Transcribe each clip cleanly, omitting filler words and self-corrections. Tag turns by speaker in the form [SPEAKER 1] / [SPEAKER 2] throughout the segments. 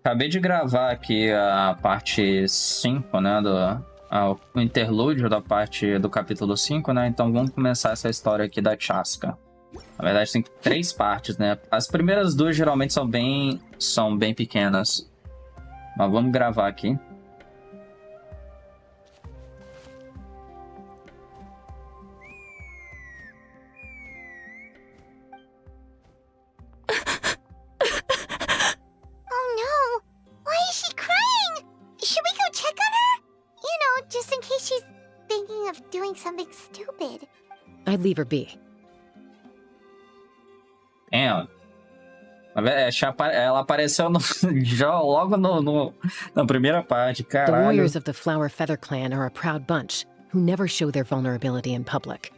[SPEAKER 1] Acabei de gravar aqui a parte 5, né, o interlúdio da parte do capítulo 5, né, então vamos começar essa história aqui da Chaska. Na verdade tem 3 partes, né, as primeiras 2 geralmente são bem pequenas, mas vamos gravar aqui.
[SPEAKER 2] Something stupid.
[SPEAKER 3] I'd leave her be.
[SPEAKER 1] Ela apareceu logo na primeira parte, caralho.
[SPEAKER 3] The warriors of the Flower Feather Clan are a proud bunch who never show their vulnerability in public,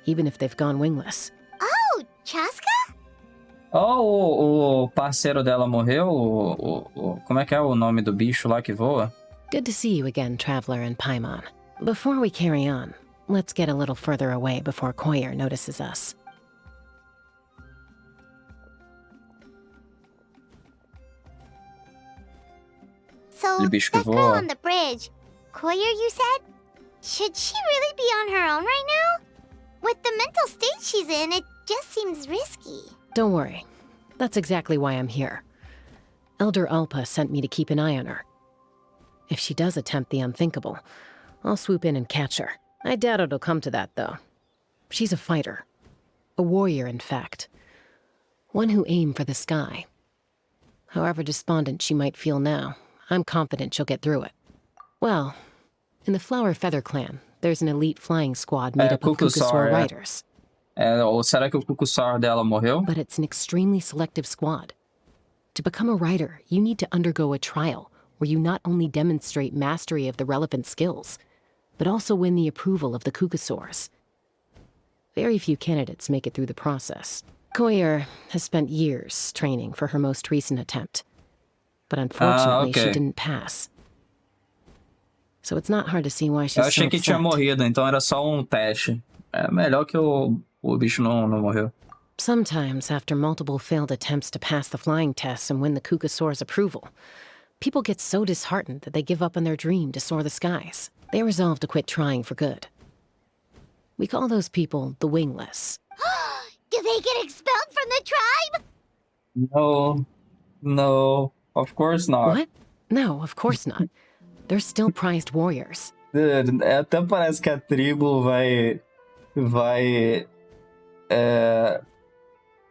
[SPEAKER 3] even if they've gone wingless.
[SPEAKER 2] Oh, Chaska?
[SPEAKER 1] Oh, o parceiro dela morreu? Como é que é o nome do bicho lá que voa?
[SPEAKER 3] Good to see you again, Traveler and Paimon. Before we carry on, let's get a little further away before Koyer notices us.
[SPEAKER 2] So, that girl on the bridge, Koyer, you said? Should she really be on her own right now? With the mental state she's in, it just seems risky.
[SPEAKER 3] Don't worry. That's exactly why I'm here. Elder Alpa sent me to keep an eye on her. If she does attempt the unthinkable, I'll swoop in and catch her. I doubt it'll come to that, though. She's a fighter. A warrior, in fact. One who aimed for the sky. However despondent she might feel now, I'm confident she'll get through it. Well, in the Flower Feather Clan, there's an elite flying squad made up of Kukusaur riders.
[SPEAKER 1] Ou será que o Kukusaur dela morreu?
[SPEAKER 3] But it's an extremely selective squad. To become a rider, you need to undergo a trial where you not only demonstrate mastery of the relevant skills, but also win the approval of the Kukusaurs. Very few candidates make it through the process. Koyer has spent years training for her most recent attempt, but unfortunately she didn't pass. So it's not hard to see why she's so upset.
[SPEAKER 1] Eu achei que tinha morrido, então era só teste. É melhor que o bicho não morreu.
[SPEAKER 3] Sometimes, after multiple failed attempts to pass the flying test and win the Kukusaur's approval, people get so disheartened that they give up on their dream to soar the skies. They resolve to quit trying for good. We call those people the wingless.
[SPEAKER 2] Do they get expelled from the tribe?
[SPEAKER 1] No, of course not.
[SPEAKER 3] What? No, of course not. They're still prized warriors.
[SPEAKER 1] Dude, até parece que a tribo vai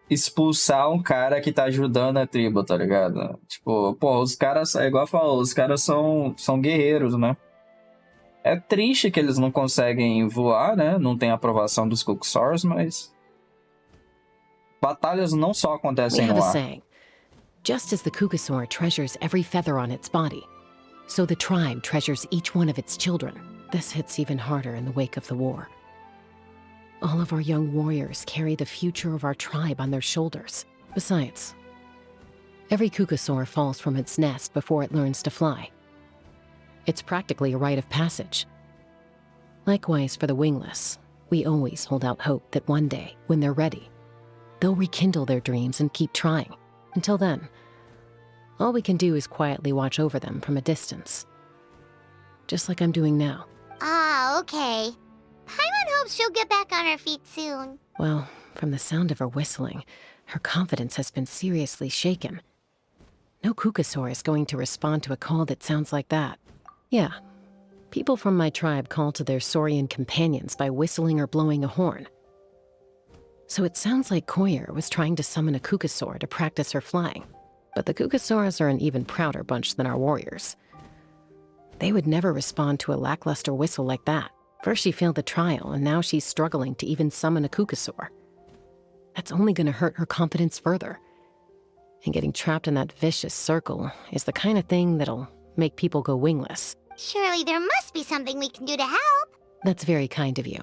[SPEAKER 1] expulsar cara que tá ajudando a tribo, tá ligado? Tipo, pô, os caras, é igual falou, os caras são guerreiros, né? É triste que eles não conseguem voar, né? Não tem aprovação dos Kukusaurs, mas batalhas não só acontecem no ar.
[SPEAKER 3] Saying, just as the Kukusaur treasures every feather on its body, so the tribe treasures each one of its children. This hits even harder in the wake of the war. All of our young warriors carry the future of our tribe on their shoulders. Besides, every Kukusaur falls from its nest before it learns to fly. It's practically a rite of passage. Likewise for the wingless, we always hold out hope that one day, when they're ready, they'll rekindle their dreams and keep trying. Until then, all we can do is quietly watch over them from a distance. Just like I'm doing now.
[SPEAKER 2] Ah, okay. Paimon hopes she'll get back on her feet soon.
[SPEAKER 3] Well, from the sound of her whistling, her confidence has been seriously shaken. No Kukusaur is going to respond to a call that sounds like that. Yeah, people from my tribe call to their Saurian companions by whistling or blowing a horn. So it sounds like Koyer was trying to summon a Kukusaur to practice her flying. But the Kukusaurs are an even prouder bunch than our warriors. They would never respond to a lackluster whistle like that. First she failed the trial, and now she's struggling to even summon a Kukusaur. That's only going to hurt her confidence further. And getting trapped in that vicious circle is the kind of thing that'll make people go wingless.
[SPEAKER 2] Surely there must be something we can do to help.
[SPEAKER 3] That's very kind of you.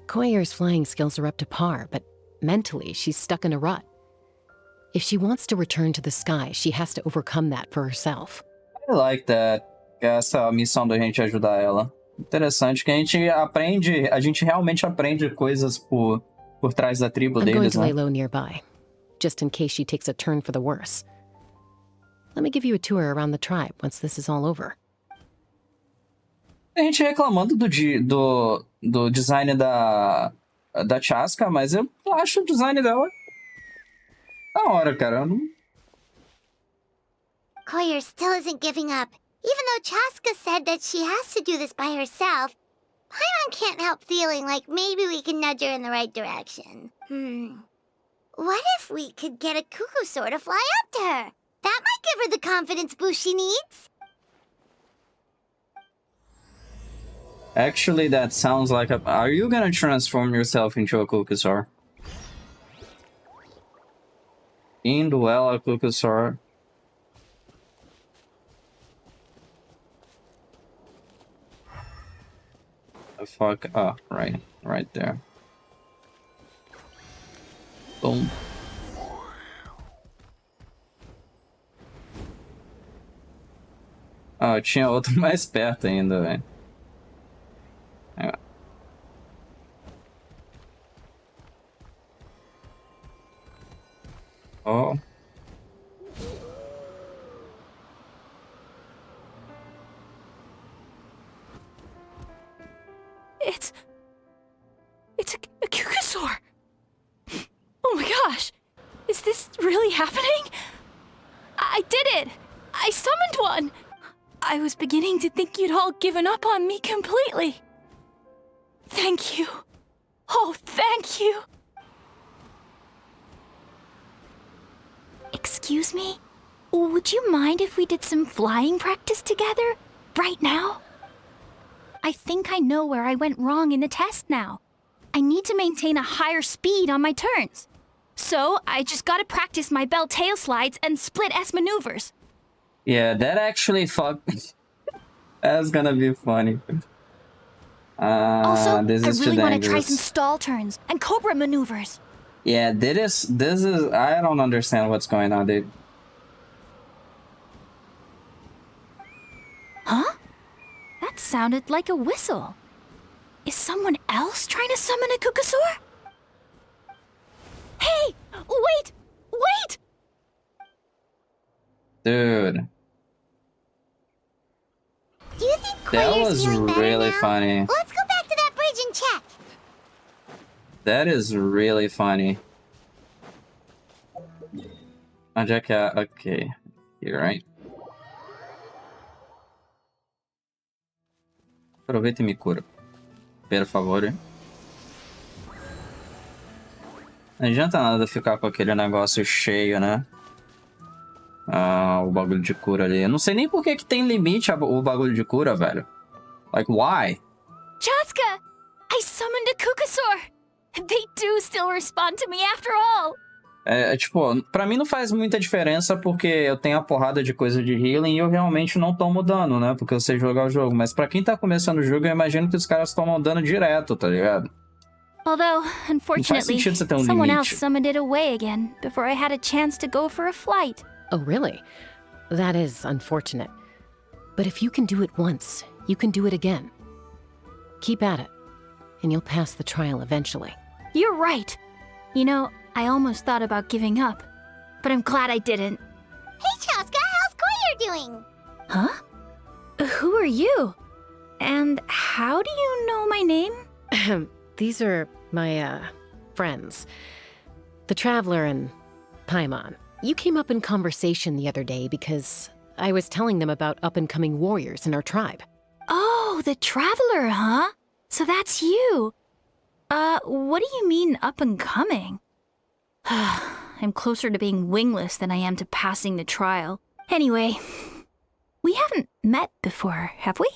[SPEAKER 3] Koyer's flying skills are up to par, but mentally she's stuck in a rut. If she wants to return to the sky, she has to overcome that for herself.
[SPEAKER 1] I like that. Essa missão da gente ajudar ela. Interessante que a gente realmente aprende coisas por trás da tribo deles,
[SPEAKER 3] I'm going to lay low nearby, just in case she takes a turn for the worse. Let me give you a tour around the tribe once this is all over.
[SPEAKER 1] A gente reclamando do design da Chaska, mas eu acho o design dela da hora, cara. Eu não...
[SPEAKER 2] Koyer still isn't giving up. Even though Chaska said that she has to do this by herself, Paimon can't help feeling like maybe we can nudge her in the right direction. What if we could get a cuckoo to fly up to her? That might give her the confidence boost she needs.
[SPEAKER 1] Actually, that sounds like a... Are you gonna transform yourself into a Kukusar? Induel a Kukusar. The fuck? Oh, right there. Boom. Ah, tinha outro mais perto ainda, velho. Oh.
[SPEAKER 4] It's a Kukusaur. Oh my gosh. Is this really happening? I did it. I summoned one. I was beginning to think you'd all given up on me completely. Thank you. Oh, thank you. Excuse me? Would you mind if we did some flying practice together? Right now? I think I know where I went wrong in the test now. I need to maintain a higher speed on my turns. So, I just gotta practice my bell tail slides and split S maneuvers.
[SPEAKER 1] Yeah, that actually That's gonna be funny.
[SPEAKER 4] Also,
[SPEAKER 1] this
[SPEAKER 4] I
[SPEAKER 1] is
[SPEAKER 4] really
[SPEAKER 1] too
[SPEAKER 4] want to try
[SPEAKER 1] dangerous.
[SPEAKER 4] some stall turns and cobra maneuvers.
[SPEAKER 1] Yeah, this is... I don't understand what's going on, dude.
[SPEAKER 4] Huh? That sounded like a whistle. Is someone else trying to summon a Kukusaur? Hey! Wait! Wait!
[SPEAKER 1] Dude.
[SPEAKER 2] Do you think
[SPEAKER 1] That
[SPEAKER 2] Koyer's
[SPEAKER 1] was
[SPEAKER 2] feeling better
[SPEAKER 1] really
[SPEAKER 2] now?
[SPEAKER 1] funny.
[SPEAKER 2] Let's go back to that bridge and check.
[SPEAKER 1] That is really funny. Onde é que é? Okay. Here, right? Aproveita e me cura. Per favor. Não adianta nada ficar com aquele negócio cheio, né? O bagulho de cura ali. Eu não sei nem por que tem limite o bagulho de cura, velho. Like, why?
[SPEAKER 4] Chaska! I summoned a Kukusaur! They do still respond to me after all!
[SPEAKER 1] Tipo, pra mim não faz muita diferença porque eu tenho a porrada de coisa de healing e eu realmente não tomo dano, né? Porque eu sei jogar o jogo. Mas pra quem tá começando o jogo, eu imagino que os caras tomam dano direto, tá ligado?
[SPEAKER 4] Although, unfortunately,
[SPEAKER 1] sentido você ter
[SPEAKER 4] someone
[SPEAKER 1] limite.
[SPEAKER 4] else summoned it away again before I had a chance to go for a flight.
[SPEAKER 3] Oh, really? That is unfortunate. But if you can do it once, you can do it again. Keep at it, and you'll pass the trial eventually.
[SPEAKER 4] You're right. You know, I almost thought about giving up, but I'm glad I didn't.
[SPEAKER 2] Hey, Chaska, how's Koyer doing?
[SPEAKER 4] Huh? Who are you? And how do you know my name?
[SPEAKER 3] These are my, friends. The Traveler and Paimon. You came up in conversation the other day because I was telling them about up-and-coming warriors in our tribe.
[SPEAKER 4] Oh, the Traveler, huh? So that's you. What do you mean up-and-coming? I'm closer to being wingless than I am to passing the trial. Anyway, we haven't met before, have we?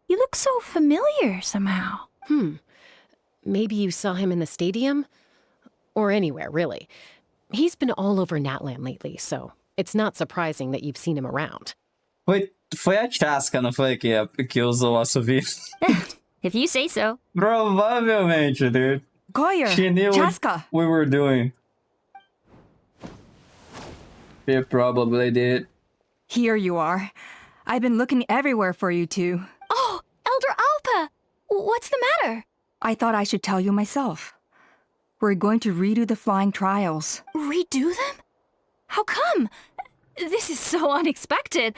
[SPEAKER 4] You look so familiar somehow.
[SPEAKER 3] Maybe you saw him in the stadium? Or anywhere, really. He's been all over Natlan lately, so it's not surprising that you've seen him around.
[SPEAKER 1] Foi a Chaska, não foi que usou o assovio?
[SPEAKER 4] If you say so.
[SPEAKER 1] Provavelmente, dude.
[SPEAKER 5] Koyer,
[SPEAKER 1] She knew
[SPEAKER 5] Chaska.
[SPEAKER 1] what we were doing. She probably did.
[SPEAKER 5] Here you are. I've been looking everywhere for you two.
[SPEAKER 4] Oh, Elder Alpa! What's the matter?
[SPEAKER 5] I thought I should tell you myself. We're going to redo the flying trials.
[SPEAKER 4] Redo them? How come? This is so unexpected.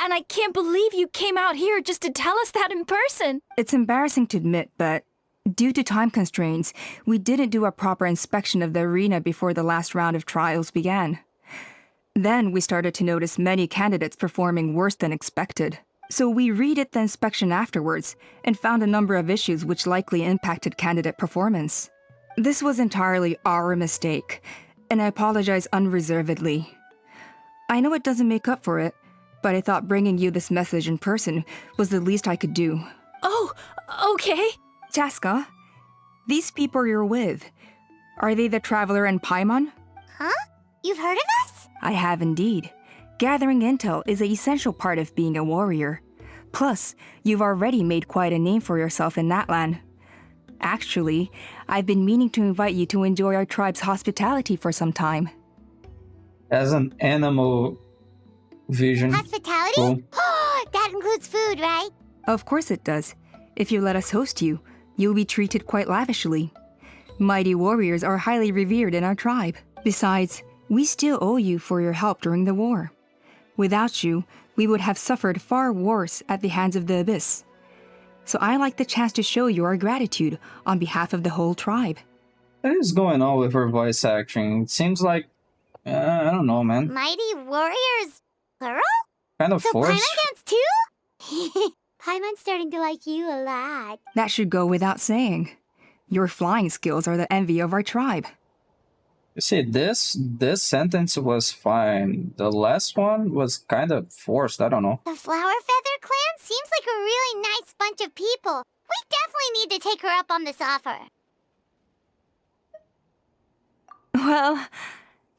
[SPEAKER 4] And I can't believe you came out here just to tell us that in person.
[SPEAKER 5] It's embarrassing to admit, but due to time constraints, we didn't do a proper inspection of the arena before the last round of trials began. Then we started to notice many candidates performing worse than expected. So we redid the inspection afterwards and found a number of issues which likely impacted candidate performance. This was entirely our mistake, and I apologize unreservedly. I know it doesn't make up for it, but I thought bringing you this message in person was the least I could do.
[SPEAKER 4] Oh, okay.
[SPEAKER 5] Chaska, these people you're with, are they the Traveler and Paimon?
[SPEAKER 2] Huh? You've heard of us?
[SPEAKER 5] I have indeed. Gathering intel is an essential part of being a warrior. Plus, you've already made quite a name for yourself in Natlan. Actually, I've been meaning to invite you to enjoy our tribe's hospitality for some time.
[SPEAKER 1] As an animal vision.
[SPEAKER 2] Hospitality?
[SPEAKER 1] Cool.
[SPEAKER 2] That includes food, right?
[SPEAKER 5] Of course it does. If you let us host you, you'll be treated quite lavishly. Mighty warriors are highly revered in our tribe. Besides, we still owe you for your help during the war. Without you, we would have suffered far worse at the hands of the Abyss. So I like the chance to show you our gratitude on behalf of the whole tribe.
[SPEAKER 1] What is going on with her voice acting? It seems like, I don't know, man.
[SPEAKER 2] Mighty warriors, plural?
[SPEAKER 1] Kind of
[SPEAKER 2] So
[SPEAKER 1] forced.
[SPEAKER 2] Paimon dance too? Paimon's starting to like you a lot.
[SPEAKER 5] That should go without saying. Your flying skills are the envy of our tribe.
[SPEAKER 1] You see, this sentence was fine. The last one was kind of forced. I don't know.
[SPEAKER 2] The Flower Feather clan seems like a really nice bunch of people. We definitely need to take her up on this offer.
[SPEAKER 5] Well,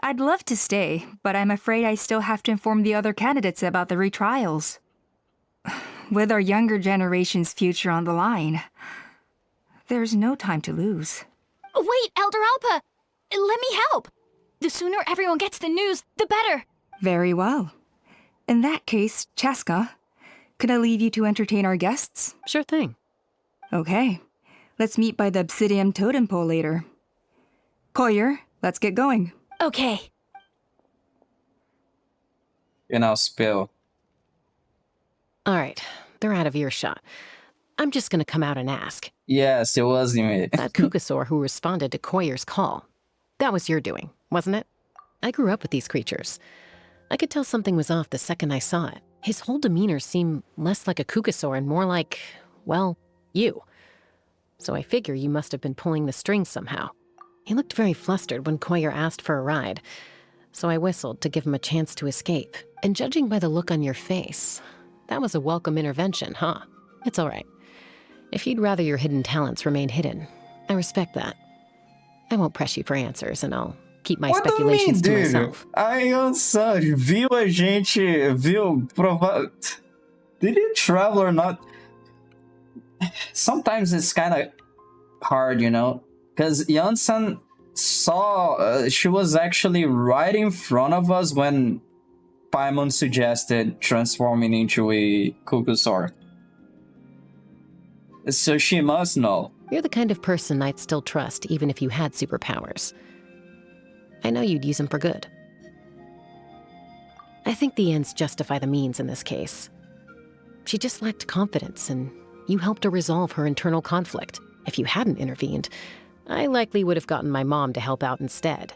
[SPEAKER 5] I'd love to stay, but I'm afraid I still have to inform the other candidates about the retrials. With our younger generation's future on the line, there's no time to lose.
[SPEAKER 4] Wait, Elder Alpa! Let me help! The sooner everyone gets the news, the better!
[SPEAKER 5] Very well. In that case, Chaska, could I leave you to entertain our guests?
[SPEAKER 3] Sure thing.
[SPEAKER 5] Okay. Let's meet by the Obsidian Totem Pole later. Koyer, let's get going.
[SPEAKER 4] Okay.
[SPEAKER 1] You know, spill.
[SPEAKER 3] All right, they're out of earshot. I'm just gonna come out and ask.
[SPEAKER 1] Yes, it was me.
[SPEAKER 3] That Kukasaur who responded to Koyer's call. That was your doing, wasn't it? I grew up with these creatures. I could tell something was off the second I saw it. His whole demeanor seemed less like a Kukasaur and more like, well, you. So I figure you must have been pulling the strings somehow. He looked very flustered when Koyer asked for a ride, so I whistled to give him a chance to escape. And judging by the look on your face, that was a welcome intervention, huh? It's all right. If you'd rather your hidden talents remain hidden, I respect that. I won't press you for answers, and I'll keep my speculations to myself.
[SPEAKER 1] Aí o Sanji viu a gente, Did you travel or not? Sometimes it's kind of hard, you know? Because Yansan saw, she was actually right in front of us when Paimon suggested transforming into a Kukusaur. So she must know.
[SPEAKER 3] You're the kind of person I'd still trust even if you had superpowers. I know you'd use them for good. I think the ends justify the means in this case. She just lacked confidence, and you helped her resolve her internal conflict. If you hadn't intervened, I likely would have gotten my mom to help out instead.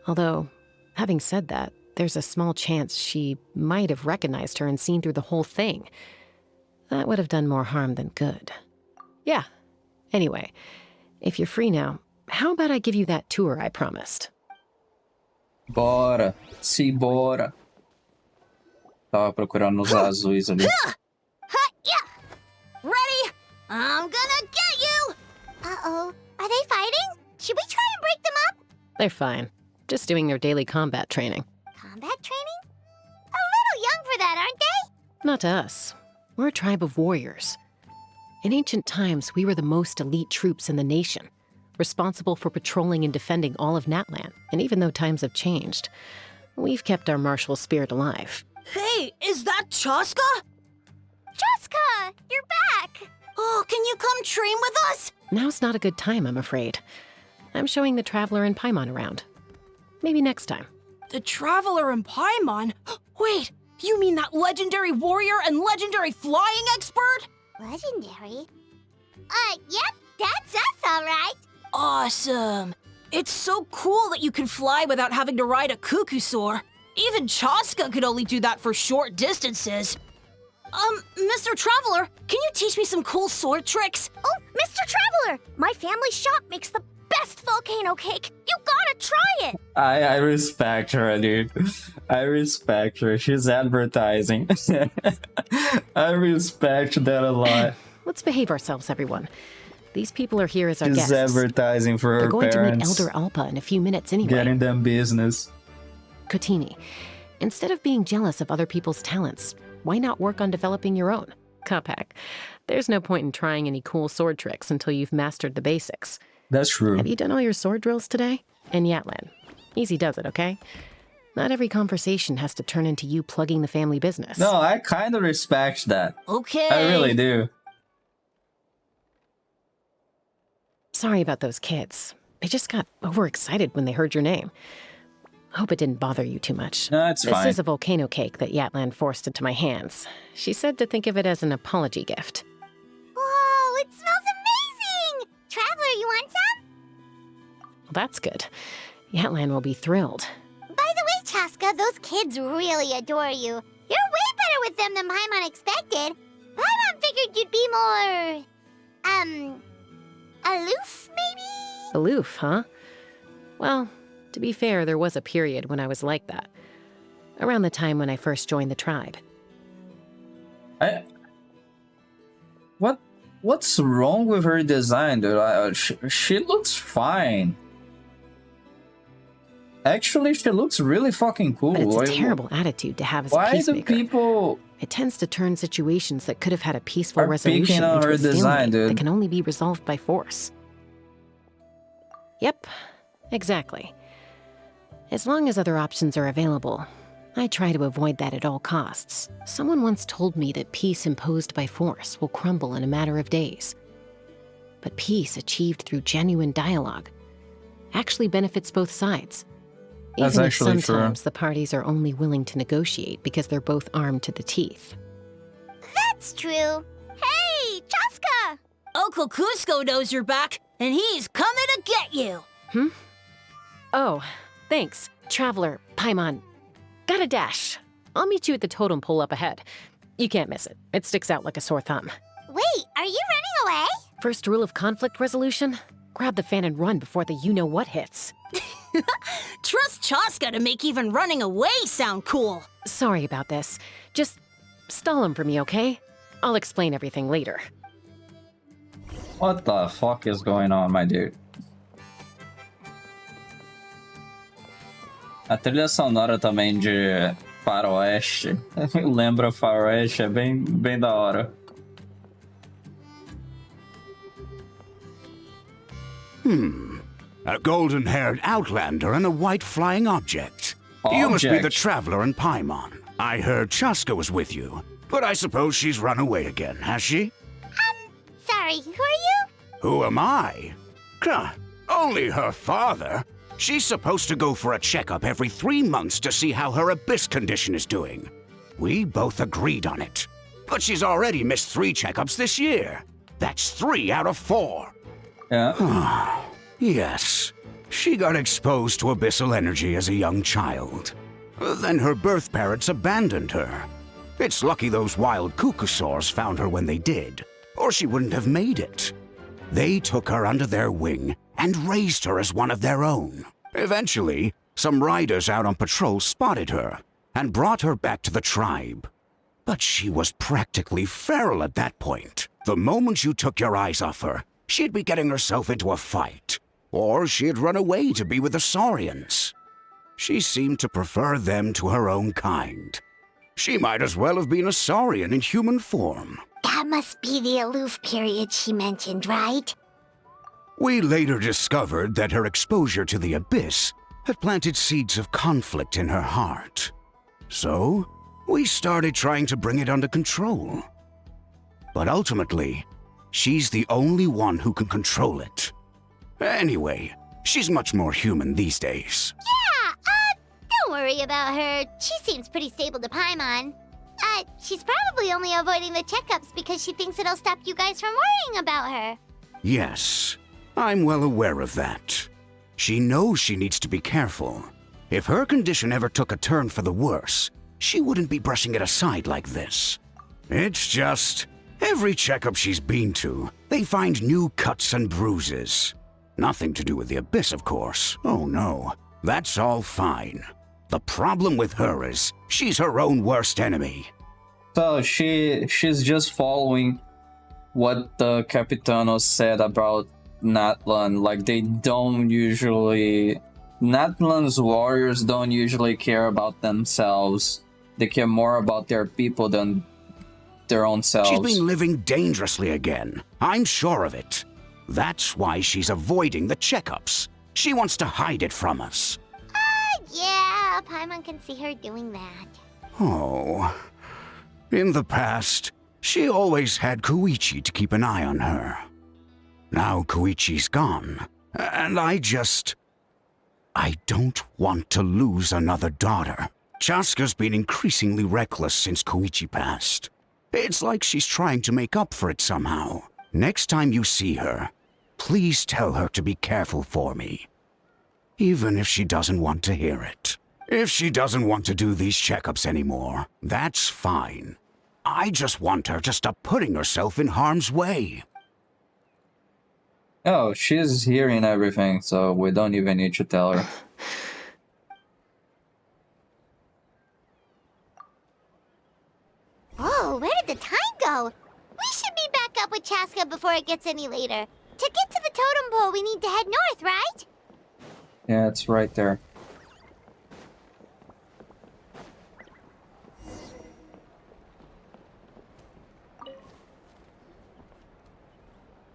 [SPEAKER 3] Although, having said that, there's a small chance she might have recognized her and seen through the whole thing. That would have done more harm than good. Yeah. Anyway, if you're free now, how about I give you that tour I promised?
[SPEAKER 1] Bora. Bora. Tava procurando os azuis ali.
[SPEAKER 2] Ready? I'm gonna get you! Uh-oh. Are they fighting? Should we try and break them up?
[SPEAKER 3] They're fine. Just doing their daily combat training.
[SPEAKER 2] Combat training? A little young for that, aren't they?
[SPEAKER 3] Not to us. We're a tribe of warriors. In ancient times, we were the most elite troops in the nation, responsible for patrolling and defending all of Natlan. And even though times have changed, we've kept our martial spirit alive.
[SPEAKER 6] Hey, is that Chaska?
[SPEAKER 2] Chaska, you're back!
[SPEAKER 6] Oh, can you come train with us?
[SPEAKER 3] Now's not a good time, I'm afraid. I'm showing the Traveler and Paimon around. Maybe next time.
[SPEAKER 6] The Traveler and Paimon? Wait, you mean that legendary warrior and legendary flying expert?
[SPEAKER 2] Legendary? Yep, that's us, all right.
[SPEAKER 6] Awesome. It's so cool that you can fly without having to ride a cuckoosaur. Even Chaska could only do that for short distances. Mr. Traveler, can you teach me some cool sword tricks?
[SPEAKER 2] Oh, Mr. Traveler, my family shop makes the best volcano cake. You gotta try it.
[SPEAKER 1] I respect her, dude. I respect her. She's advertising. I respect that a lot.
[SPEAKER 3] Let's behave ourselves, everyone. These people are here as our
[SPEAKER 1] She's
[SPEAKER 3] guests.
[SPEAKER 1] advertising for her
[SPEAKER 3] They're going
[SPEAKER 1] parents.
[SPEAKER 3] to meet Elder Alpa in a few minutes anyway.
[SPEAKER 1] Getting them business.
[SPEAKER 3] Kotini, instead of being jealous of other people's talents, why not work on developing your own? Kapak, there's no point in trying any cool sword tricks until you've mastered the basics.
[SPEAKER 1] That's true.
[SPEAKER 3] Have you done all your sword drills today? And Natlan, easy does it, okay? Not every conversation has to turn into you plugging the family business.
[SPEAKER 1] No, I kind of respect that.
[SPEAKER 6] Okay.
[SPEAKER 1] I really do.
[SPEAKER 3] Sorry about those kids. They just got overexcited when they heard your name. Hope it didn't bother you too much.
[SPEAKER 1] No, it's fine.
[SPEAKER 3] This is a volcano cake that Yatlan forced into my hands. She said to think of it as an apology gift.
[SPEAKER 2] Whoa, it smells amazing. Traveler, you want some?
[SPEAKER 3] Well, that's good. Yatlan will be thrilled.
[SPEAKER 2] By the way, Chaska, those kids really adore you. You're way better with them than Paimon expected. Paimon figured you'd be more... aloof, maybe?
[SPEAKER 3] Aloof, huh? Well, to be fair, there was a period when I was like that. Around the time when I first joined the tribe.
[SPEAKER 1] What's wrong with her design, dude? She looks fine. Actually, she looks really fucking cool.
[SPEAKER 3] But it's a
[SPEAKER 1] Why-
[SPEAKER 3] terrible attitude to have as a
[SPEAKER 1] Why do
[SPEAKER 3] peacemaker.
[SPEAKER 1] people
[SPEAKER 3] It tends to turn situations that could have had a peaceful
[SPEAKER 1] are
[SPEAKER 3] resolution
[SPEAKER 1] picking on
[SPEAKER 3] into
[SPEAKER 1] her
[SPEAKER 3] a stalemate
[SPEAKER 1] design, dude?
[SPEAKER 3] that can only be resolved by force. Yep, exactly. As long as other options are available, I try to avoid that at all costs. Someone once told me that peace imposed by force will crumble in a matter of days. But peace achieved through genuine dialogue actually benefits both sides.
[SPEAKER 1] That's
[SPEAKER 3] Even if
[SPEAKER 1] actually true.
[SPEAKER 3] sometimes the parties are only willing to negotiate because they're both armed to the teeth.
[SPEAKER 2] That's true. Hey, Chaska!
[SPEAKER 6] Uncle Cusco knows you're back, and he's coming to get you.
[SPEAKER 3] Oh, thanks, Traveler, Paimon. Got a dash. I'll meet you at the totem pole up ahead. You can't miss it. It sticks out like a sore thumb.
[SPEAKER 2] Wait, are you running away?
[SPEAKER 3] First rule of conflict resolution? Grab the fan and run before the you-know-what hits.
[SPEAKER 6] Trust Chaska to make even running away sound cool.
[SPEAKER 3] Sorry about this. Just stall him for me, okay? I'll explain everything later.
[SPEAKER 1] What the fuck is going on, my dude? A trilha sonora também de faroeste. Lembra faroeste, é bem da hora.
[SPEAKER 7] A golden-haired outlander and a white flying object. You must be the
[SPEAKER 1] Object.
[SPEAKER 7] Traveler and Paimon. I heard Chaska was with you, but I suppose she's run away again, has she?
[SPEAKER 2] Sorry, who are you?
[SPEAKER 7] Who am I? Only her father. She's supposed to go for a checkup every 3 months to see how her abyss condition is doing. We both agreed on it. But she's already missed 3 checkups this year. That's 3 out of 4.
[SPEAKER 1] Yeah.
[SPEAKER 7] Yes, she got exposed to abyssal energy as a young child. Then her birth parents abandoned her. It's lucky those wild cuckoosaurs found her when they did, or she wouldn't have made it. They took her under their wing and raised her as one of their own. Eventually, some riders out on patrol spotted her and brought her back to the tribe. But she was practically feral at that point. The moment you took your eyes off her, she'd be getting herself into a fight, or she'd run away to be with the Saurians. She seemed to prefer them to her own kind. She might as well have been a Saurian in human form.
[SPEAKER 2] That must be the aloof period she mentioned, right?
[SPEAKER 7] We later discovered that her exposure to the abyss had planted seeds of conflict in her heart. So, we started trying to bring it under control. But ultimately, she's the only one who can control it. Anyway, she's much more human these days.
[SPEAKER 2] Yeah, don't worry worry about her. She seems pretty stable to Paimon. She's probably only avoiding the checkups because she thinks it'll stop you guys from worrying about her.
[SPEAKER 7] Yes, I'm well aware of that. She knows she needs to be careful. If her condition ever took a turn for the worse, she wouldn't be brushing it aside like this. It's just, every checkup she's been to, they find new cuts and bruises. Nothing to do with the Abyss, of course. Oh no, that's all fine. The problem with her is, she's her own worst enemy.
[SPEAKER 1] So she's just following what the Capitano said about Natlan. Like, they don't usually... Natlan's warriors don't usually care about themselves. They care more about their people than their own selves.
[SPEAKER 7] She's been living dangerously again. I'm sure of it. That's why she's avoiding the checkups. She wants to hide it from us.
[SPEAKER 2] Yeah, Paimon can see her doing that.
[SPEAKER 7] Oh. In the past, she always had Koichi to keep an eye on her. Now Koichi's gone, and I don't want to lose another daughter. Chaska's been increasingly reckless since Koichi passed. It's like she's trying to make up for it somehow. Next time you see her, please tell her to be careful for me. Even if she doesn't want to hear it. If she doesn't want to do these checkups anymore, that's fine. I just want her to stop putting herself in harm's way.
[SPEAKER 1] Oh, she's hearing everything, so we don't even need to tell her.
[SPEAKER 2] Whoa, where did the time go? We should be back up with Chaska before it gets any later. To get to the totem pole, we need to head north, right?
[SPEAKER 1] Yeah, it's right there.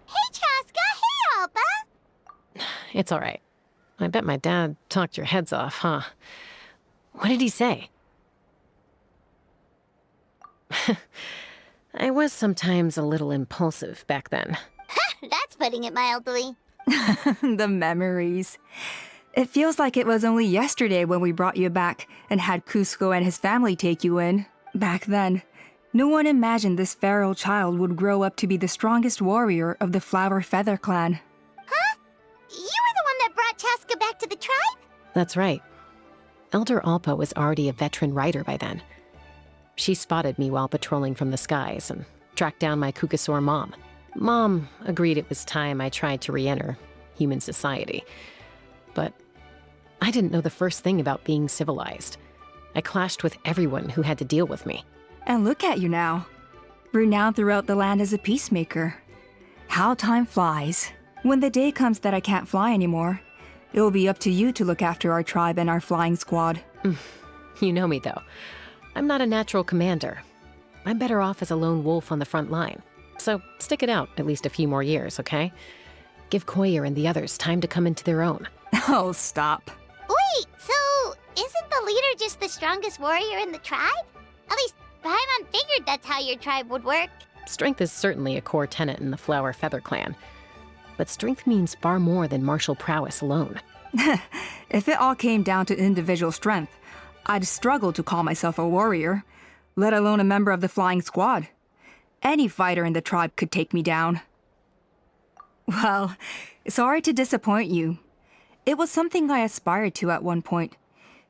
[SPEAKER 2] Hey, Chaska! Hey, Alpa!
[SPEAKER 3] It's all right. I bet my dad talked your heads off, huh? What did he say? I was sometimes a little impulsive back then.
[SPEAKER 2] That's putting it mildly.
[SPEAKER 5] The memories. It feels like it was only yesterday when we brought you back and had Cusco and his family take you in. Back then, no one imagined this feral child would grow up to be the strongest warrior of the Flower Feather clan.
[SPEAKER 2] Huh? You were the one that brought Chaska back to the tribe?
[SPEAKER 3] That's right. Elder Alpa was already a veteran rider by then. She spotted me while patrolling from the skies and tracked down my Kukasaur mom. Mom agreed it was time I tried to re-enter human society. But I didn't know the first thing about being civilized. I clashed with everyone who had to deal with me.
[SPEAKER 5] And look at you now. Renowned throughout the land as a peacemaker. How time flies. When the day comes that I can't fly anymore, it will be up to you to look after our tribe and our flying squad.
[SPEAKER 3] You know me, though. I'm not a natural commander. I'm better off as a lone wolf on the front line. So stick it out at least a few more years, okay? Give Koyer and the others time to come into their own.
[SPEAKER 5] Oh, stop.
[SPEAKER 2] Wait, so isn't the leader just the strongest warrior in the tribe? At least Paimon figured that's how your tribe would work.
[SPEAKER 3] Strength is certainly a core tenet in the Flower Feather clan. But strength means far more than martial prowess alone.
[SPEAKER 5] If it all came down to individual strength, I'd struggle to call myself a warrior, let alone a member of the flying squad. Any fighter in the tribe could take me down. Well, sorry to disappoint you. It was something I aspired to at one point.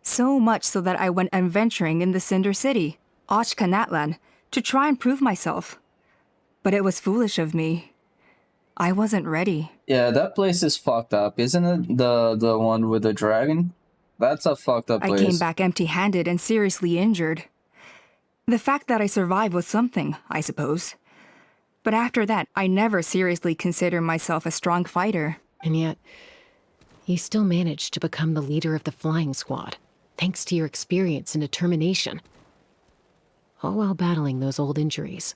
[SPEAKER 5] So much so that I went adventuring in the Cinder City, Ochka Natlan, to try and prove myself. But it was foolish of me. I wasn't ready.
[SPEAKER 1] Yeah, that place is fucked up, isn't it? The one with the dragon? That's a fucked up place.
[SPEAKER 5] I came back empty-handed and seriously injured. The fact that I survived was something, I suppose. But after that, I never seriously considered myself a strong fighter.
[SPEAKER 3] And yet, you still managed to become the leader of the flying squad, thanks to your experience and determination. All while battling those old injuries.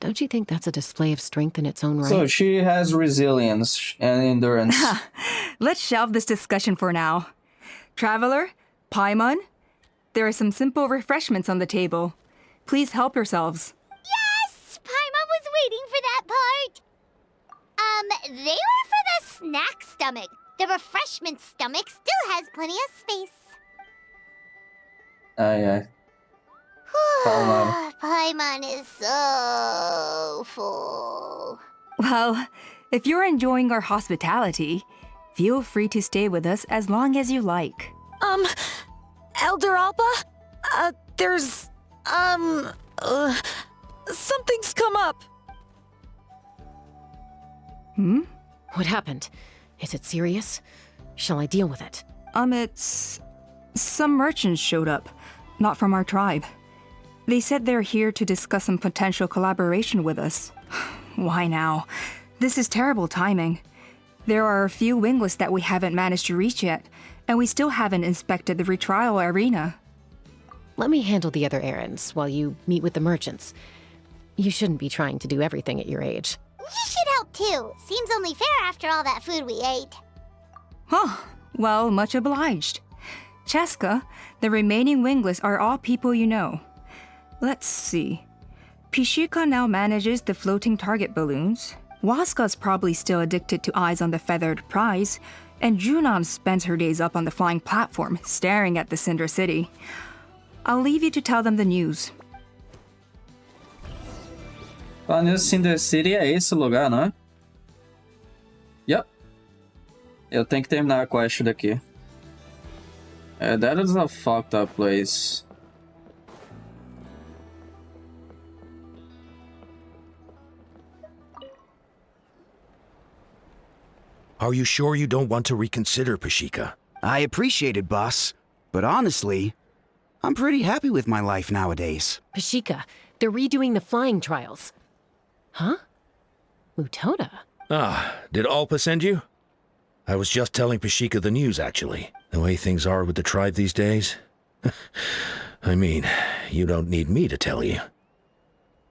[SPEAKER 3] Don't you think that's a display of strength in its own right?
[SPEAKER 1] So she has resilience and endurance.
[SPEAKER 5] Let's shelve this discussion for now. Traveler, Paimon, there are some simple refreshments on the table. Please help yourselves.
[SPEAKER 2] Yes! Paimon was waiting for that part! They were for the snack stomach. The refreshment stomach still has plenty of space.
[SPEAKER 1] Ai, ai. Calma.
[SPEAKER 2] Paimon is so full.
[SPEAKER 5] Well, if you're enjoying our hospitality, feel free to stay with us as long as you like.
[SPEAKER 6] Elder Alpa? There's, something's come up.
[SPEAKER 5] Hmm?
[SPEAKER 3] What happened? Is it serious? Shall I deal with it?
[SPEAKER 5] It's... Some merchants showed up, not from our tribe. They said they're here to discuss some potential collaboration with us. Why now? This is terrible timing. There are a few wingless that we haven't managed to reach yet, and we still haven't inspected the retrial arena.
[SPEAKER 3] Let me handle the other errands while you meet with the merchants. You shouldn't be trying to do everything at your age.
[SPEAKER 2] You should help too. Seems only fair after all that food we ate.
[SPEAKER 5] Huh. Well, much obliged. Cheska, the remaining wingless are all people you know. Let's see. Pishika now manages the floating target balloons. Waska's probably still addicted to eyes on the feathered prize, and Junon spends her days up on the flying platform, staring at the Cinder City. I'll leave you to tell them the news.
[SPEAKER 1] Falando nisso, Cinder City é esse lugar, não é? Yep. Eu tenho que terminar a quest daqui. That is a fucked up place.
[SPEAKER 8] Are you sure you don't want to reconsider, Pashika?
[SPEAKER 7] I appreciate it, boss. But honestly, I'm pretty happy with my life nowadays.
[SPEAKER 3] Pashika, they're redoing the flying trials. Huh? Mutoda?
[SPEAKER 8] Ah, did Alpa send you? I was just telling Pashika the news, actually. The way things are with the tribe these days. I mean, you don't need me to tell you.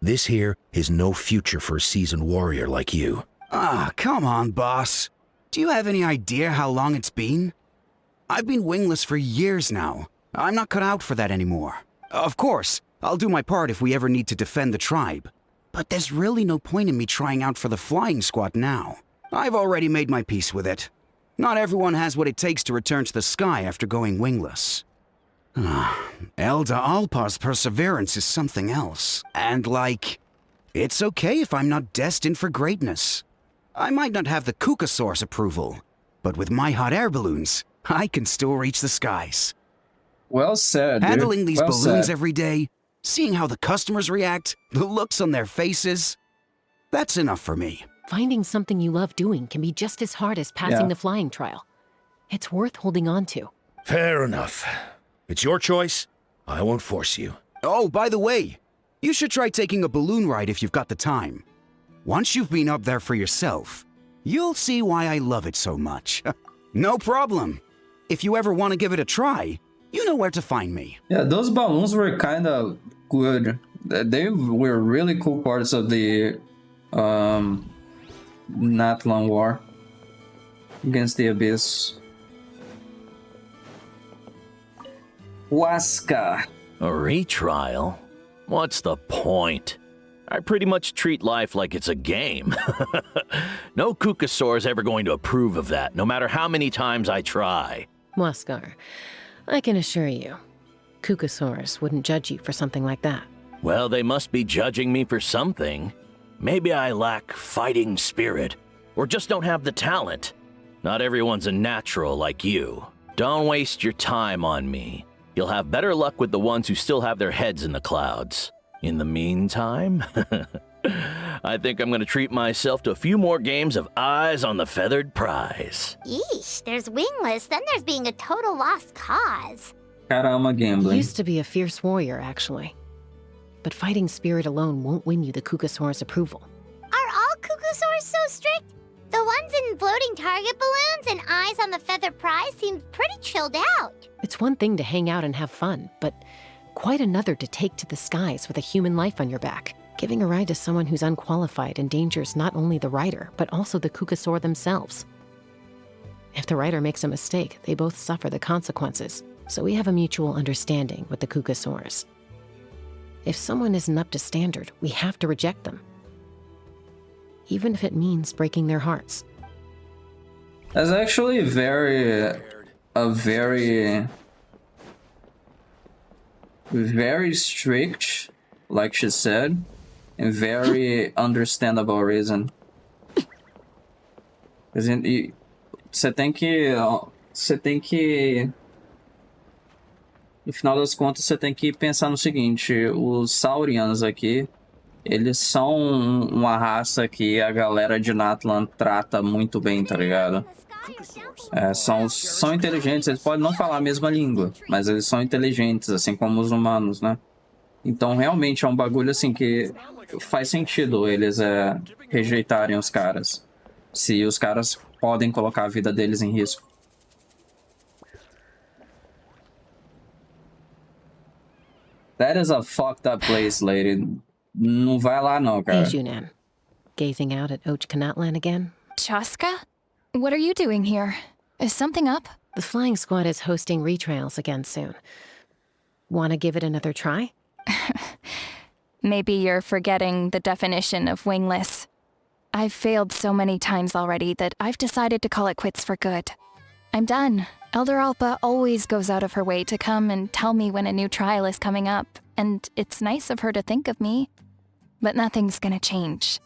[SPEAKER 8] This here is no future for a seasoned warrior like you.
[SPEAKER 7] Ah, come on, boss. Do you have any idea how long it's been? I've been wingless for years now. I'm not cut out for that anymore. Of course, I'll do my part if we ever need to defend the tribe. But there's really no point in me trying out for the flying squad now. I've already made my peace with it. Not everyone has what it takes to return to the sky after going wingless. Elder Alpa's perseverance is something else. And it's okay if I'm not destined for greatness. I might not have the Kukasaur's approval, but with my hot air balloons, I can still reach the skies.
[SPEAKER 1] Well said, dude.
[SPEAKER 7] Handling these
[SPEAKER 1] Well
[SPEAKER 7] balloons
[SPEAKER 1] said.
[SPEAKER 7] every day, seeing how the customers react, the looks on their faces, that's enough for me.
[SPEAKER 3] Finding something you love doing can be just as hard as passing
[SPEAKER 1] Yeah.
[SPEAKER 3] the flying trial. It's worth holding on to.
[SPEAKER 8] Fair enough. It's your choice. I won't force you.
[SPEAKER 7] Oh, by the way, you should try taking a balloon ride if you've got the time. Once you've been up there for yourself, you'll see why I love it so much. No problem. If you ever want to give it a try, you know where to find me.
[SPEAKER 1] Yeah, those balloons were kind of good. They were really cool parts of the Natlan War against the Abyss. Waska.
[SPEAKER 9] A retrial? What's the point? I pretty much treat life like it's a game. No Kukasaur is ever going to approve of that, no matter how many times I try.
[SPEAKER 3] Waskar, I can assure you, Kukasaurus wouldn't judge you for something like that.
[SPEAKER 9] Well, they must be judging me for something. Maybe I lack fighting spirit, or just don't have the talent. Not everyone's a natural like you. Don't waste your time on me. You'll have better luck with the ones who still have their heads in the clouds. In the meantime, I think I'm going to treat myself to a few more games of Eyes on the Feathered Prize.
[SPEAKER 2] Yeesh, there's wingless, then there's being a total lost cause.
[SPEAKER 1] Caramba,
[SPEAKER 3] He
[SPEAKER 1] gambling.
[SPEAKER 3] used to be a fierce warrior, actually. But fighting spirit alone won't win you the Kukasaurus approval.
[SPEAKER 2] Are all Kukusaurs so strict? The ones in floating target balloons and Eyes on the Feathered Prize seem pretty chilled out.
[SPEAKER 3] It's one thing to hang out and have fun, but quite another to take to the skies with a human life on your back. Giving a ride to someone who's unqualified endangers not only the rider, but also the Kukasaur themselves. If the rider makes a mistake, they both suffer the consequences. So we have a mutual understanding with the Kukasaurs. If someone isn't up to standard, we have to reject them. Even if it means breaking their hearts.
[SPEAKER 1] That's actually a very very strict, like she said, and very understandable reason. Você tem que... No final das contas, você tem que pensar no seguinte, os Saurians aqui, eles são uma raça que a galera de Natlan trata muito bem, tá ligado? São inteligentes, eles podem não falar a mesma língua, mas eles são inteligentes, assim como os humanos, né? Então, realmente, é um bagulho, assim, que faz sentido eles rejeitarem os caras. Se os caras podem colocar a vida deles em risco. That is a fucked up place, lady. Não vai lá não, cara.
[SPEAKER 3] Hey, Junan. Gazing out at Natlan again?
[SPEAKER 4] Chaska? What are you doing here? Is something up?
[SPEAKER 3] The flying squad is hosting retrials again soon. Wanna give it another try?
[SPEAKER 4] Maybe you're forgetting the definition of wingless. I've failed so many times already that I've decided to call it quits for good. I'm done. Elder Alpa always goes out of her way to come and tell me when a new trial is coming up, and it's nice of her to think of me. But nothing's gonna change.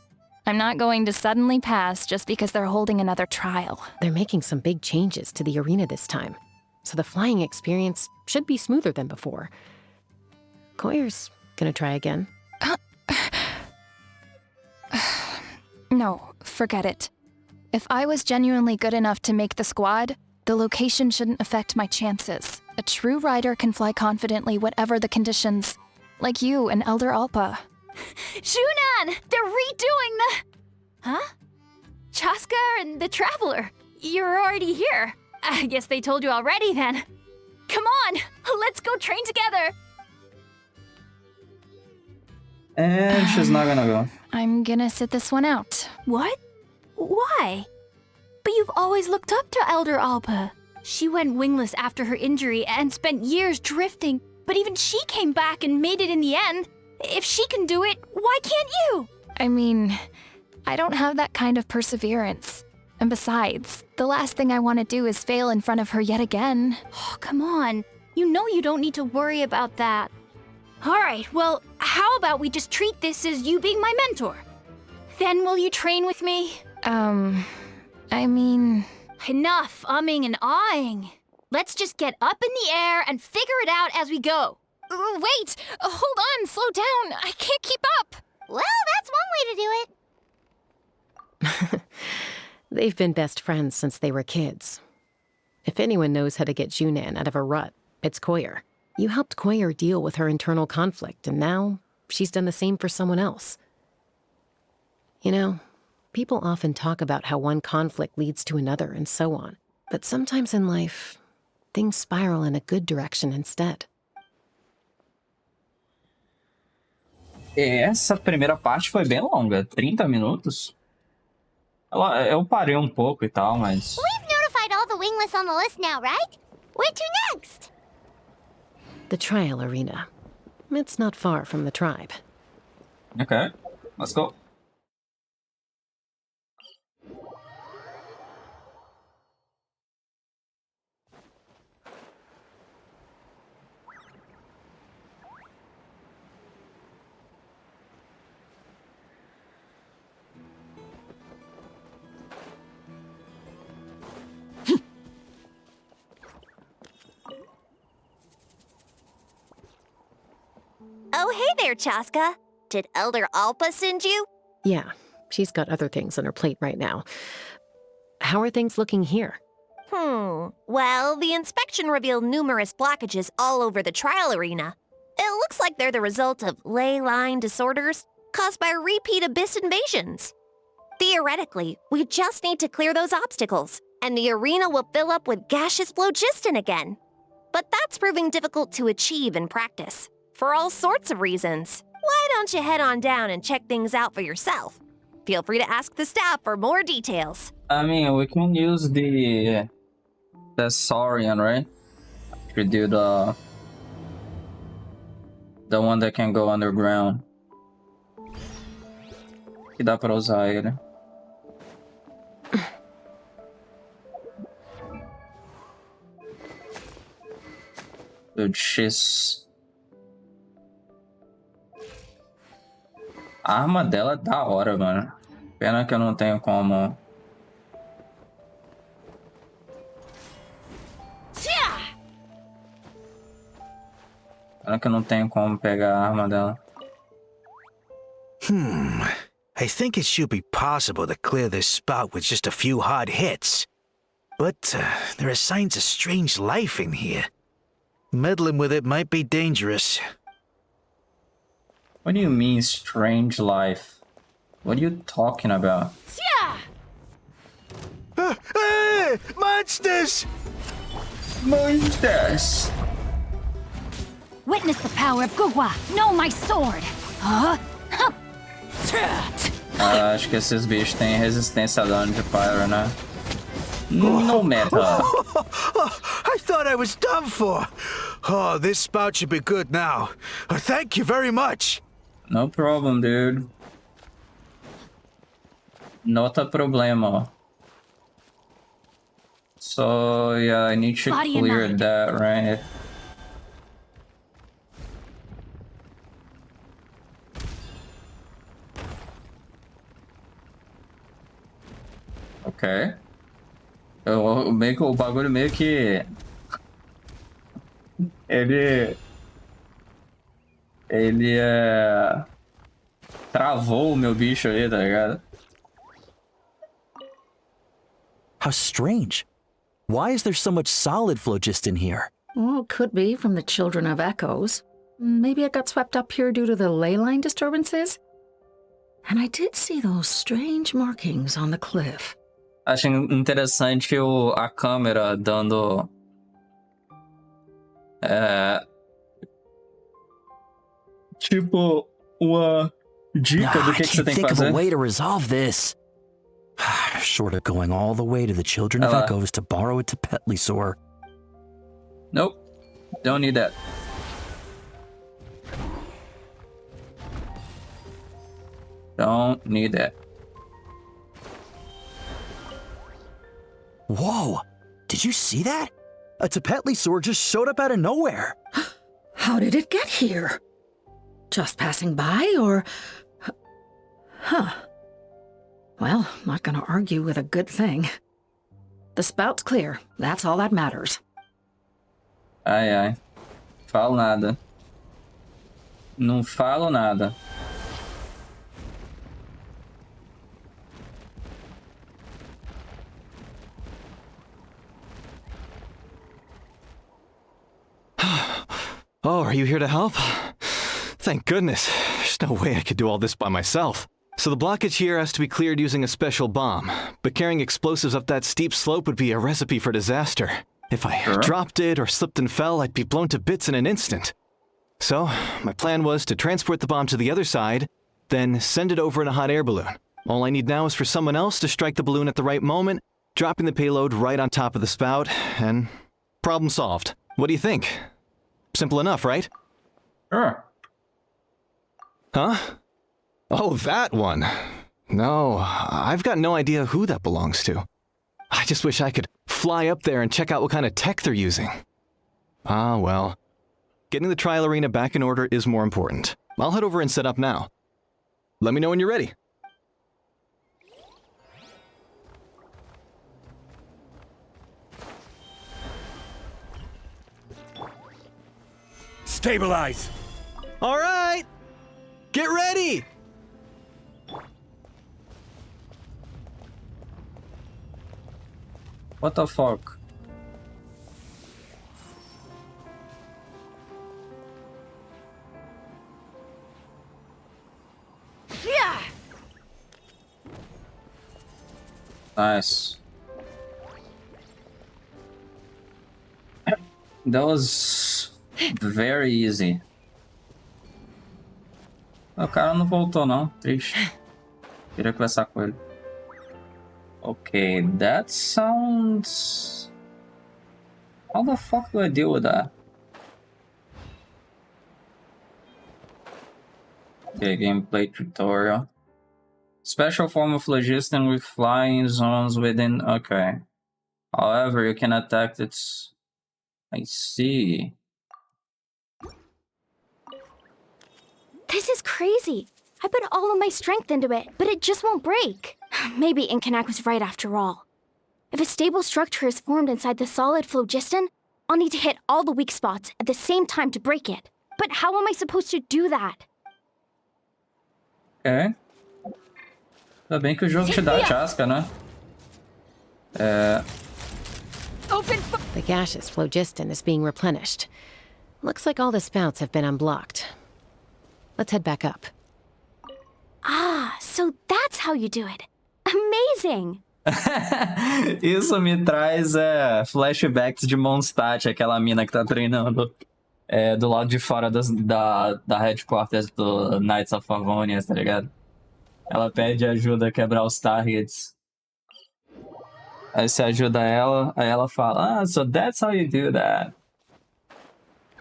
[SPEAKER 4] I'm not going to suddenly pass just because they're holding another trial.
[SPEAKER 3] They're making some big changes to the arena this time, so the flying experience should be smoother than before. Koyer's gonna try again.
[SPEAKER 4] No, forget it. If I was genuinely good enough to make the squad, the location shouldn't affect my chances. A true rider can fly confidently whatever the conditions. Like you and Elder Alpa.
[SPEAKER 10] Shunan! They're redoing the... Huh? Chaska and the Traveler. You're already here. I guess they told you already then. Come on, let's go train together.
[SPEAKER 1] And she's not gonna go.
[SPEAKER 4] I'm gonna sit this one out.
[SPEAKER 10] What? Why? But you've always looked up to Elder Alpa. She went wingless after her injury and spent years drifting, but even she came back and made it in the end. If she can do it, why can't you?
[SPEAKER 4] I mean, I don't have that kind of perseverance. And besides, the last thing I want to do is fail in front of her yet again.
[SPEAKER 10] Oh, come on. You know you don't need to worry about that. All right, well, how about we just treat this as you being my mentor? Then will you train with me?
[SPEAKER 4] I mean...
[SPEAKER 10] Enough umming and ahhing. Let's just get up in the air and figure it out as we go.
[SPEAKER 4] Wait! Hold on, slow down. I can't keep up.
[SPEAKER 2] Well, that's one way to do it.
[SPEAKER 3] They've been best friends since they were kids. If anyone knows how to get Junan out of a rut, it's Koyer. You helped Koyer deal with her internal conflict, and now she's done the same for someone else. You know, people often talk about how one conflict leads to another and so on. But sometimes in life, things spiral in a good direction instead.
[SPEAKER 1] Essa primeira parte foi bem longa, 30 minutos. Eu parei um pouco e tal, mas...
[SPEAKER 2] We've notified all the wingless on the list now, right? Where to next?
[SPEAKER 3] The trial arena. It's not far from the tribe.
[SPEAKER 1] Okay, let's go.
[SPEAKER 11] Oh, hey there, Chaska. Did Elder Alpa send you?
[SPEAKER 3] Yeah, she's got other things on her plate right now. How are things looking here?
[SPEAKER 11] Well, the inspection revealed numerous blockages all over the trial arena. It looks like they're the result of ley line disorders caused by repeat abyss invasions. Theoretically, we just need to clear those obstacles, and the arena will fill up with gaseous phlogiston again. But that's proving difficult to achieve in practice, for all sorts of reasons. Why don't you head on down and check things out for yourself? Feel free to ask the staff for more details.
[SPEAKER 1] I mean, we can use the Saurian, right? To do the one that can go underground. Que dá pra usar ele. Dude, she's A arma dela é da hora, mano. Pena que eu não tenho como... Pena que eu não tenho como pegar a arma dela.
[SPEAKER 12] I think it should be possible to clear this spout with just a few hard hits. But there are signs of strange life in here. Meddling with it might be dangerous.
[SPEAKER 1] What do you mean, strange life? What are you talking about?
[SPEAKER 12] Hey! Monsters!
[SPEAKER 1] Monsters!
[SPEAKER 10] Witness the power of Gugwa! Know my sword! Huh?
[SPEAKER 1] Acho que esses bichos têm resistência a dano de pyro, né? No meta.
[SPEAKER 12] I thought I was done for. Oh, this spout should be good now. Thank you very much.
[SPEAKER 1] No problem, dude. Nota problema. So, yeah, I need to
[SPEAKER 10] Body and
[SPEAKER 1] clear
[SPEAKER 10] mind.
[SPEAKER 1] that, right? Ok. O bagulho meio que... Ele travou o meu bicho aí, tá ligado?
[SPEAKER 13] How strange. Why is there so much solid phlogiston here?
[SPEAKER 14] Well, could be from the Children of Echoes. Maybe it got swept up here due to the ley line disturbances? And I did see those strange markings on the cliff.
[SPEAKER 1] Acho interessante a câmera dando... tipo, uma dica do
[SPEAKER 13] I
[SPEAKER 1] que você
[SPEAKER 13] can't
[SPEAKER 1] tem que
[SPEAKER 13] think of a
[SPEAKER 1] fazer.
[SPEAKER 13] way to resolve this. Short of going all the way to the Children of Echoes to borrow it to Petlisaur.
[SPEAKER 1] Nope. Don't need that. Don't need that.
[SPEAKER 13] Whoa! Did you see that? A Petlisaur just showed up out of nowhere.
[SPEAKER 14] How did it get here? Just passing by, or... Huh. Well, not gonna argue with a good thing. The spout's clear. That's all that matters.
[SPEAKER 1] Ai, ai. Falo nada. Não falo nada.
[SPEAKER 15] Oh, are you here to help? Thank goodness. There's no way I could do all this by myself. So the blockage here has to be cleared using a special bomb, but carrying explosives up that steep slope would be a recipe for disaster. If I dropped it or slipped and fell, I'd be blown to bits in an instant. So, my plan was to transport the bomb to the other side, then send it over in a hot air balloon. All I need now is for someone else to strike the balloon at the right moment, dropping the payload right on top of the spout, and problem solved. What do you think? Simple enough, right?
[SPEAKER 1] Sure.
[SPEAKER 15] Huh? Oh, that one. No, I've got no idea who that belongs to. I just wish I could fly up there and check out what kind of tech they're using. Ah, well. Getting the trial arena back in order is more important. I'll head over and set up now. Let me know when you're ready.
[SPEAKER 12] Stabilize!
[SPEAKER 15] All right! Get ready!
[SPEAKER 1] What the fuck? Nice. That was very easy. O cara não voltou não, triste. Queria conversar com ele. Okay, that sounds... How the fuck do I deal with that? Okay, gameplay tutorial. Special form of phlogiston with flying zones within... Okay. However, you can attack its... I see.
[SPEAKER 10] This is crazy. I put all of my strength into it, but it just won't break. Maybe Inkanak was right after all. If a stable structure is formed inside the solid phlogiston, I'll need to hit all the weak spots at the same time to break it. But how am I supposed to do that?
[SPEAKER 1] Ok. Ainda bem que o jogo te dá a chasca, né?
[SPEAKER 3] The gaseous phlogiston is being replenished. Looks like all the spouts have been unblocked. Let's head back up.
[SPEAKER 10] Ah, so that's how you do it. Amazing!
[SPEAKER 1] Isso me traz flashbacks de Mondstadt, aquela mina que tá treinando do lado de fora da headquarters do Knights of Favonius, tá ligado? Ela pede ajuda a quebrar os targets. Aí você ajuda ela, aí ela fala, so that's how you do that.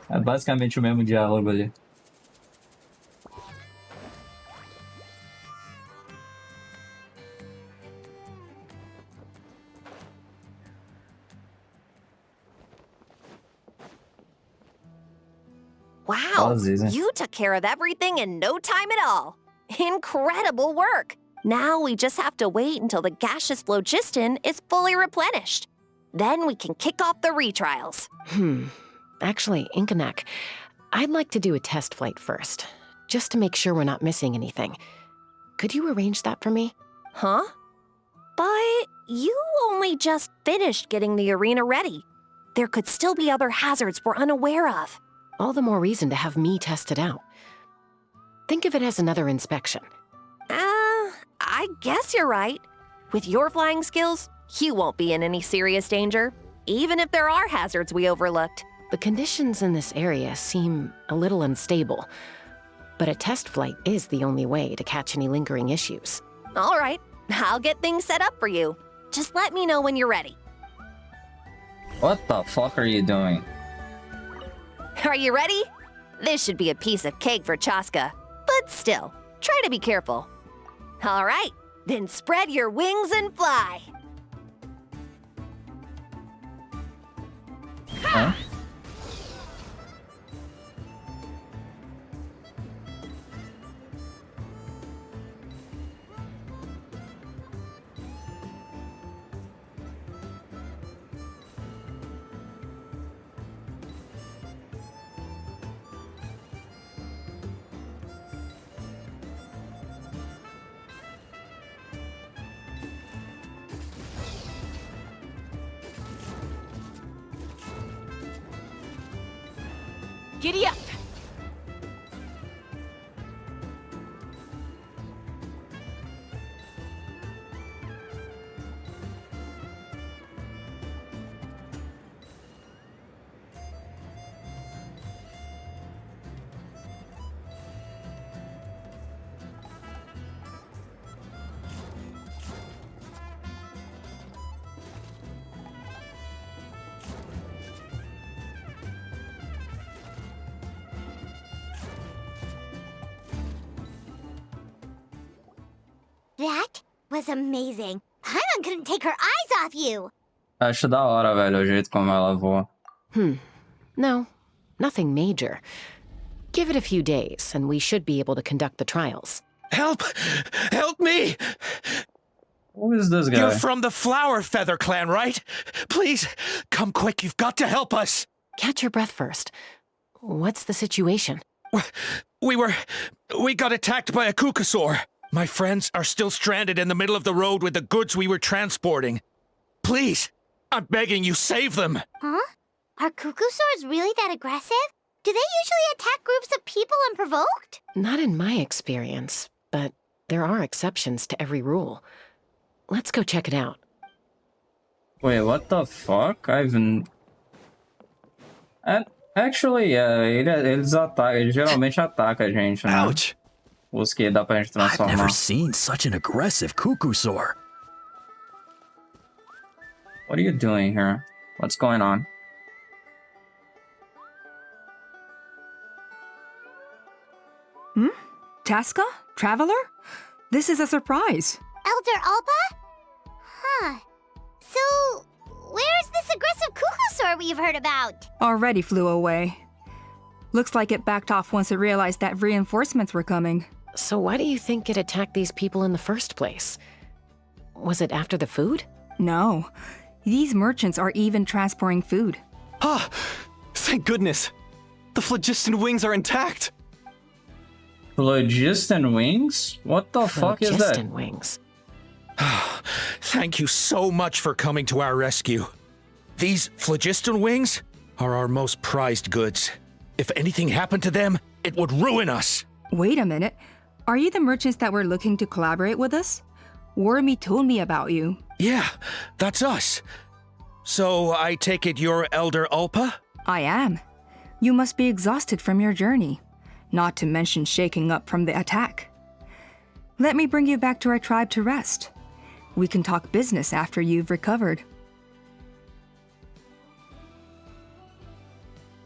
[SPEAKER 1] É basicamente o mesmo diálogo ali.
[SPEAKER 11] Wow, you took care of everything in no time at all. Incredible work. Now we just have to wait until the gaseous phlogiston is fully replenished. Then we can kick off the retrials.
[SPEAKER 3] Actually, Inkanak, I'd like to do a test flight first, just to make sure we're not missing anything. Could you arrange that for me?
[SPEAKER 11] Huh? But you only just finished getting the arena ready. There could still be other hazards we're unaware of.
[SPEAKER 3] All the more reason to have me test it out. Think of it as another inspection.
[SPEAKER 11] I guess you're right. With your flying skills, you won't be in any serious danger, even if there are hazards we overlooked.
[SPEAKER 3] The conditions in this area seem a little unstable, but a test flight is the only way to catch any lingering issues.
[SPEAKER 11] All right, I'll get things set up for you. Just let me know when you're ready.
[SPEAKER 1] What the fuck are you doing?
[SPEAKER 11] Are you ready? This should be a piece of cake for Chaska, but still, try to be careful. All right, then spread your wings and fly.
[SPEAKER 1] Huh?
[SPEAKER 6] Giddy up!
[SPEAKER 2] That was amazing. Paimon couldn't take her eyes off you.
[SPEAKER 1] Acho da hora, velho, o jeito como ela voa.
[SPEAKER 3] No, nothing major. Give it a few days, and we should be able to conduct the trials.
[SPEAKER 8] Help! Help me!
[SPEAKER 1] Who is this guy?
[SPEAKER 8] You're from the Flower Feather clan, right? Please, come quick, you've got to help us!
[SPEAKER 3] Catch your breath first. What's the situation?
[SPEAKER 8] We got attacked by a Kukasaur. My friends are still stranded in the middle of the road with the goods we were transporting. Please, I'm begging you, save them!
[SPEAKER 2] Huh? Are Kukusaurs really that aggressive? Do they usually attack groups of people unprovoked?
[SPEAKER 3] Not in my experience, but there are exceptions to every rule. Let's go check it out.
[SPEAKER 1] Wait, what the fuck? Actually, eles geralmente atacam a gente, né?
[SPEAKER 13] Ouch!
[SPEAKER 1] Os que dá pra gente
[SPEAKER 13] I've
[SPEAKER 1] transformar.
[SPEAKER 13] never seen such an aggressive Kukusaur.
[SPEAKER 1] What are you doing here? What's going on?
[SPEAKER 5] Chaska? Traveler? This is a surprise.
[SPEAKER 2] Elder Alpa? Huh. So, where's this aggressive Kukusaur we've heard about?
[SPEAKER 5] Already flew away. Looks like it backed off once it realized that reinforcements were coming.
[SPEAKER 3] So why do you think it attacked these people in the first place? Was it after the food?
[SPEAKER 5] No. These merchants are even transporting food.
[SPEAKER 15] Ah! Thank goodness! The phlogiston wings are intact!
[SPEAKER 1] Phlogiston wings? What the fuck is that?
[SPEAKER 3] Phlogiston wings.
[SPEAKER 8] Thank you so much for coming to our rescue. These phlogiston wings are our most prized goods. If anything happened to them, it would ruin us.
[SPEAKER 5] Wait a minute. Are you the merchants that were looking to collaborate with us? Wormy told me about you.
[SPEAKER 8] Yeah, that's us. So I take it you're Elder Ulpa?
[SPEAKER 5] I am. You must be exhausted from your journey, not to mention shaking up from the attack. Let me bring you back to our tribe to rest. We can talk business after you've recovered.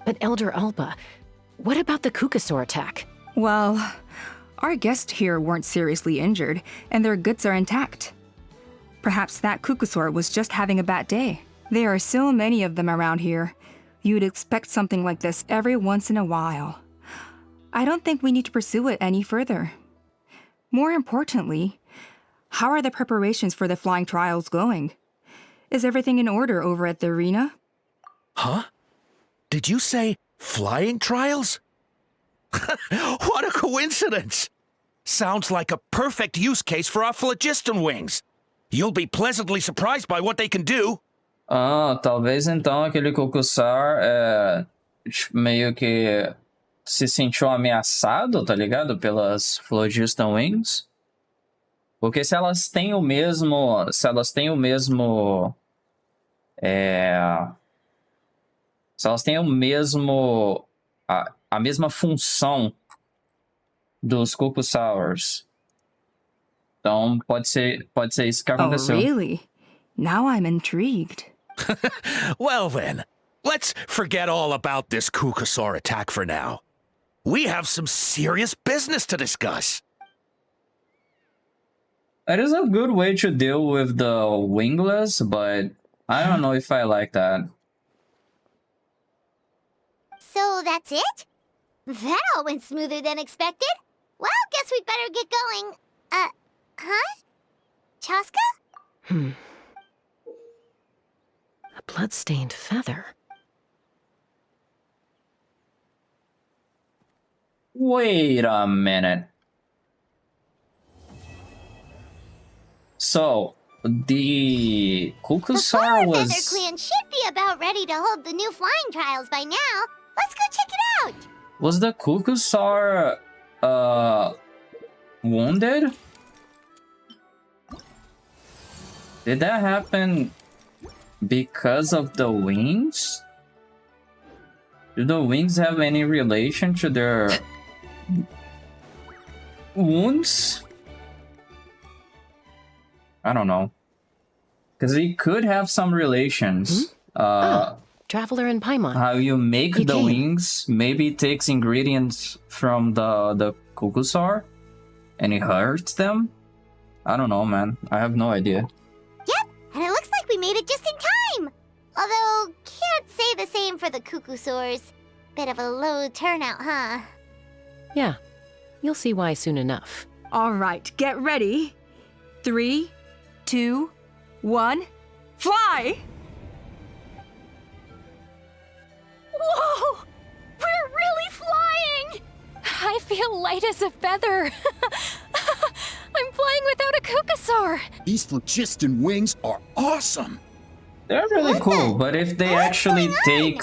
[SPEAKER 3] But Elder Alpa, what about the Kukasaur attack?
[SPEAKER 5] Well, our guests here weren't seriously injured, and their goods are intact. Perhaps that Kukasaur was just having a bad day. There are so many of them around here. You'd expect something like this every once in a while. I don't think we need to pursue it any further. More importantly, how are the preparations for the flying trials going? Is everything in order over at the arena?
[SPEAKER 8] Huh? Did you say flying trials? What a coincidence! Sounds like a perfect use case for our phlogiston wings. You'll be pleasantly surprised by what they can do.
[SPEAKER 1] Ah, talvez então aquele Kukusar meio que se sentiu ameaçado, tá ligado? Pelas Phlogiston Wings. Porque se elas têm o mesmo... Se elas têm o mesmo... Se elas têm o mesmo... A mesma função dos Kukusaurs. Então, pode ser isso que aconteceu.
[SPEAKER 5] Oh, really? Now I'm intrigued.
[SPEAKER 8] Well then, let's forget all about this Kukusaur attack for now. We have some serious business to discuss.
[SPEAKER 1] It is a good way to deal with the wingless, but I don't know if I like that.
[SPEAKER 2] So that's it? That all went smoother than expected. Well, guess we'd better get going. Huh? Chaska?
[SPEAKER 3] A blood-stained feather.
[SPEAKER 1] Wait a minute. So, the Kukusar was...
[SPEAKER 2] The Feather Clan should be about ready to hold the new flying trials by now. Let's go check it out.
[SPEAKER 1] Was the Kukusar, wounded? Did that happen because of the wings? Do the wings have any relation to their wounds? I don't know. Because it could have some relations.
[SPEAKER 3] Traveler and Paimon.
[SPEAKER 1] How you make
[SPEAKER 3] You
[SPEAKER 1] the
[SPEAKER 3] came.
[SPEAKER 1] wings, maybe it takes ingredients from the Kukusar and it hurts them? I don't know, man. I have no idea.
[SPEAKER 2] Yep, and it looks like we made it just in time. Although, can't say the same for the Kukusaurs. Bit of a low turnout, huh?
[SPEAKER 3] Yeah, you'll see why soon enough.
[SPEAKER 5] All right, get ready. 3, 2, 1, fly!
[SPEAKER 10] Whoa! We're really flying! I feel light as a feather. I'm flying without a Kukasaur.
[SPEAKER 7] These phlogiston wings are awesome.
[SPEAKER 1] They're really cool, but if they actually take...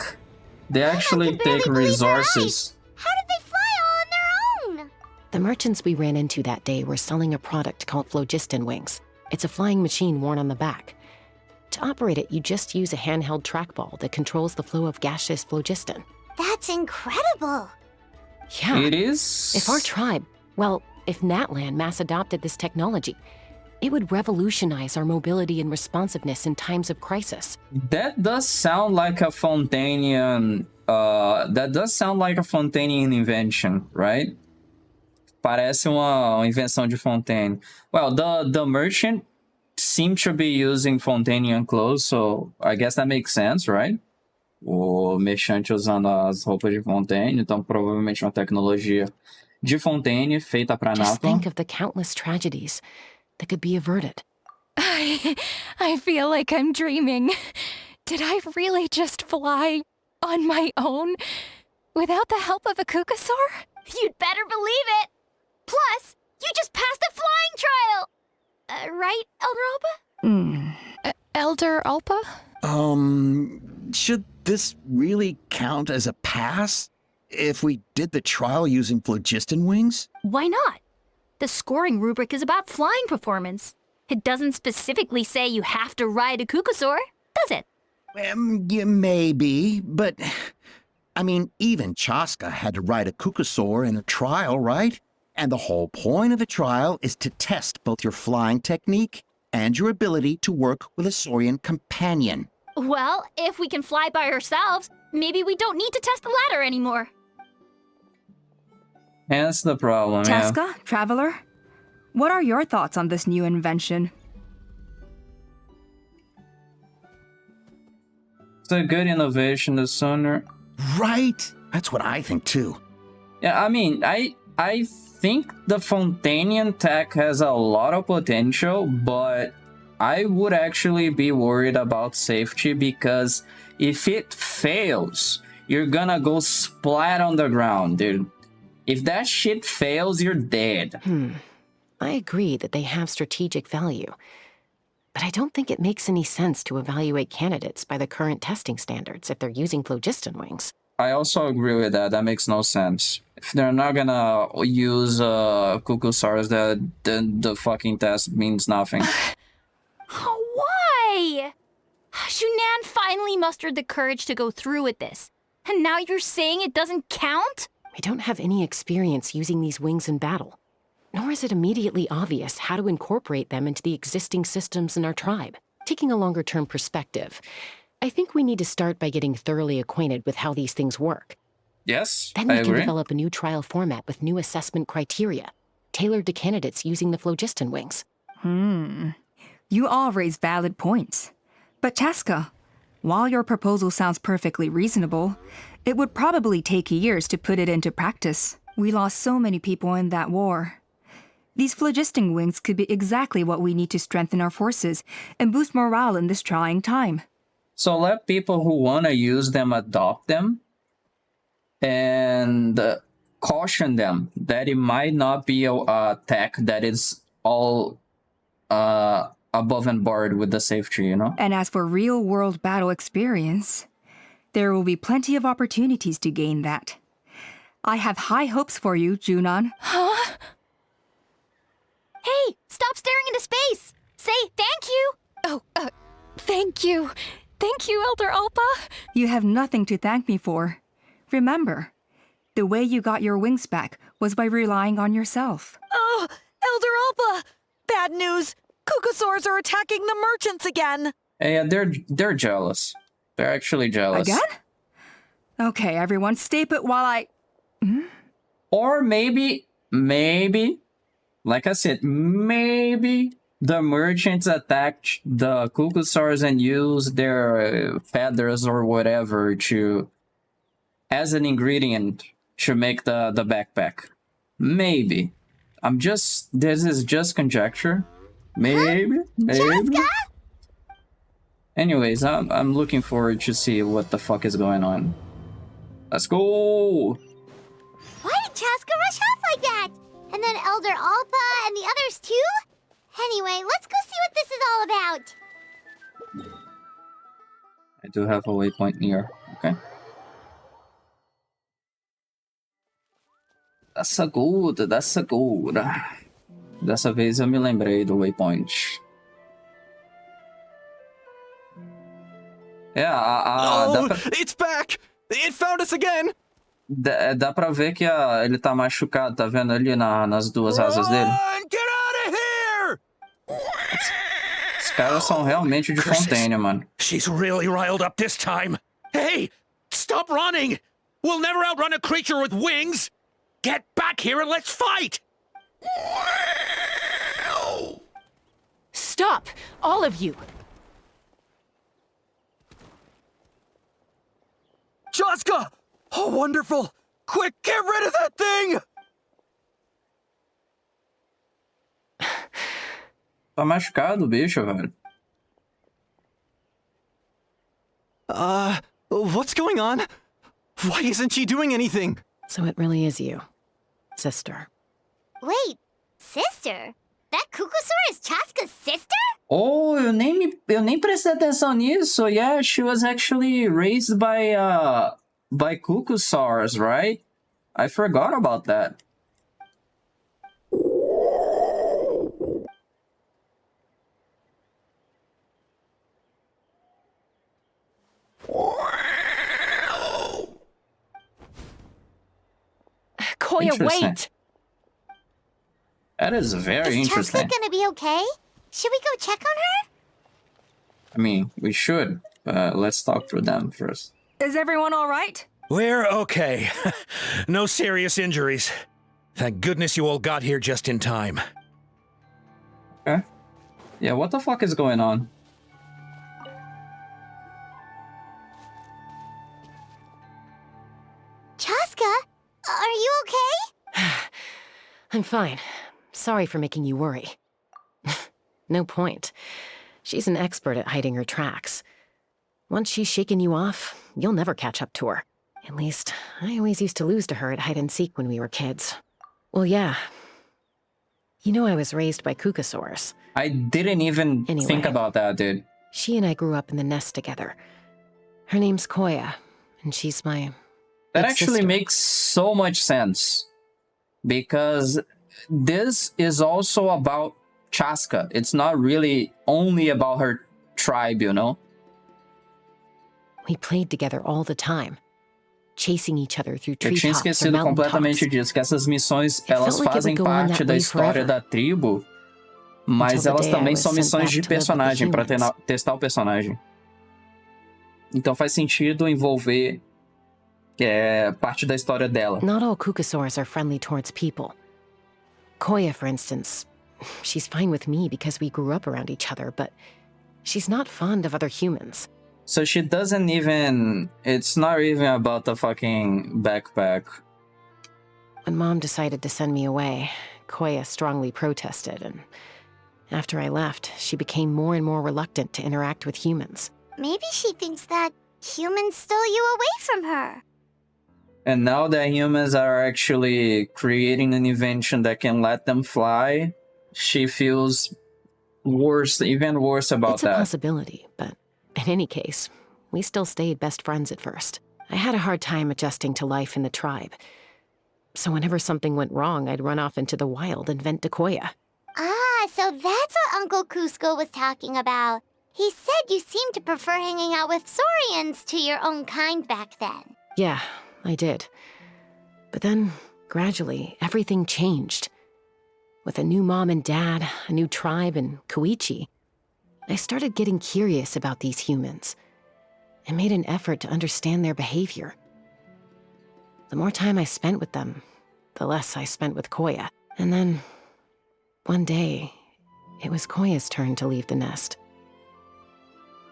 [SPEAKER 1] They actually take resources.
[SPEAKER 2] How did they fly all on their own?
[SPEAKER 3] The merchants we ran into that day were selling a product called phlogiston wings. It's a flying machine worn on the back. To operate it, you just use a handheld trackball that controls the flow of gaseous phlogiston.
[SPEAKER 2] That's incredible.
[SPEAKER 3] Yeah.
[SPEAKER 1] It is...
[SPEAKER 3] If our tribe, well, if Natlan mass adopted this technology, it would revolutionize our mobility and responsiveness in times of crisis.
[SPEAKER 1] That does sound like a Fontanian... that does sound like a Fontanian invention, right? Parece uma invenção de Fontaine. Well, the merchant seemed to be using Fontanian clothes, so I guess that makes sense, right? O merchante usando as roupas de Fontaine, então provavelmente uma tecnologia de Fontaine feita para
[SPEAKER 3] Just
[SPEAKER 1] Natlan.
[SPEAKER 3] think of the countless tragedies that could be averted.
[SPEAKER 10] I feel like I'm dreaming. Did I really just fly on my own without the help of a cuckoosaur?
[SPEAKER 4] You'd better believe it! Plus, you just passed a flying trial! Right, Elder Alpa?
[SPEAKER 10] Elder Alpa?
[SPEAKER 13] Should this really count as a pass? If we did the trial using phlogiston wings?
[SPEAKER 4] Why not? The scoring rubric is about flying performance. It doesn't specifically say you have to ride a cuckoosaur, does it?
[SPEAKER 13] Yeah, maybe, but... I mean, even Chaska had to ride a cuckoosaur in a trial, right? And the whole point of the trial is to test both your flying technique and your ability to work with a Saurian companion.
[SPEAKER 4] Well, if we can fly by ourselves, maybe we don't need to test the ladder anymore.
[SPEAKER 1] That's the problem,
[SPEAKER 5] Chaska, Traveler, what are your thoughts on this new invention?
[SPEAKER 1] It's a good innovation, the sooner...
[SPEAKER 13] Right? That's what I think too.
[SPEAKER 1] Yeah, I mean, I think the Fontainian tech has a lot of potential, but I would actually be worried about safety because if it fails, you're gonna go splat on the ground, dude. If that shit fails, you're dead.
[SPEAKER 3] I agree that they have strategic value, but I don't think it makes any sense to evaluate candidates by the current testing standards if they're using phlogiston wings.
[SPEAKER 1] I also agree with that. That makes no sense. If they're not gonna use cuckoosaurs, the fucking test means nothing.
[SPEAKER 4] Why? Shunan finally mustered the courage to go through with this. And now you're saying it doesn't count?
[SPEAKER 3] We don't have any experience using these wings in battle, nor is it immediately obvious how to incorporate them into the existing systems in our tribe. Taking a longer-term perspective, I think we need to start by getting thoroughly acquainted with how these things work.
[SPEAKER 1] Yes,
[SPEAKER 3] Then we can develop a new trial format with new assessment criteria, tailored to candidates using the phlogiston wings.
[SPEAKER 5] You all raise valid points. But Chaska, while your proposal sounds perfectly reasonable, it would probably take years to put it into practice. We lost so many people in that war. These phlogiston wings could be exactly what we need to strengthen our forces and boost morale in this trying time.
[SPEAKER 1] So let people who want to use them adopt them and caution them that it might not be a tech that is all above and board with the safety, you know?
[SPEAKER 5] And as for real-world battle experience, there will be plenty of opportunities to gain that. I have high hopes for you, Junon.
[SPEAKER 10] Huh?
[SPEAKER 4] Hey, stop staring into space! Say thank you!
[SPEAKER 10] Oh, thank you. Thank you, Elder Alpa.
[SPEAKER 5] You have nothing to thank me for. Remember, the way you got your wings back was by relying on yourself.
[SPEAKER 6] Oh, Elder Alpa! Bad news! Cuckoosaurs are attacking the merchants again!
[SPEAKER 1] Yeah, they're jealous. They're actually jealous.
[SPEAKER 5] Again? Okay, everyone, stay put while I...
[SPEAKER 1] Or maybe, like I said, maybe the merchants attacked the cuckoosaurs and used their feathers or whatever as an ingredient to make the backpack. Maybe. This is just conjecture. Maybe.
[SPEAKER 2] Chaska?
[SPEAKER 1] Anyways, I'm looking forward to see what the fuck is going on. Let's go!
[SPEAKER 2] Why did Chaska rush off like that? And then Elder Alpa and the others too? Anyway, let's go see what this is all about.
[SPEAKER 1] I do have a waypoint near, okay? That's a good. Dessa vez eu me lembrei do waypoint.
[SPEAKER 15] It's back! It found us again!
[SPEAKER 1] Dá pra ver que ele tá machucado, tá vendo ali nas duas asas dele?
[SPEAKER 15] Get out of here!
[SPEAKER 1] Os caras são realmente de Fontaine, mano.
[SPEAKER 7] She's really riled up this time. Hey, stop running! We'll never outrun a creature with wings! Get back here and let's fight!
[SPEAKER 3] Stop! All of you!
[SPEAKER 12] Chaska! Oh, wonderful! Quick, get rid of that thing!
[SPEAKER 1] Tá machucado o bicho, velho.
[SPEAKER 15] What's going on? Why isn't she doing anything?
[SPEAKER 3] So it really is you, sister.
[SPEAKER 2] Wait, sister? That Kukusaur is Chaska's sister?
[SPEAKER 1] Oh, eu nem prestei atenção nisso. Yeah, she was actually raised by Kukusaurs, right? I forgot about that.
[SPEAKER 3] Koya,
[SPEAKER 1] Interesting.
[SPEAKER 3] wait!
[SPEAKER 1] That is very
[SPEAKER 2] Is
[SPEAKER 1] interesting.
[SPEAKER 2] Chaska gonna be okay? Should we go check on her?
[SPEAKER 1] I mean, we should. Let's talk to them first.
[SPEAKER 5] Is everyone all right?
[SPEAKER 8] We're okay. No serious injuries. Thank goodness you all got here just in time.
[SPEAKER 1] Okay. Yeah, what the fuck is going on?
[SPEAKER 2] Chaska, are you okay?
[SPEAKER 3] I'm fine. Sorry for making you worry. No point. She's an expert at hiding her tracks. Once she's shaken you off, you'll never catch up to her. At least, I always used to lose to her at hide-and-seek when we were kids. Well, yeah. You know I was raised by Kukusaurs.
[SPEAKER 1] I didn't even think about that, dude.
[SPEAKER 3] She and I grew up in the nest together. Her name's Koya, and she's my
[SPEAKER 1] That
[SPEAKER 3] big
[SPEAKER 1] actually
[SPEAKER 3] sister.
[SPEAKER 1] makes so much sense. Because this is also about Chaska. It's not really only about her tribe, you know?
[SPEAKER 3] We played together all the time, chasing each other through
[SPEAKER 1] Eu tinha
[SPEAKER 3] treetops or
[SPEAKER 1] esquecido
[SPEAKER 3] mountain
[SPEAKER 1] completamente
[SPEAKER 3] tops.
[SPEAKER 1] disso, que essas missões,
[SPEAKER 3] It
[SPEAKER 1] elas
[SPEAKER 3] felt like it
[SPEAKER 1] fazem
[SPEAKER 3] would go on
[SPEAKER 1] parte
[SPEAKER 3] that
[SPEAKER 1] da
[SPEAKER 3] way
[SPEAKER 1] história
[SPEAKER 3] forever.
[SPEAKER 1] da tribo, mas
[SPEAKER 3] Until the
[SPEAKER 1] elas
[SPEAKER 3] day I
[SPEAKER 1] também
[SPEAKER 3] was
[SPEAKER 1] são
[SPEAKER 3] sent
[SPEAKER 1] missões
[SPEAKER 3] back
[SPEAKER 1] de
[SPEAKER 3] to live with the
[SPEAKER 1] personagem, para
[SPEAKER 3] humans.
[SPEAKER 1] testar o personagem. Então faz sentido envolver parte da história dela.
[SPEAKER 3] Not all Kukusaurs are friendly towards people. Koya, for instance, she's fine with me because we grew up around each other, but she's not fond of other humans.
[SPEAKER 1] So she doesn't even... It's not even about the fucking backpack.
[SPEAKER 3] When Mom decided to send me away, Koya strongly protested, and after I left, she became more and more reluctant to interact with humans.
[SPEAKER 2] Maybe she thinks that humans stole you away from her.
[SPEAKER 1] And now that humans are actually creating an invention that can let them fly, she feels worse, even worse about
[SPEAKER 3] It's a
[SPEAKER 1] that.
[SPEAKER 3] possibility, but in any case, we still stayed best friends at first. I had a hard time adjusting to life in the tribe. So whenever something went wrong, I'd run off into the wild and vent to Koya.
[SPEAKER 2] Ah, so that's what Uncle Cusco was talking about. He said you seemed to prefer hanging out with Saurians to your own kind back then.
[SPEAKER 3] Yeah, I did. But then, gradually, everything changed. With a new mom and dad, a new tribe, and Koichi, I started getting curious about these humans and made an effort to understand their behavior. The more time I spent with them, the less I spent with Koya. And then, one day, it was Koya's turn to leave the nest.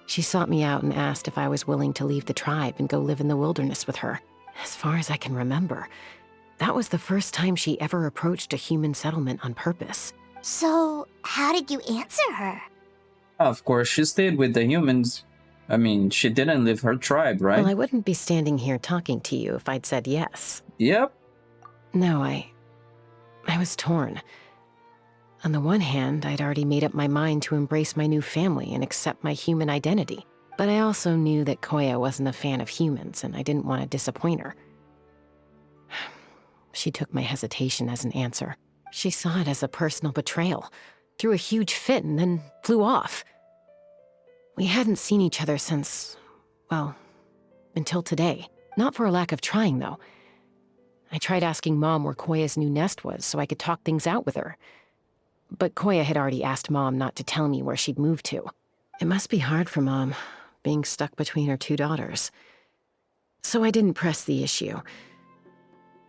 [SPEAKER 3] She sought me out and asked if I was willing to leave the tribe and go live in the wilderness with her. As far as I can remember, that was the first time she ever approached a human settlement on purpose.
[SPEAKER 2] So, how did you answer her?
[SPEAKER 1] Of course, she stayed with the humans. I mean, she didn't leave her tribe, right?
[SPEAKER 3] Well, I wouldn't be standing here talking to you if I'd said yes.
[SPEAKER 1] Yep.
[SPEAKER 3] No, I was torn. On the one hand, I'd already made up my mind to embrace my new family and accept my human identity. But I also knew that Koya wasn't a fan of humans, and I didn't want to disappoint her. She took my hesitation as an answer. She saw it as a personal betrayal, threw a huge fit, and then flew off. We hadn't seen each other since, well, until today. Not for a lack of trying, though. I tried asking Mom where Koya's new nest was so I could talk things out with her. But Koya had already asked Mom not to tell me where she'd moved to. It must be hard for Mom, being stuck between her two daughters. So I didn't press the issue.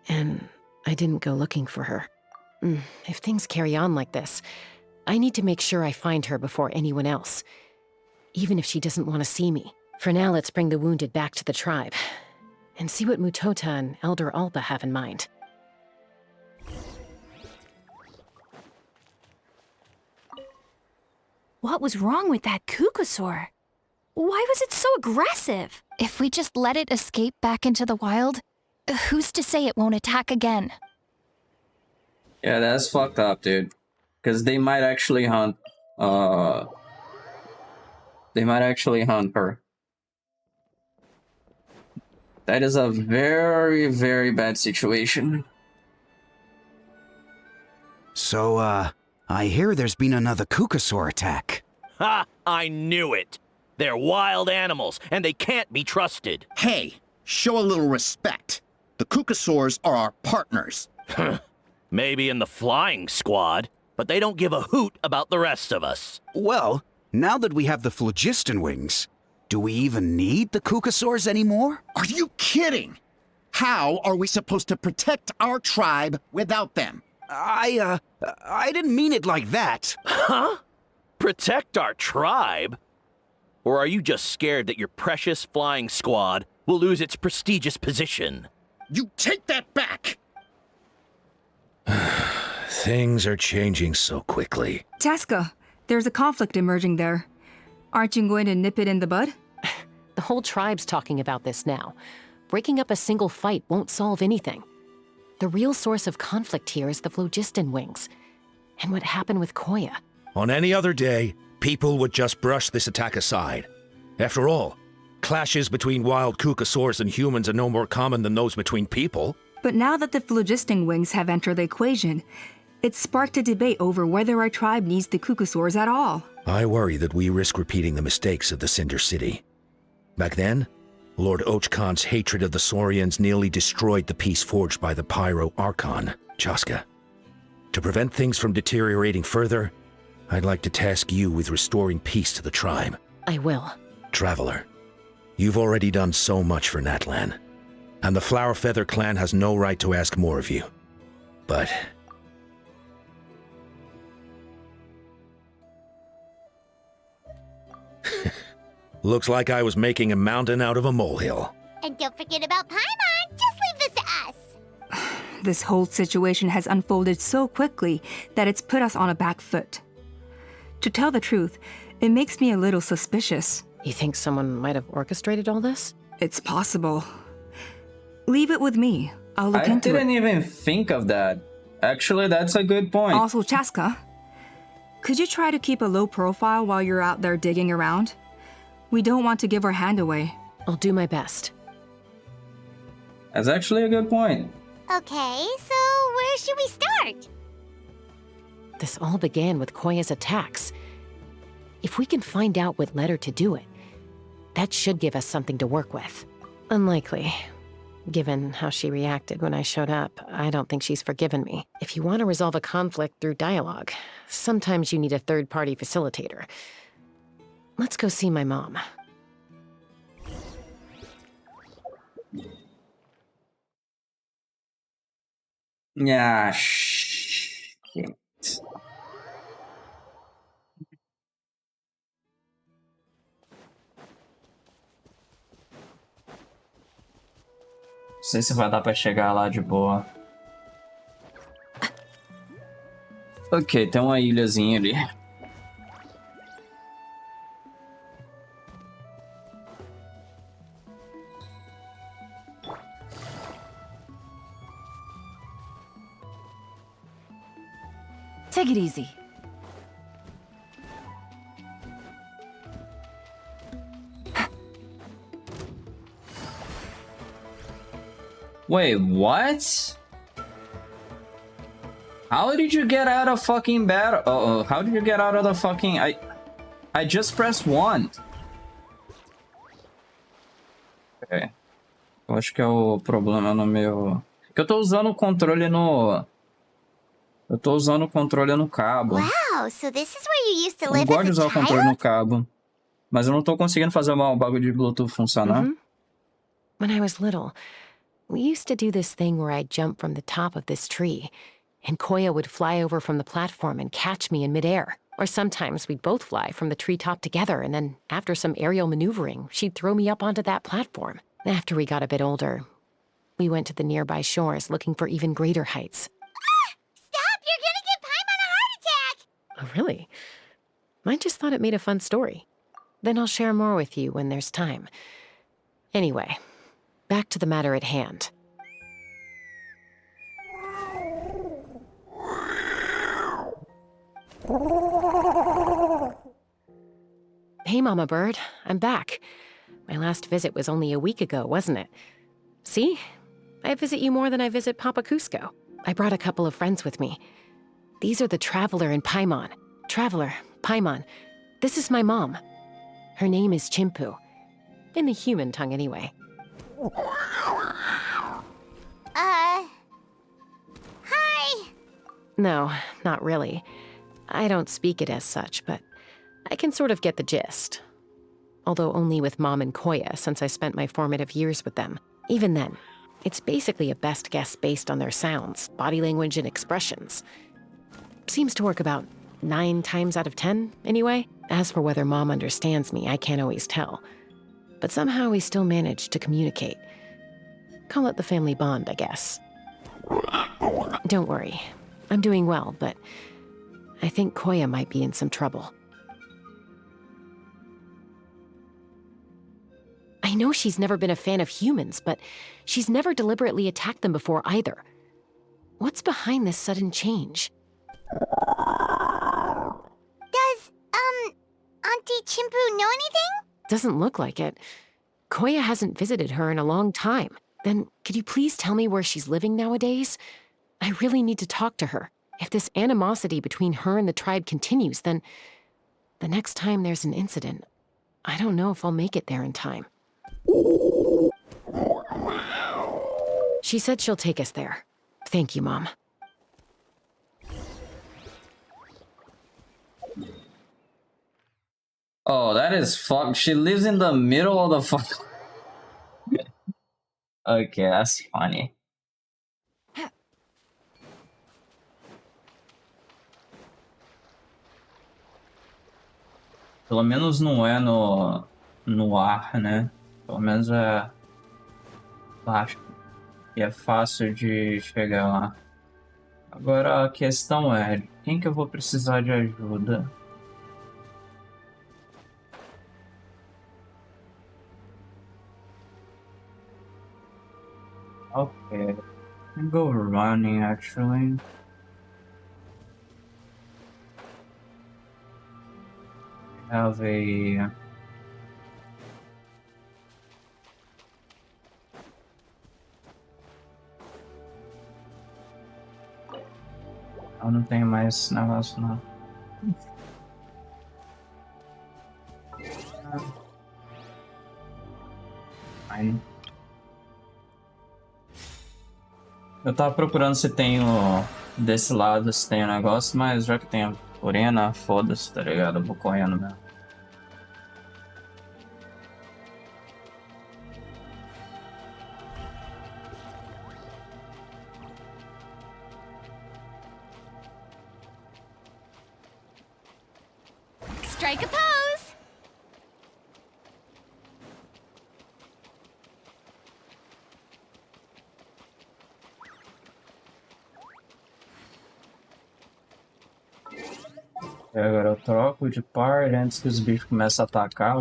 [SPEAKER 3] And I didn't go looking for her. If things carry on like this, I need to make sure I find her before anyone else. Even if she doesn't want to see me. For now, let's bring the wounded back to the tribe. and see what Mutota and Elder Alba have in mind.
[SPEAKER 10] What was wrong with that Kukusaur? Why was it so aggressive? If we just let it escape back into the wild, who's to say it won't attack again?
[SPEAKER 1] Yeah, that's fucked up, dude. Because they might actually hunt. They might actually hunt her. That is a very, very bad situation.
[SPEAKER 7] So, I hear there's been another Kukusaur attack.
[SPEAKER 9] Ha! I knew it! They're wild animals, and they can't be trusted.
[SPEAKER 13] Hey, show a little respect. The Kukusaurs are our partners.
[SPEAKER 9] Maybe in the flying squad, but they don't give a hoot about the rest of us.
[SPEAKER 7] Well, now that we have the phlogiston wings, do we even need the Kukusaurs anymore?
[SPEAKER 13] Are you kidding? How are we supposed to protect our tribe without them?
[SPEAKER 7] I didn't mean it like that.
[SPEAKER 9] Huh? Protect our tribe? Or are you just scared that your precious flying squad will lose its prestigious position?
[SPEAKER 13] You take that back!
[SPEAKER 8] Things are changing so quickly.
[SPEAKER 5] Chaska, there's a conflict emerging there. Aren't you going to nip it in the bud?
[SPEAKER 3] The whole tribe's talking about this now. Breaking up a single fight won't solve anything. The real source of conflict here is the phlogiston wings. And what happened with Koya.
[SPEAKER 8] On any other day, people would just brush this attack aside. After all, clashes between wild Kukusaurs and humans are no more common than those between people.
[SPEAKER 5] But now that the phlogiston wings have entered the equation, it's sparked a debate over whether our tribe needs the Kukusaurs at all.
[SPEAKER 8] I worry that we risk repeating the mistakes of the Cinder City. Back then, Lord Ochkan's hatred of the Saurians nearly destroyed the peace forged by the Pyro Archon, Chaska. To prevent things from deteriorating further, I'd like to task you with restoring peace to the tribe.
[SPEAKER 3] I will.
[SPEAKER 8] Traveler, you've already done so much for Natlan, and the Flower Feather clan has no right to ask more of you. But looks like I was making a mountain out of a molehill.
[SPEAKER 2] And don't forget about Paimon. Just leave this to us.
[SPEAKER 5] This whole situation has unfolded so quickly that it's put us on a back foot. To tell the truth, it makes me a little suspicious.
[SPEAKER 3] You think someone might have orchestrated all this?
[SPEAKER 5] It's possible. Leave it with me. I'll look into it.
[SPEAKER 1] I didn't even think of that. Actually, that's a good point.
[SPEAKER 5] Also, Chaska, could you try to keep a low profile while you're out there digging around? We don't want to give our hand away.
[SPEAKER 3] I'll do my best.
[SPEAKER 1] That's actually a good point.
[SPEAKER 2] Okay, so where should we start?
[SPEAKER 3] This all began with Koya's attacks. If we can find out what led her to do it, that should give us something to work with. Unlikely. Given how she reacted when I showed up, I don't think she's forgiven me. If you want to resolve a conflict through dialogue, sometimes you need a third-party facilitator. Let's go see my mom.
[SPEAKER 1] Yeah, shit. Não sei se vai dar pra chegar lá de boa. Ok, tem uma ilhazinha ali.
[SPEAKER 6] Take it easy.
[SPEAKER 1] Wait, what? How did you get out of fucking battle? Uh-oh, how did you get out of the fucking... I just pressed 1. Ok. Eu acho que é o problema no meu... Que eu tô usando o controle no... Eu tô usando o controle no cabo.
[SPEAKER 2] Wow, so this is where you used to
[SPEAKER 1] Eu
[SPEAKER 2] live
[SPEAKER 1] gosto de
[SPEAKER 2] as a
[SPEAKER 1] usar o controle
[SPEAKER 2] child?
[SPEAKER 1] no cabo. Mas eu não tô conseguindo fazer o bagulho de Bluetooth funcionar.
[SPEAKER 3] When I was little, we used to do this thing where I'd jump from the top of this tree, and Koya would fly over from the platform and catch me in midair. Or sometimes we'd both fly from the treetop together, and then after some aerial maneuvering, she'd throw me up onto that platform. After we got a bit older, we went to the nearby shores looking for even greater heights.
[SPEAKER 2] Stop! You're gonna give Paimon a heart attack!
[SPEAKER 3] Oh, really? I just thought it made a fun story. Then I'll share more with you when there's time. Anyway, back to the matter at hand. Hey, Mama Bird. I'm back. My last visit was only a week ago, wasn't it? See? I visit you more than I visit Papa Cusco. I brought a couple of friends with me. These are the Traveler and Paimon. Traveler, Paimon. This is my mom. Her name is Chimpu. In the human tongue, anyway.
[SPEAKER 2] Hi!
[SPEAKER 3] No, not really. I don't speak it as such, but I can sort of get the gist. Although only with Mom and Koya, since I spent my formative years with them. Even then, it's basically a best guess based on their sounds, body language, and expressions. Seems to work about 9 times out of 10, anyway. As for whether Mom understands me, I can't always tell. But somehow we still manage to communicate. Call it the family bond, I guess. Don't worry. I'm doing well, but I think Koya might be in some trouble. I know she's never been a fan of humans, but she's never deliberately attacked them before either. What's behind this sudden change?
[SPEAKER 2] Does, Auntie Chimpu know anything?
[SPEAKER 3] Doesn't look like it. Koya hasn't visited her in a long time. Then, could you please tell me where she's living nowadays? I really need to talk to her. If this animosity between her and the tribe continues, then the next time there's an incident, I don't know if I'll make it there in time. She said she'll take us there. Thank you, Mom.
[SPEAKER 1] Oh, that is fuck. She lives in the middle of the fuck. Okay, that's funny. Pelo menos não é no ar, né? Pelo menos é baixo. E é fácil de chegar lá. Agora a questão é, quem que eu vou precisar de ajuda? Okay, I can go running actually. I have a eu não tenho mais negócio não. Fine. Eu tava procurando se tem desse lado, se tem o negócio, mas já que tem a urina, foda-se, tá ligado? Eu vou correndo mesmo.
[SPEAKER 10] Strike a pose!
[SPEAKER 1] E agora eu troco de par antes que os bichos comecem a atacar.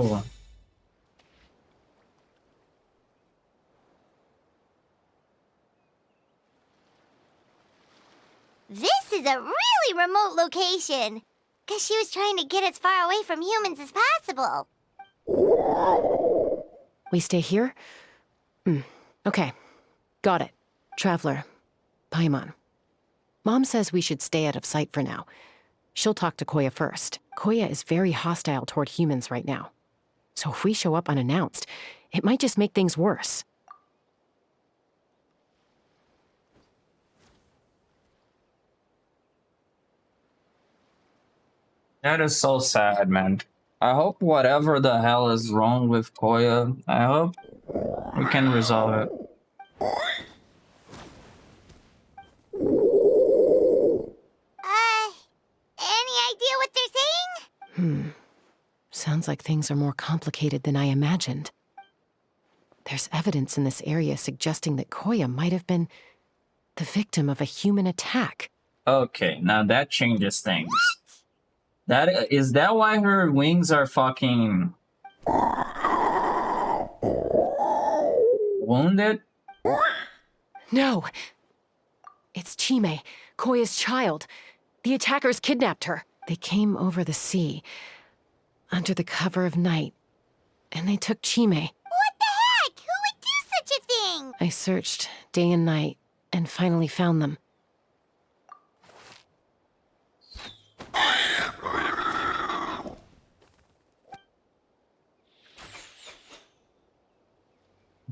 [SPEAKER 2] This is a really remote location. Guess she was trying to get as far away from humans as possible.
[SPEAKER 3] We stay here? Okay. Got it. Traveler. Paimon. Mom says we should stay out of sight for now. She'll talk to Koya first. Koya is very hostile toward humans right now. So if we show up unannounced, it might just make things worse.
[SPEAKER 1] That is so sad, man. I hope whatever the hell is wrong with Koya, I hope we can resolve it.
[SPEAKER 2] Any idea what they're saying?
[SPEAKER 3] Sounds like things are more complicated than I imagined. There's evidence in this area suggesting that Koya might have been the victim of a human attack.
[SPEAKER 1] Okay, now that changes things. Is that why her wings are fucking wounded?
[SPEAKER 3] No. It's Chime, Koya's child. The attackers kidnapped her. They came over the sea, under the cover of night, and they took Chime.
[SPEAKER 2] What the heck? Who would do such a thing?
[SPEAKER 3] I searched day and night, and finally found them.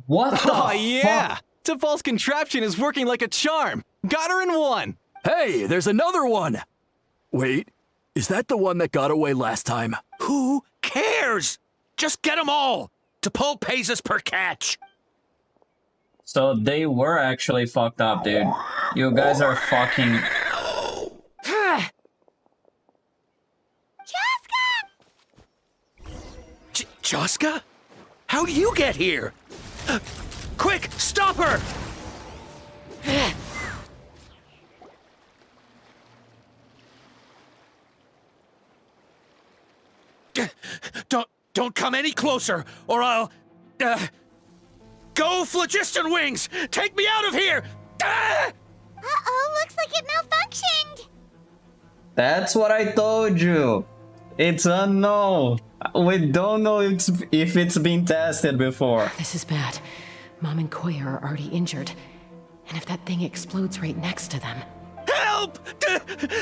[SPEAKER 1] What the
[SPEAKER 15] Oh, yeah!
[SPEAKER 1] fuck?
[SPEAKER 15] T'Pol's contraption is working like a charm. Got her in one.
[SPEAKER 16] Hey, there's another one! Wait, is that the one that got away last time?
[SPEAKER 7] Who cares? Just get them all. T'Pol pays us per catch.
[SPEAKER 1] So they were actually fucked up, dude. You guys are fucking...
[SPEAKER 7] Chaska? How'd you get here? Quick, stop her! Don't come any closer, or I'll... Go, Phlogiston Wings! Take me out of here!
[SPEAKER 2] Uh-oh, looks like it malfunctioned.
[SPEAKER 1] That's what I told you. It's unknown. We don't know if it's been tested before.
[SPEAKER 3] This is bad. Mom and Koya are already injured. And if that thing explodes right next to them...
[SPEAKER 7] Help!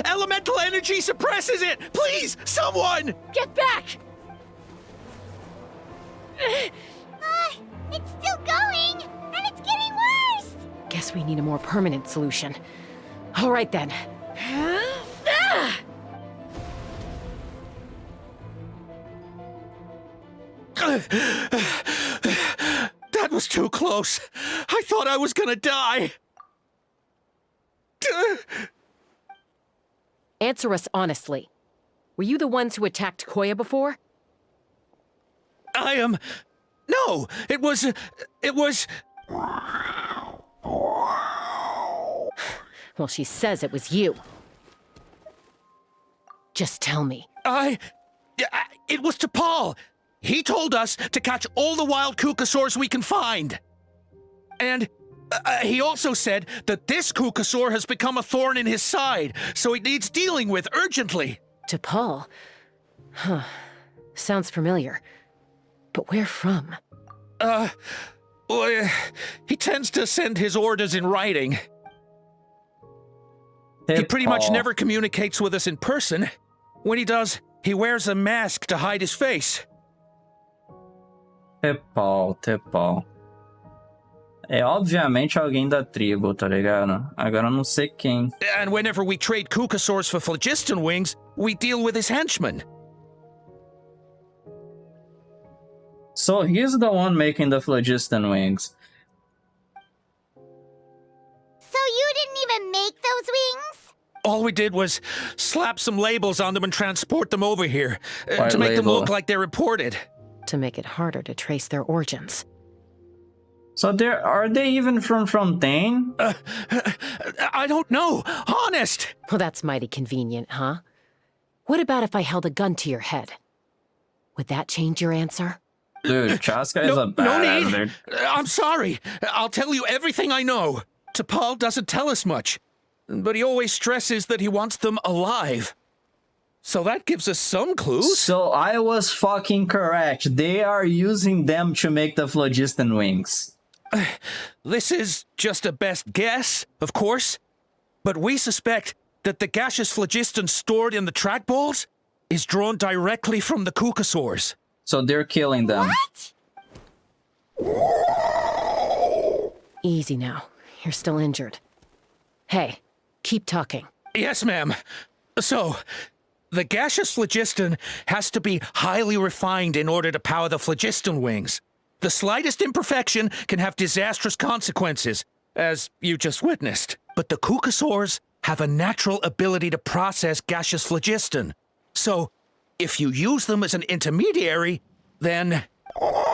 [SPEAKER 7] Elemental energy suppresses it! Please, someone!
[SPEAKER 10] Get back!
[SPEAKER 2] It's still going, and it's getting worse.
[SPEAKER 3] Guess we need a more permanent solution. All right then.
[SPEAKER 7] That was too close. I thought I was gonna die.
[SPEAKER 3] Answer us honestly. Were you the ones who attacked Koya before?
[SPEAKER 7] I am... No, it was...
[SPEAKER 3] Well, she says it was you. Just tell me.
[SPEAKER 7] It was T'Pol. He told us to catch all the wild Kukasaurs we can find. And he also said that this Kukasaur has become a thorn in his side, so it needs dealing with urgently.
[SPEAKER 3] T'Pol? Huh. Sounds familiar. But where from?
[SPEAKER 7] Well, he tends to send his orders in writing. He pretty much never communicates with us in person. When he does, he wears a mask to hide his face.
[SPEAKER 1] T'Pol. É obviamente alguém da tribo, tá ligado? Agora eu não sei quem.
[SPEAKER 7] And whenever we trade Kukasaurs for Phlogiston Wings, we deal with his henchmen.
[SPEAKER 1] So he's the one making the Phlogiston Wings.
[SPEAKER 2] So you didn't even make those wings?
[SPEAKER 7] All we did was slap some labels on them and transport them over here
[SPEAKER 1] What
[SPEAKER 7] to make them
[SPEAKER 1] label?
[SPEAKER 7] look like they're imported.
[SPEAKER 3] To make it harder to trace their origins.
[SPEAKER 1] So are they even from Fontaine?
[SPEAKER 7] I don't know. Honest.
[SPEAKER 3] Well, that's mighty convenient, huh? What about if I held a gun to your head? Would that change your answer?
[SPEAKER 1] Dude, Chaska is a
[SPEAKER 7] No
[SPEAKER 1] badass,
[SPEAKER 7] need.
[SPEAKER 1] dude.
[SPEAKER 7] I'm sorry. I'll tell you everything I know. T'Pol doesn't tell us much, but he always stresses that he wants them alive. So that gives us some clues.
[SPEAKER 1] So I was fucking correct. They are using them to make the Phlogiston Wings.
[SPEAKER 7] This is just a best guess, of course, but we suspect that the gaseous phlogiston stored in the trackballs is drawn directly from the Kukasaurs.
[SPEAKER 1] So they're killing them.
[SPEAKER 2] What?
[SPEAKER 3] Easy now. You're still injured. Hey, keep talking.
[SPEAKER 7] Yes, ma'am. So, the gaseous phlogiston has to be highly refined in order to power the phlogiston wings. The slightest imperfection can have disastrous consequences, as you just witnessed. But the Kukasaurs have a natural ability to process gaseous phlogiston. So, if you use them as an intermediary, then...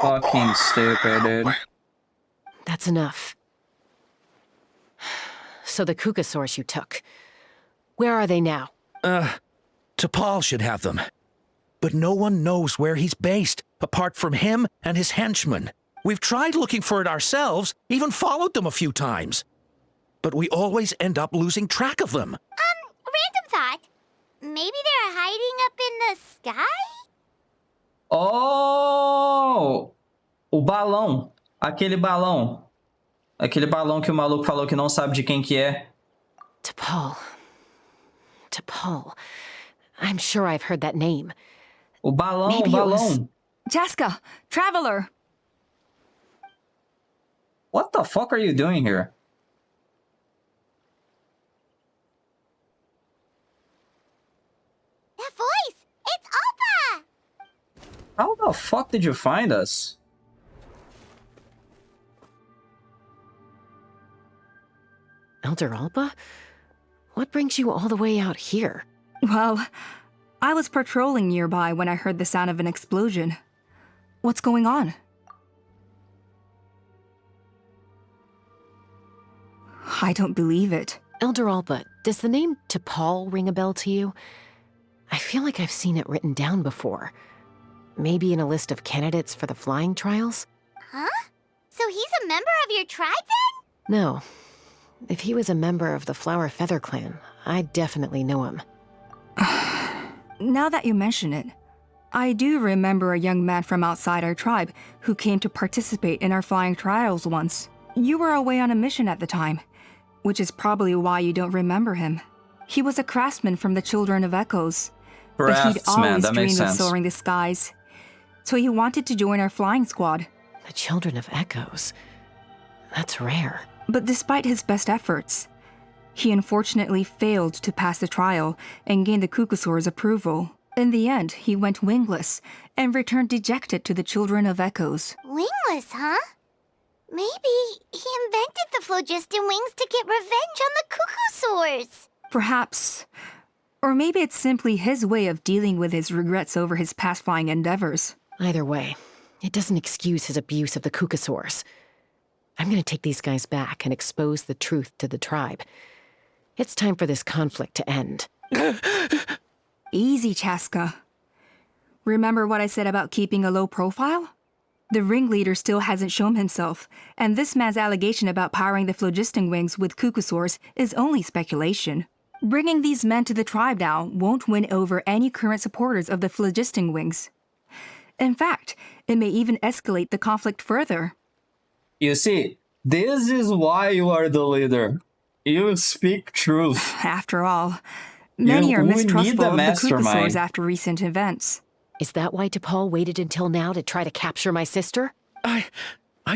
[SPEAKER 1] Fucking stupid, dude.
[SPEAKER 3] that's enough. So the Kukasaurs you took, where are they now?
[SPEAKER 8] T'Pol should have them. But no one knows where he's based, apart from him and his henchmen. We've tried looking for it ourselves, even followed them a few times. But we always end up losing track of them.
[SPEAKER 2] Random thought. Maybe they're hiding up in the sky?
[SPEAKER 1] Oh! O balão. Aquele balão. Aquele balão que o maluco falou que não sabe de quem que é.
[SPEAKER 3] T'Pol. T'Pol. I'm sure I've heard that name.
[SPEAKER 1] O balão,
[SPEAKER 3] Maybe
[SPEAKER 1] o
[SPEAKER 3] it was-
[SPEAKER 1] balão.
[SPEAKER 5] Chaska, Traveler!
[SPEAKER 1] What the fuck are you doing here?
[SPEAKER 2] That voice! It's Alpa!
[SPEAKER 1] How the fuck did you find us?
[SPEAKER 3] Elder Alba? What brings you all the way out here?
[SPEAKER 5] Well, I was patrolling nearby when I heard the sound of an explosion. What's going on? I don't believe it.
[SPEAKER 3] Elder Alba, does the name T'Pol ring a bell to you? I feel like I've seen it written down before. Maybe in a list of candidates for the flying trials?
[SPEAKER 2] Huh? So he's a member of your tribe then?
[SPEAKER 3] No. If he was a member of the Flower Feather clan, I'd definitely know him.
[SPEAKER 5] Now that you mention it, I do remember a young man from outside our tribe who came to participate in our flying trials once. You were away on a mission at the time, which is probably why you don't remember him. He was a craftsman from the Children of Echoes, but he'd always
[SPEAKER 1] that makes
[SPEAKER 5] dreamed of
[SPEAKER 1] sense.
[SPEAKER 5] soaring the skies. So he wanted to join our flying squad.
[SPEAKER 3] The Children of Echoes? That's rare.
[SPEAKER 5] But despite his best efforts, he unfortunately failed to pass the trial and gain the Kukasaur's approval. In the end, he went wingless and returned dejected to the Children of Echoes.
[SPEAKER 2] Wingless, huh? Maybe he invented the phlogiston wings to get revenge on the Kukasaurs.
[SPEAKER 5] Perhaps. Or maybe it's simply his way of dealing with his regrets over his past flying endeavors.
[SPEAKER 3] Either way, it doesn't excuse his abuse of the Kukasaurs. I'm gonna take these guys back and expose the truth to the tribe. It's time for this conflict to end.
[SPEAKER 5] Easy, Chaska. Remember what I said about keeping a low profile? The ringleader still hasn't shown himself, and this man's allegation about powering the phlogiston wings with Kukasaurs is only speculation. Bringing these men to the tribe now won't win over any current supporters of the phlogiston wings. In fact, it may even escalate the conflict further.
[SPEAKER 1] You see, this is why you are the leader. You speak truth.
[SPEAKER 5] After all, many are
[SPEAKER 1] we need
[SPEAKER 5] mistrustful
[SPEAKER 1] the
[SPEAKER 5] of the
[SPEAKER 1] mastermind.
[SPEAKER 5] Kukasaurs after recent events.
[SPEAKER 3] Is that why T'Pol waited until now to try to capture my sister?
[SPEAKER 8] I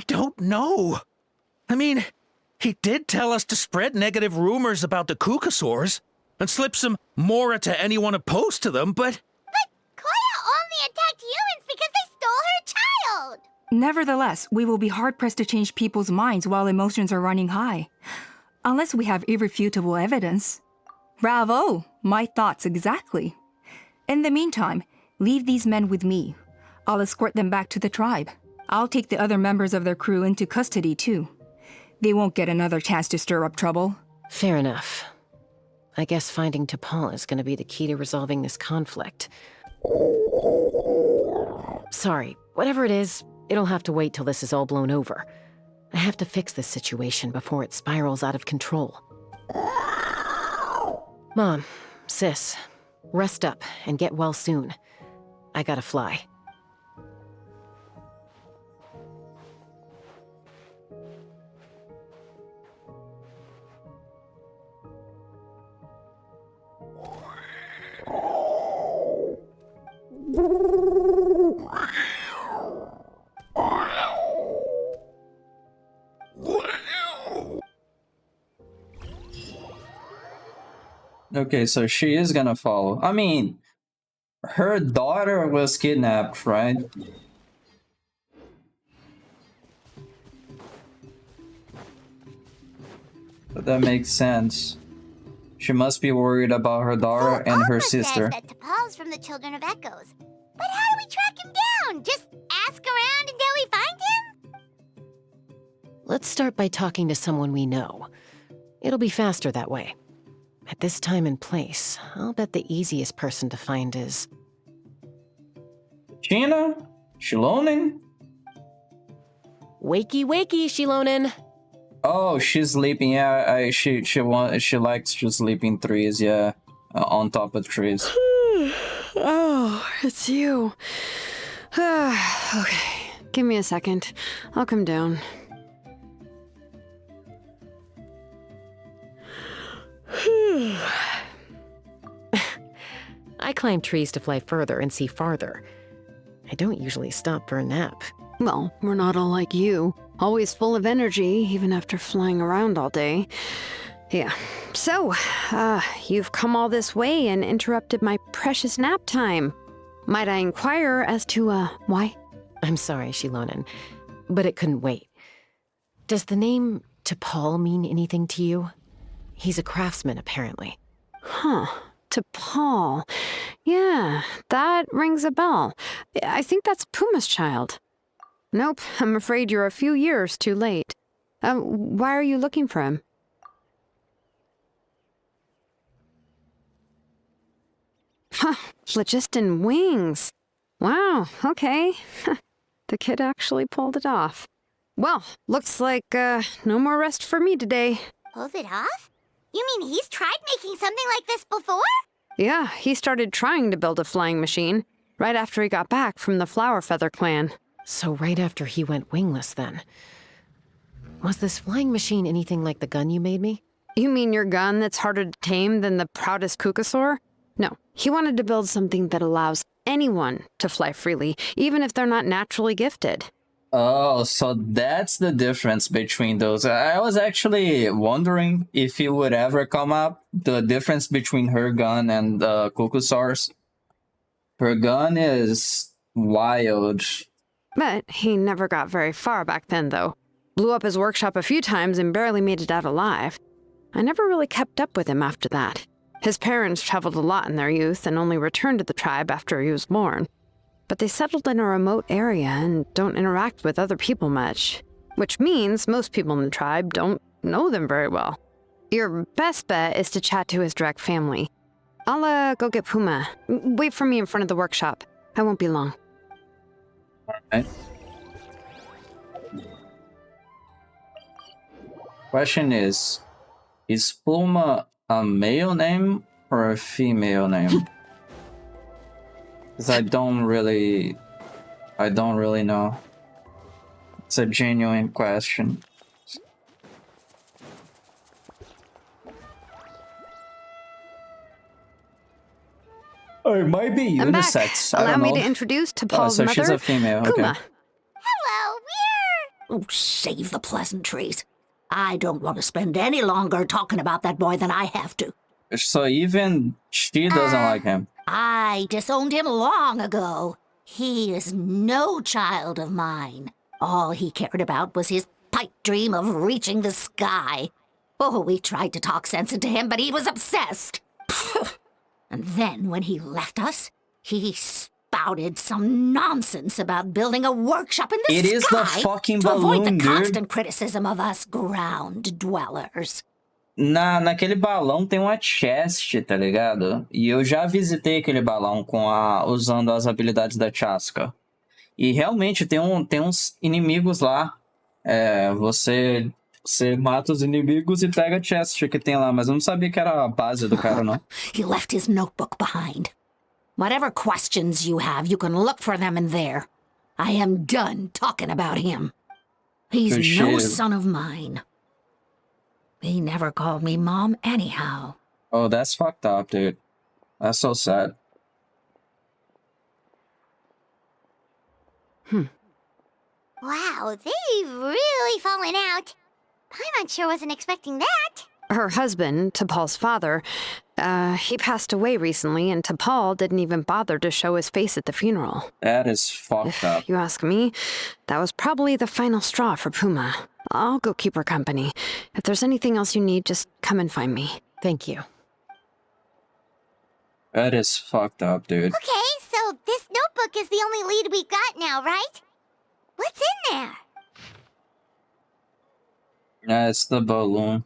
[SPEAKER 8] don't know. I mean, he did tell us to spread negative rumors about the Kukasaurs and slip some Mora to anyone opposed to them, but...
[SPEAKER 2] But Koya only attacked humans because they stole her child!
[SPEAKER 5] Nevertheless, we will be hard-pressed to change people's minds while emotions are running high. Unless we have irrefutable evidence. Bravo! My thoughts exactly. In the meantime, leave these men with me. I'll escort them back to the tribe. I'll take the other members of their crew into custody, too. They won't get another chance to stir up trouble.
[SPEAKER 3] Fair enough. I guess finding T'Pol is gonna be the key to resolving this conflict. Sorry, whatever it is, it'll have to wait till this is all blown over. I have to fix this situation before it spirals out of control. Mom, sis, rest up and get well soon. I gotta fly.
[SPEAKER 1] Okay, so she is gonna follow. I mean, her daughter was kidnapped, right? But that makes sense. She must be worried about her daughter and her sister.
[SPEAKER 2] Says that T'Pol's from the Children of Echoes. But how do we track him down? Just ask around until we find him?
[SPEAKER 3] Let's start by talking to someone we know. It'll be faster that way. At this time and place, I'll bet the easiest person to find is...
[SPEAKER 1] Gina? Shilonen?
[SPEAKER 3] Wakey, wakey, Shilonen.
[SPEAKER 1] Oh, she's sleeping. Yeah, she likes to sleep in trees. Yeah, on top of trees.
[SPEAKER 17] Oh, it's you. Okay, give me a second. I'll come down.
[SPEAKER 3] I climb trees to fly further and see farther. I don't usually stop for a nap.
[SPEAKER 17] Well, we're not all like you. Always full of energy, even after flying around all day. Yeah. So, you've come all this way and interrupted my precious nap time. Might I inquire as to, why?
[SPEAKER 3] I'm sorry, Shilonen, but it couldn't wait. Does the name T'Pol mean anything to you? He's a craftsman, apparently.
[SPEAKER 17] Huh. T'Pol. Yeah, that rings a bell. I think that's Puma's child. Nope, I'm afraid you're a few years too late. Why are you looking for him? Huh, phlogiston wings. Wow, okay. The kid actually pulled it off. Well, looks like, no more rest for me today.
[SPEAKER 2] Pulled it off? You mean he's tried making something like this before?
[SPEAKER 17] Yeah, he started trying to build a flying machine right after he got back from the Flower Feather clan.
[SPEAKER 3] So right after he went wingless, then. Was this flying machine anything like the gun you made me?
[SPEAKER 17] You mean your gun that's harder to tame than the proudest Kukasaur? No, he wanted to build something that allows anyone to fly freely, even if they're not naturally gifted.
[SPEAKER 1] Oh, so that's the difference between those. I was actually wondering if it would ever come up, the difference between her gun and the Kukusaur's. Her gun is wild.
[SPEAKER 17] But he never got very far back then, though. Blew up his workshop a few times and barely made it out alive. I never really kept up with him after that. His parents traveled a lot in their youth and only returned to the tribe after he was born. But they settled in a remote area and don't interact with other people much. Which means most people in the tribe don't know them very well. Your best bet is to chat to his direct family. I'll, go get Puma. Wait for me in front of the workshop. I won't be long.
[SPEAKER 1] Alright. Question is Puma a male name or a female name? Because I don't really know. It's a genuine question. Or it might be unisex.
[SPEAKER 17] I'm back. Allow me to introduce T'Pol's mother,
[SPEAKER 1] she's a female.
[SPEAKER 17] Puma.
[SPEAKER 1] Okay.
[SPEAKER 2] Hello, we're...
[SPEAKER 14] Oh, save the pleasantries. I don't want to spend any longer talking about that boy than I have to.
[SPEAKER 1] So even she doesn't like him.
[SPEAKER 14] I disowned him long ago. He is no child of mine. All he cared about was his pipe dream of reaching the sky. Oh, we tried to talk sense into him, but he was obsessed. And then when he left us, he spouted some nonsense about building a workshop in the sky.
[SPEAKER 1] It is the fucking
[SPEAKER 14] to avoid
[SPEAKER 1] balloon,
[SPEAKER 14] the
[SPEAKER 1] dude.
[SPEAKER 14] constant criticism of us ground dwellers.
[SPEAKER 1] Naquele balão tem uma chest, tá ligado? E eu já visitei aquele balão usando as habilidades da Chaska. E realmente tem uns inimigos lá. Você mata os inimigos e pega a chest que tem lá, mas eu não sabia que era a base do cara, não.
[SPEAKER 14] He left his notebook behind. Whatever questions you have, you can look for them in there. I am done talking about him. He's no son of mine. He never called me Mom anyhow.
[SPEAKER 1] Oh, that's fucked up, dude. That's so sad.
[SPEAKER 2] Wow, they've really fallen out. Paimon sure wasn't expecting that.
[SPEAKER 17] Her husband, T'Pol's father, he passed away recently, and T'Pol didn't even bother to show his face at the funeral.
[SPEAKER 1] That is fucked up.
[SPEAKER 17] If you ask me, that was probably the final straw for Puma. I'll go keep her company. If there's anything else you need, just come and find me.
[SPEAKER 3] Thank you.
[SPEAKER 1] That is fucked up, dude.
[SPEAKER 2] Okay, so this notebook is the only lead we got now, right? What's in there?
[SPEAKER 1] Yeah, it's the balloon.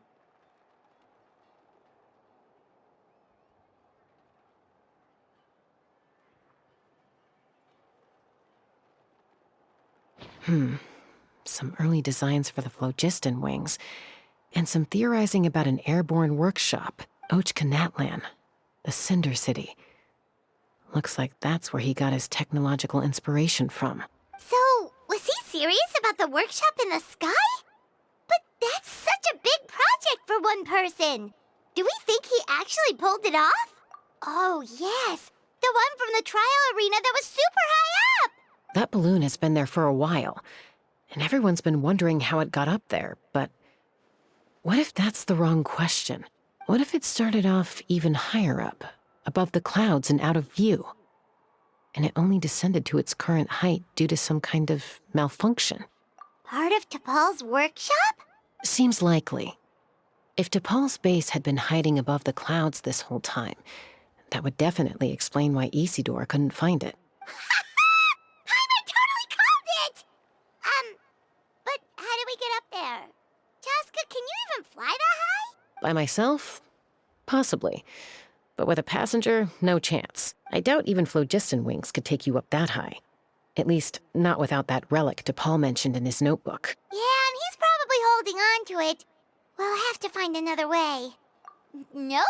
[SPEAKER 3] Some early designs for the phlogiston wings, and some theorizing about an airborne workshop, Natlan, the Cinder City. Looks like that's where he got his technological inspiration from.
[SPEAKER 2] So, was he serious about the workshop in the sky? But that's such a big project for one person. Do we think he actually pulled it off? Oh, yes. The one from the trial arena that was super high up!
[SPEAKER 3] That balloon has been there for a while, and everyone's been wondering how it got up there, but what if that's the wrong question? What if it started off even higher up, above the clouds and out of view, and it only descended to its current height due to some kind of malfunction?
[SPEAKER 2] Part of T'Pol's workshop?
[SPEAKER 3] Seems likely. If T'Pol's base had been hiding above the clouds this whole time, that would definitely explain why Isidore couldn't find it.
[SPEAKER 2] I totally called it! But how do we get up there? Chaska, can you even fly that high?
[SPEAKER 3] By myself? Possibly. But with a passenger, no chance. I doubt even phlogiston wings could take you up that high. At least, not without that relic T'Pol mentioned in his notebook.
[SPEAKER 2] Yeah, and he's probably holding on to it. We'll have to find another way. Nope.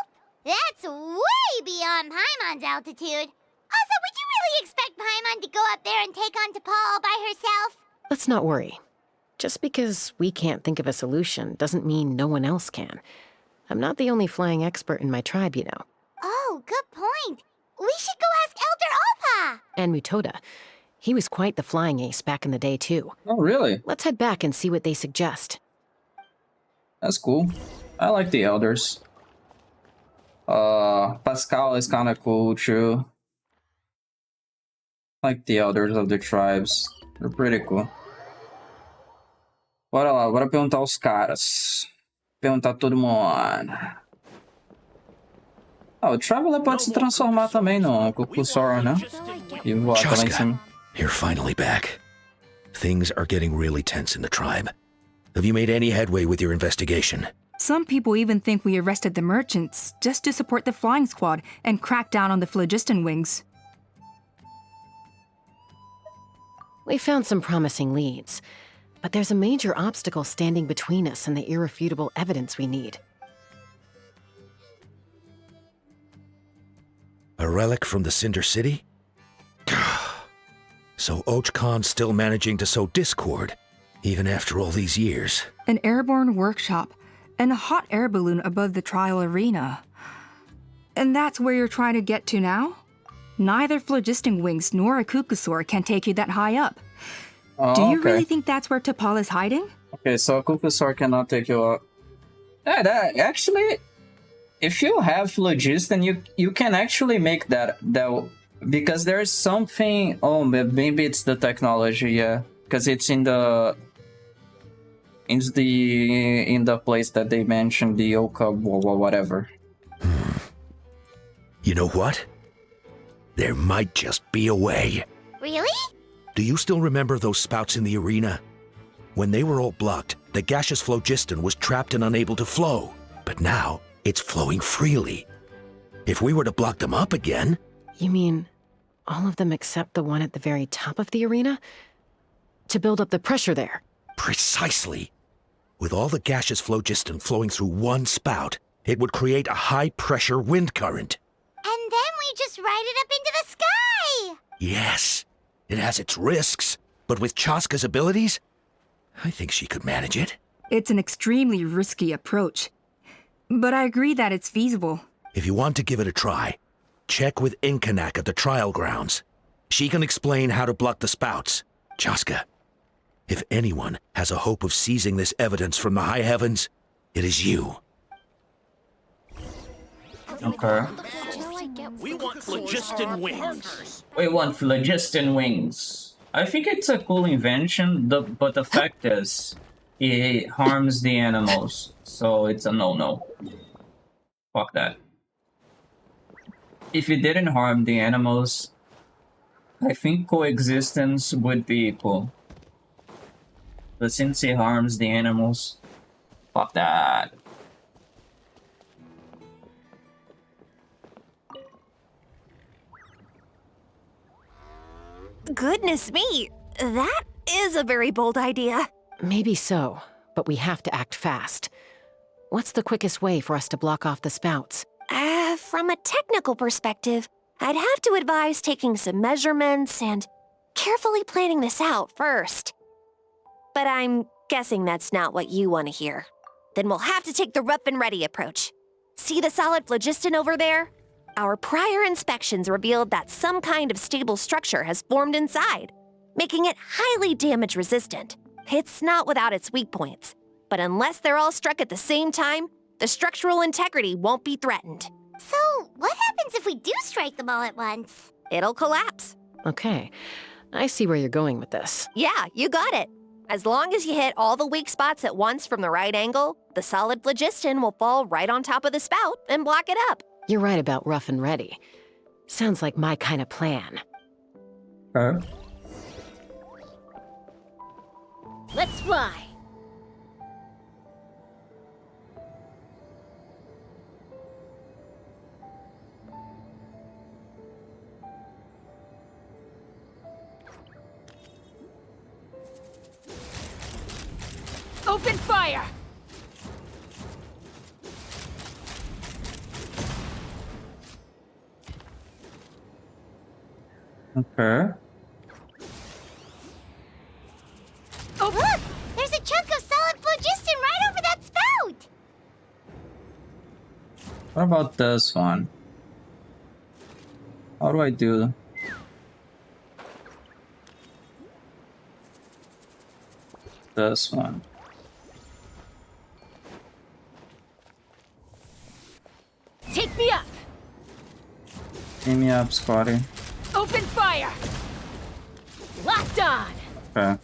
[SPEAKER 2] That's way beyond Paimon's altitude. Also, would you really expect Paimon to go up there and take on T'Pol all by herself?
[SPEAKER 3] Let's not worry. Just because we can't think of a solution doesn't mean no one else can. I'm not the only flying expert in my tribe, you know.
[SPEAKER 2] Oh, good point. We should go ask Elder Alpa!
[SPEAKER 3] And Mutoda. He was quite the flying ace back in the day, too.
[SPEAKER 1] Oh, really?
[SPEAKER 3] Let's head back and see what they suggest.
[SPEAKER 1] That's cool. I like the elders. Pascal is kind of cool, too. Like the elders of the tribes. They're pretty cool. Bora lá, bora perguntar aos caras. Perguntar a todo mundo. Ah, o Traveler pode se transformar também no Cucursor, né? E voar lá em cima.
[SPEAKER 8] You're finally back. Things are getting really tense in the tribe. Have you made any headway with your investigation?
[SPEAKER 5] Some people even think we arrested the merchants just to support the flying squad and crack down on the phlogiston wings.
[SPEAKER 3] We found some promising leads, but there's a major obstacle standing between us and the irrefutable evidence we need.
[SPEAKER 8] A relic from the Cinder City? So Khan's still managing to sow discord, even after all these years.
[SPEAKER 5] An airborne workshop and a hot air balloon above the trial arena. And that's where you're trying to get to now? Neither phlogiston wings nor a Cucusaur can take you that high up.
[SPEAKER 1] Oh,
[SPEAKER 5] Do you
[SPEAKER 1] okay.
[SPEAKER 5] really think that's where T'Pol is hiding?
[SPEAKER 1] Okay, so a Cucusaur cannot take you up. Yeah, that actually, if you have phlogiston, you can actually make that because there's something. Oh, maybe it's the technology, yeah, because it's in the place that they mentioned, the Oka or whatever.
[SPEAKER 8] You know what? There might just be a way.
[SPEAKER 2] Really?
[SPEAKER 8] Do you still remember those spouts in the arena? When they were all blocked, the gaseous phlogiston was trapped and unable to flow. But now, it's flowing freely. If we were to block them up again...
[SPEAKER 3] You mean all of them except the one at the very top of the arena? To build up the pressure there?
[SPEAKER 8] Precisely. With all the gaseous phlogiston flowing through one spout, it would create a high-pressure wind current.
[SPEAKER 2] And then we just ride it up into the sky!
[SPEAKER 8] Yes. It has its risks, but with Chaska's abilities, I think she could manage it.
[SPEAKER 5] It's an extremely risky approach. But I agree that it's feasible.
[SPEAKER 8] If you want to give it a try, check with Inkanak at the trial grounds. She can explain how to block the spouts. Chaska, if anyone has a hope of seizing this evidence from the high heavens, it is you.
[SPEAKER 1] Okay.
[SPEAKER 9] We want phlogiston wings.
[SPEAKER 1] We want phlogiston wings. I think it's a cool invention, but the fact is, it harms the animals, so it's a no-no. Fuck that. If it didn't harm the animals, I think coexistence would be cool. But since it harms the animals, Fuck that.
[SPEAKER 11] Goodness me, that is a very bold idea.
[SPEAKER 3] Maybe so, but we have to act fast. What's the quickest way for us to block off the spouts?
[SPEAKER 11] From a technical perspective, I'd have to advise taking some measurements and carefully planning this out first. But I'm guessing that's not what you want to hear. Then we'll have to take the rough and ready approach. See the solid phlogiston over there? Our prior inspections revealed that some kind of stable structure has formed inside, making it highly damage resistant. It's not without its weak points, but unless they're all struck at the same time, the structural integrity won't be threatened.
[SPEAKER 2] So, what happens if we do strike them all at once?
[SPEAKER 11] It'll collapse.
[SPEAKER 3] Okay, I see where you're going with this.
[SPEAKER 11] Yeah, you got it. As long as you hit all the weak spots at once from the right angle, the solid phlogiston will fall right on top of the spout and block it up.
[SPEAKER 3] You're right about rough and ready. Sounds like my kind of plan.
[SPEAKER 10] Let's fly. Open fire!
[SPEAKER 1] Okay.
[SPEAKER 2] Oh, look! There's a chunk of solid phlogiston right over that spout!
[SPEAKER 1] What about this one? How do I do? This one.
[SPEAKER 10] Take me up!
[SPEAKER 1] Take me up, Scotty.
[SPEAKER 10] Open fire! Locked on!
[SPEAKER 1] Okay.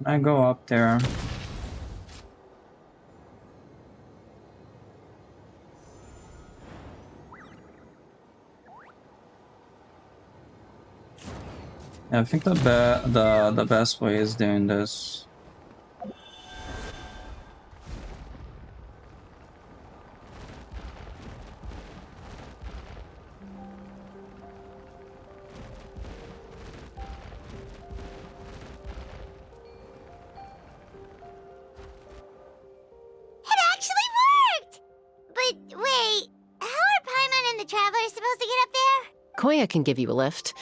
[SPEAKER 1] I go up there. Yeah, I think the best way is doing this.
[SPEAKER 3] Koya can give you a lift.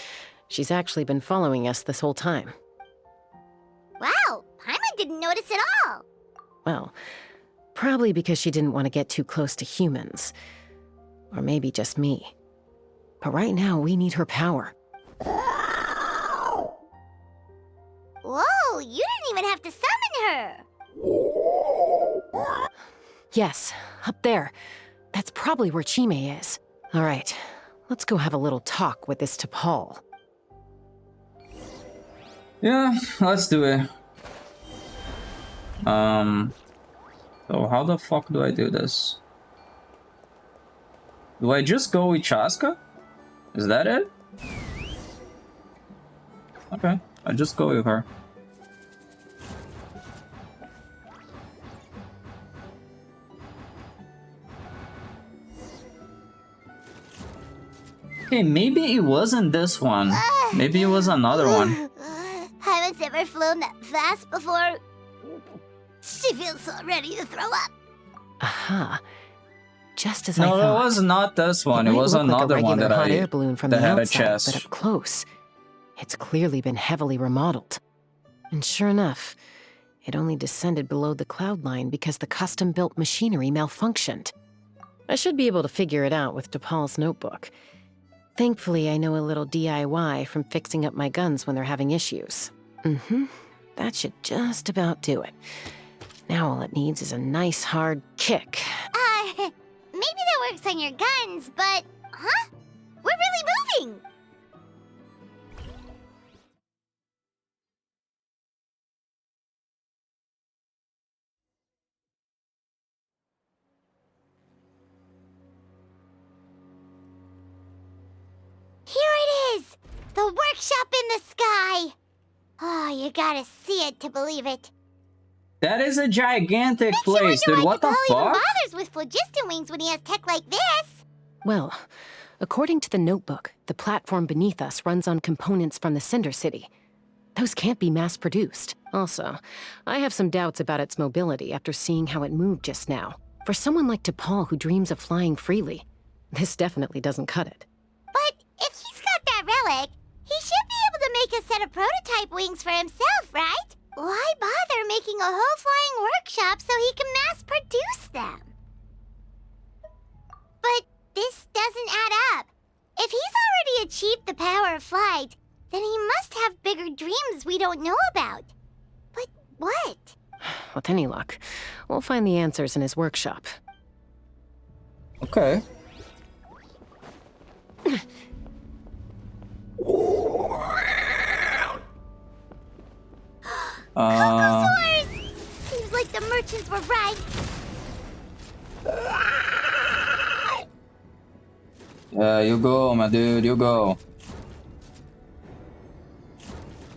[SPEAKER 3] She's actually been following us this whole time.
[SPEAKER 2] Wow, Paimon didn't notice at all.
[SPEAKER 3] Well, probably because she didn't want to get too close to humans. Or maybe just me. But right now, we need her power.
[SPEAKER 2] Whoa, you didn't even have to summon her.
[SPEAKER 3] Yes, up there. That's probably where Chime is. All right, let's go have a little talk with this T'Pol.
[SPEAKER 1] Yeah, let's do it. So how the fuck do I do this? Do I just go with Chaska? Is that it? Okay, I just go with her. Okay, maybe it wasn't this one. Maybe it was another one.
[SPEAKER 2] Paimon's never flown that fast before. She feels so ready to throw up.
[SPEAKER 3] Aha. Just as I
[SPEAKER 1] No,
[SPEAKER 3] thought.
[SPEAKER 1] it was not this one. It was another one that
[SPEAKER 3] hot air balloon from
[SPEAKER 1] that
[SPEAKER 3] the
[SPEAKER 1] had a
[SPEAKER 3] outside,
[SPEAKER 1] chest.
[SPEAKER 3] but up close, it's clearly been heavily remodeled. And sure enough, it only descended below the cloud line because the custom-built machinery malfunctioned. I should be able to figure it out with T'Pol's notebook. Thankfully, I know a little DIY from fixing up my guns when they're having issues. That should just about do it. Now all it needs is a nice hard kick.
[SPEAKER 2] Maybe that works on your guns, but... Huh? We're really moving! Here it is! The The workshop in the sky! Oh, you gotta see it to believe it.
[SPEAKER 1] That is a gigantic
[SPEAKER 2] Makes
[SPEAKER 1] place,
[SPEAKER 2] you
[SPEAKER 1] dude.
[SPEAKER 2] wonder
[SPEAKER 1] What the
[SPEAKER 2] why Paul even
[SPEAKER 1] fuck?
[SPEAKER 2] bothers with phlogiston wings when he has tech like this.
[SPEAKER 3] Well, according to the notebook, the platform beneath us runs on components from the Cinder City. Those can't be mass-produced. Also, I have some doubts about its mobility after seeing how it moved just now. For someone like T'Pol who dreams of flying freely, this definitely doesn't cut it.
[SPEAKER 2] But if he's got that relic, he should be able to make a set of prototype wings for himself, right? Why bother making a whole flying workshop so he can mass-produce them? But this doesn't add up. If he's already achieved the power of flight, then he must have bigger dreams we don't know about. But what?
[SPEAKER 3] With any luck, we'll find the answers in his workshop.
[SPEAKER 1] Okay.
[SPEAKER 2] Cocosaurs! Seems like the merchants were right.
[SPEAKER 1] Yeah, you go, my dude, you go.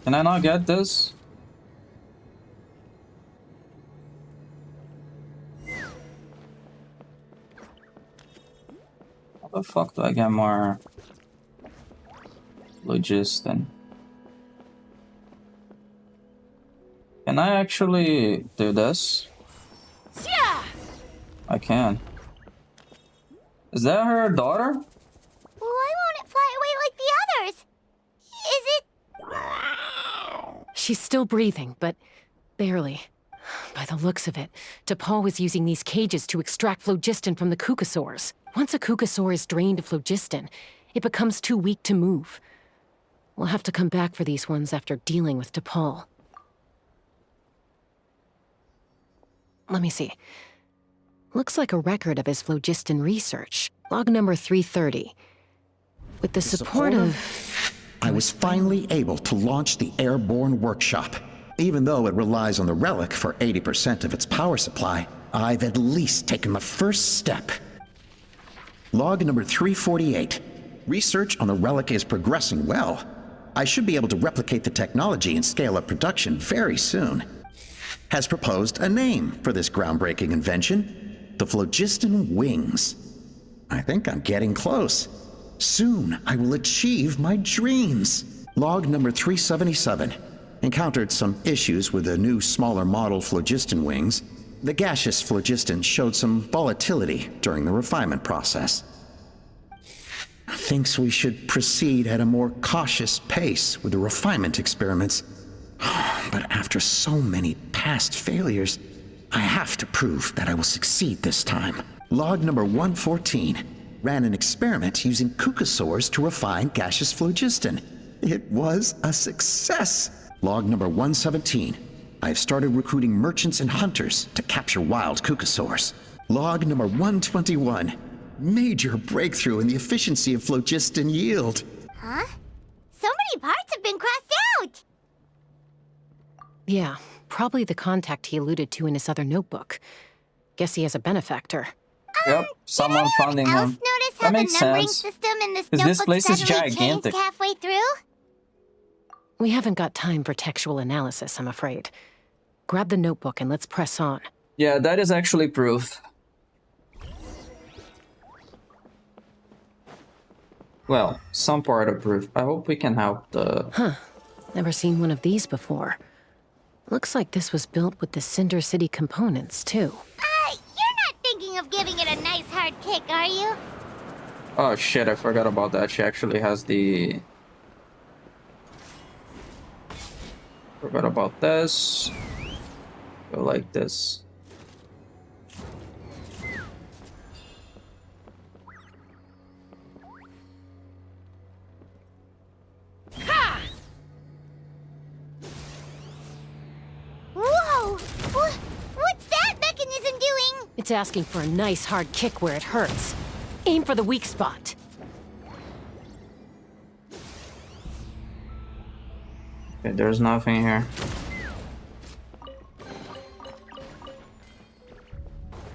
[SPEAKER 1] Can I not get this? How the fuck do I get more phlogiston? Can I actually do this?
[SPEAKER 2] Yeah.
[SPEAKER 1] I can. Is that her daughter?
[SPEAKER 2] Why won't it fly away like the others? Is it...
[SPEAKER 3] She's still breathing, but barely. By the looks of it, T'Pol was using these cages to extract phlogiston from the Kukasaurs. Once a Kukasaur is drained of phlogiston, it becomes too weak to move. We'll have to come back for these ones after dealing with T'Pol. Let me see. Looks like a record of his phlogiston research. Log number 330. With the support of...
[SPEAKER 13] I was finally able to launch the airborne workshop. Even though it relies on the relic for 80% of its power supply, I've at least taken the first step. Log number 348. Research on the relic is progressing well. I should be able to replicate the technology and scale up production very soon. Has proposed a name for this groundbreaking invention, the phlogiston wings. I think I'm getting close. Soon I will achieve my dreams. Log number 377. Encountered some issues with the new smaller model phlogiston wings. The gaseous phlogiston showed some volatility during the refinement process. Thinks we should proceed at a more cautious pace with the refinement experiments. But after so many past failures, I have to prove that I will succeed this time. Log number 114. Ran an experiment using Kukasaurs to refine gaseous phlogiston. It was a success. Log number 117. I have started recruiting merchants and hunters to capture wild Kukasaurs. Log number 121. Major breakthrough in the efficiency of phlogiston yield.
[SPEAKER 2] Huh? So many parts have been crossed out!
[SPEAKER 3] Yeah, probably the contact he alluded to in his other notebook. Guess he has a benefactor.
[SPEAKER 1] Yep, someone funding him.
[SPEAKER 2] Notice how
[SPEAKER 1] That makes
[SPEAKER 2] the numbering
[SPEAKER 1] sense.
[SPEAKER 2] system in this
[SPEAKER 1] 'Cause
[SPEAKER 2] notebook
[SPEAKER 1] this place is
[SPEAKER 2] suddenly
[SPEAKER 1] gigantic.
[SPEAKER 2] changed halfway through?
[SPEAKER 3] We haven't got time for textual analysis, I'm afraid. Grab the notebook and let's press on.
[SPEAKER 1] Yeah, that is actually proof. Well, some part of proof. I hope we can help the...
[SPEAKER 3] Huh. Never seen one of these before. Looks like this was built with the Cinder City components, too.
[SPEAKER 2] You're not thinking of giving it a nice hard kick, are you?
[SPEAKER 1] Oh shit, I forgot about that. She actually has the... Forgot about this. Go like this.
[SPEAKER 2] Whoa! What's that mechanism doing?
[SPEAKER 3] It's asking for a nice hard kick where it hurts. Aim for the weak spot.
[SPEAKER 1] Okay, there's nothing here.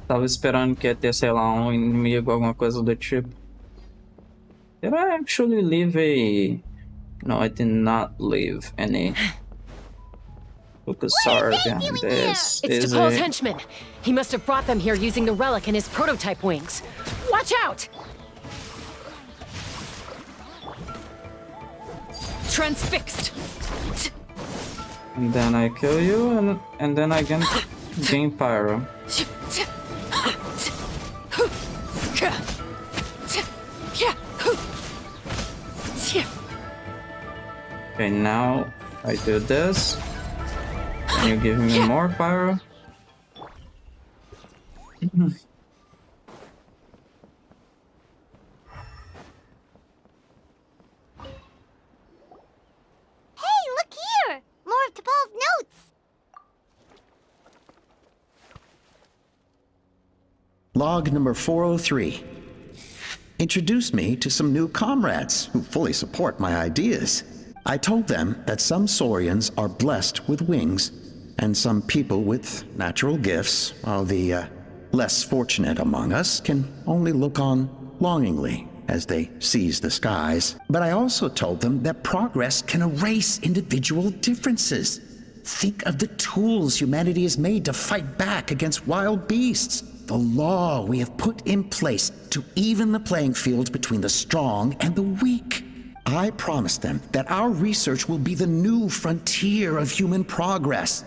[SPEAKER 1] Tava esperando que ia ter, sei lá, um inimigo, alguma coisa do tipo. Did I actually leave a No, I did not leave any Kukusaur again. This
[SPEAKER 3] It's
[SPEAKER 1] is
[SPEAKER 3] DePaul's
[SPEAKER 1] a...
[SPEAKER 3] henchman. He must have brought them here using the relic in his prototype wings. Watch out! Transfixed.
[SPEAKER 1] And then I kill you, and then I can gain Pyro. Okay, now I do this. And you give me more Pyro.
[SPEAKER 2] Hey, look here! More of T'Pol's notes!
[SPEAKER 13] Log number 403. Introduced me to some new comrades who fully support my ideas. I told them that some Saurians are blessed with wings, and some people with natural gifts, while the less fortunate among us can only look on longingly as they seize the skies. But I also told them that progress can erase individual differences. Think of the tools humanity has made to fight back against wild beasts. The law we have put in place to even the playing field between the strong and the weak. I promised them that our research will be the new frontier of human progress.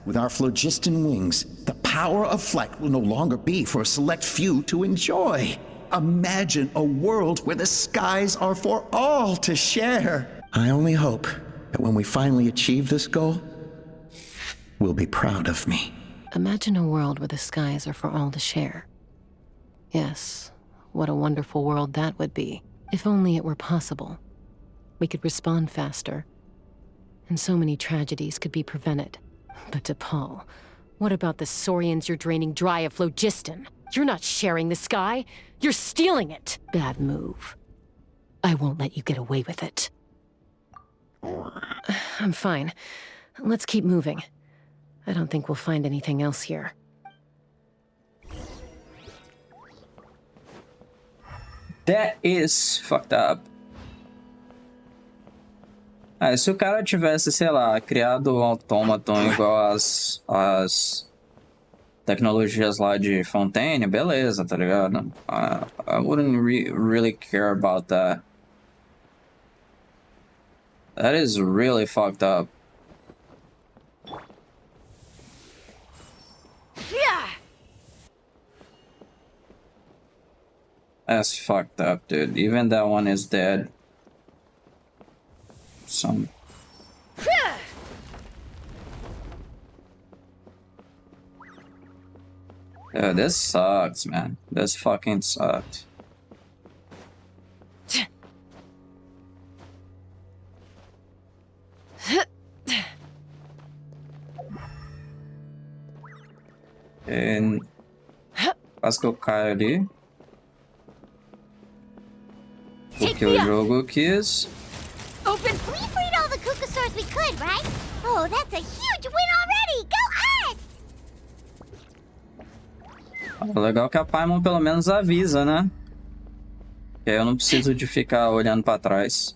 [SPEAKER 13] With our phlogiston wings, the power of flight will no longer be for a select few to enjoy. Imagine a world where the skies are for all to share. I only hope that when we finally achieve this goal, we'll be proud of me.
[SPEAKER 3] Imagine a world where the skies are for all to share. Yes, what a wonderful world that would be. If only it were possible. We could respond faster, and so many tragedies could be prevented. But DePaul, what about the Saurians you're draining dry of phlogiston? You're not sharing the sky, you're stealing it. Bad move. I won't let you get away with it. I'm fine. Let's keep moving. I don't think we'll find anything else here.
[SPEAKER 1] That is fucked up. Ah, se o cara tivesse, sei lá, criado um autômaton igual as tecnologias lá de Fontaine, beleza, tá ligado? I wouldn't really care about that. That is really fucked up. That's fucked up, dude. Even that one is dead. Some... Yeah, this sucks, man. This fucking sucked. And... Quase que eu caio ali. Porque o jogo quis.
[SPEAKER 2] Open. We freed all the Kukusaurs we could, right? Oh, that's a huge win already! Go us!
[SPEAKER 1] Legal que a Paimon pelo menos avisa, né? Que aí eu não preciso de ficar olhando pra trás.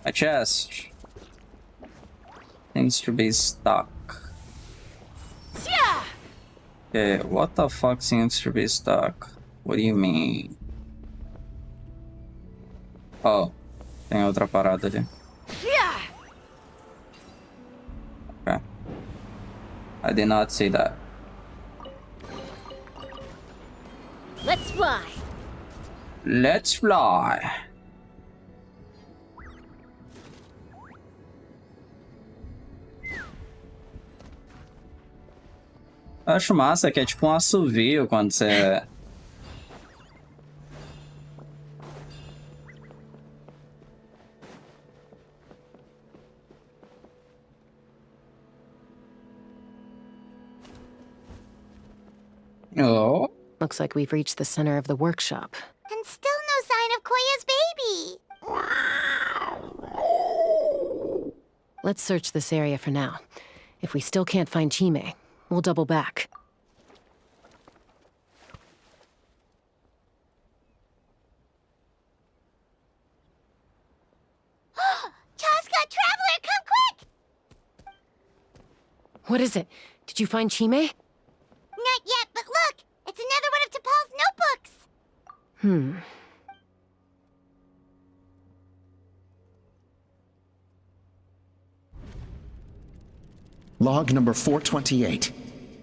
[SPEAKER 1] A chest seems to be stuck. Okay, what the fuck seems to be stuck? What do you mean? Oh, tem outra parada ali. Okay. I did not see that.
[SPEAKER 2] Let's fly!
[SPEAKER 1] Let's fly! Eu acho massa que é tipo um assovio quando você... Oh.
[SPEAKER 3] Looks like we've reached the center of the workshop.
[SPEAKER 2] And still no sign of Koya's baby!
[SPEAKER 3] Let's search this area for now. If we still can't find Chime, we'll double back. What is it? Did you find Chime?
[SPEAKER 2] Not yet, but look! It's another one of T'Pol's notebooks!
[SPEAKER 13] Log number 428.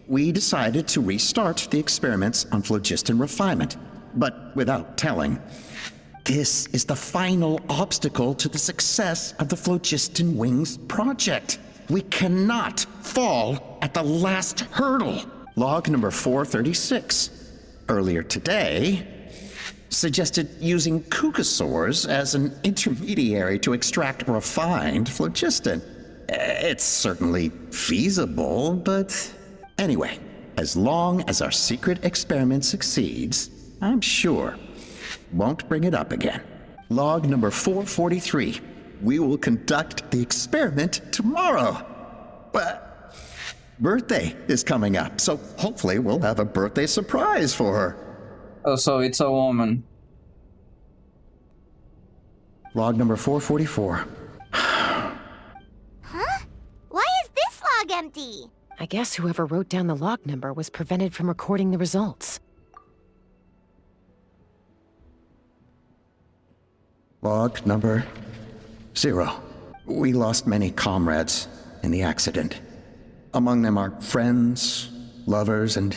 [SPEAKER 13] We decided to restart the experiments on phlogiston refinement, but without telling. This is the final obstacle to the success of the Phlogiston Wings project. We cannot fall at the last hurdle. Log number 436. Earlier today, suggested using cucosaurs as an intermediary to extract refined phlogiston. It's certainly feasible, but anyway, as long as our secret experiment succeeds, I'm sure won't bring it up again. Log number 443. We will conduct the experiment tomorrow. But birthday is coming up, so hopefully we'll have a birthday surprise for her.
[SPEAKER 1] Oh, so it's a woman.
[SPEAKER 13] Log number 444.
[SPEAKER 2] Huh? Why is this log empty?
[SPEAKER 3] I guess whoever wrote down the log number was prevented from recording the results.
[SPEAKER 13] Log number 0. We lost many comrades in the accident. Among them are friends, lovers, and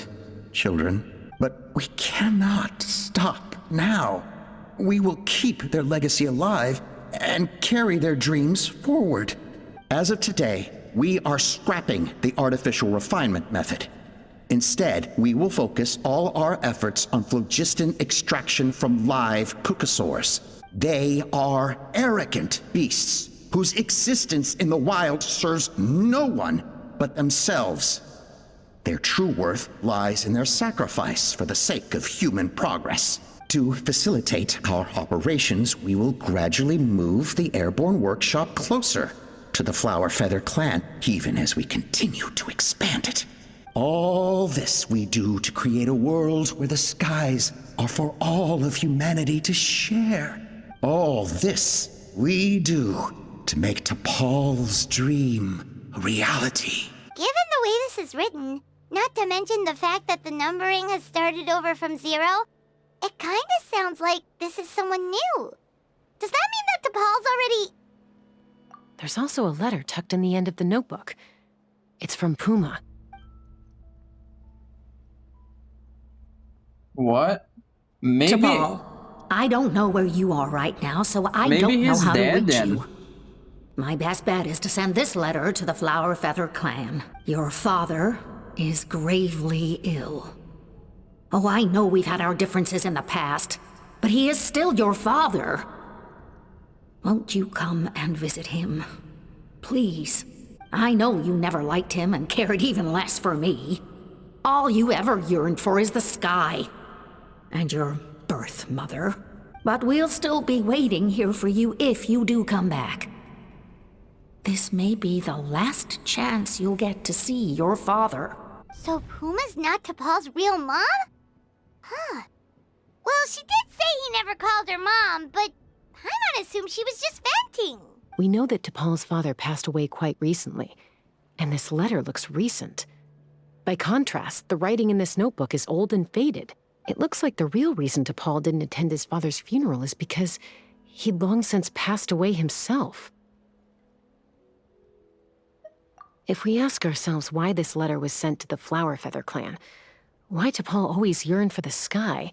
[SPEAKER 13] children. But we cannot stop now. We will keep their legacy alive and carry their dreams forward. As of today, we are scrapping the artificial refinement method. Instead, we will focus all our efforts on phlogiston extraction from live cucosaurs. They are arrogant beasts whose existence in the wild serves no one but themselves. Their true worth lies in their sacrifice for the sake of human progress. To facilitate our operations, we will gradually move the airborne workshop closer to the Flower Feather clan, even as we continue to expand it. All this we do to create a world where the skies are for all of humanity to share. All this we do to make T'Pol's dream a reality.
[SPEAKER 2] Given the way this is written, not to mention the fact that the numbering has started over from 0, it kinda sounds like this is someone new. Does that mean that T'Pol's already...
[SPEAKER 3] There's also a letter tucked in the end of the notebook. It's from Puma.
[SPEAKER 1] What? Maybe...
[SPEAKER 18] T'Pol, I don't know where you are right now, so I
[SPEAKER 1] Maybe
[SPEAKER 18] don't know
[SPEAKER 1] he's
[SPEAKER 18] how to
[SPEAKER 1] dead
[SPEAKER 18] reach
[SPEAKER 1] then.
[SPEAKER 18] you. My best bet is to send this letter to the Flower Feather clan. Your father is gravely ill. Oh, I know we've had our differences in the past, but he is still your father. Won't you come and visit him? Please. I know you never liked him and cared even less for me. All you ever yearned for is the sky. And your birth mother. But we'll still be waiting here for you if you do come back. This may be the last chance you'll get to see your father.
[SPEAKER 2] So Puma's not T'Pol's real mom? Huh. Well, she did say he never called her mom, but I'm gonna assume she was just venting.
[SPEAKER 3] We know that T'Pol's father passed away quite recently, and this letter looks recent. By contrast, the writing in this notebook is old and faded. It looks like the real reason T'Pol didn't attend his father's funeral is because he'd long since passed away himself. If we ask ourselves why this letter was sent to the Flower Feather clan, why T'Pol always yearned for the sky,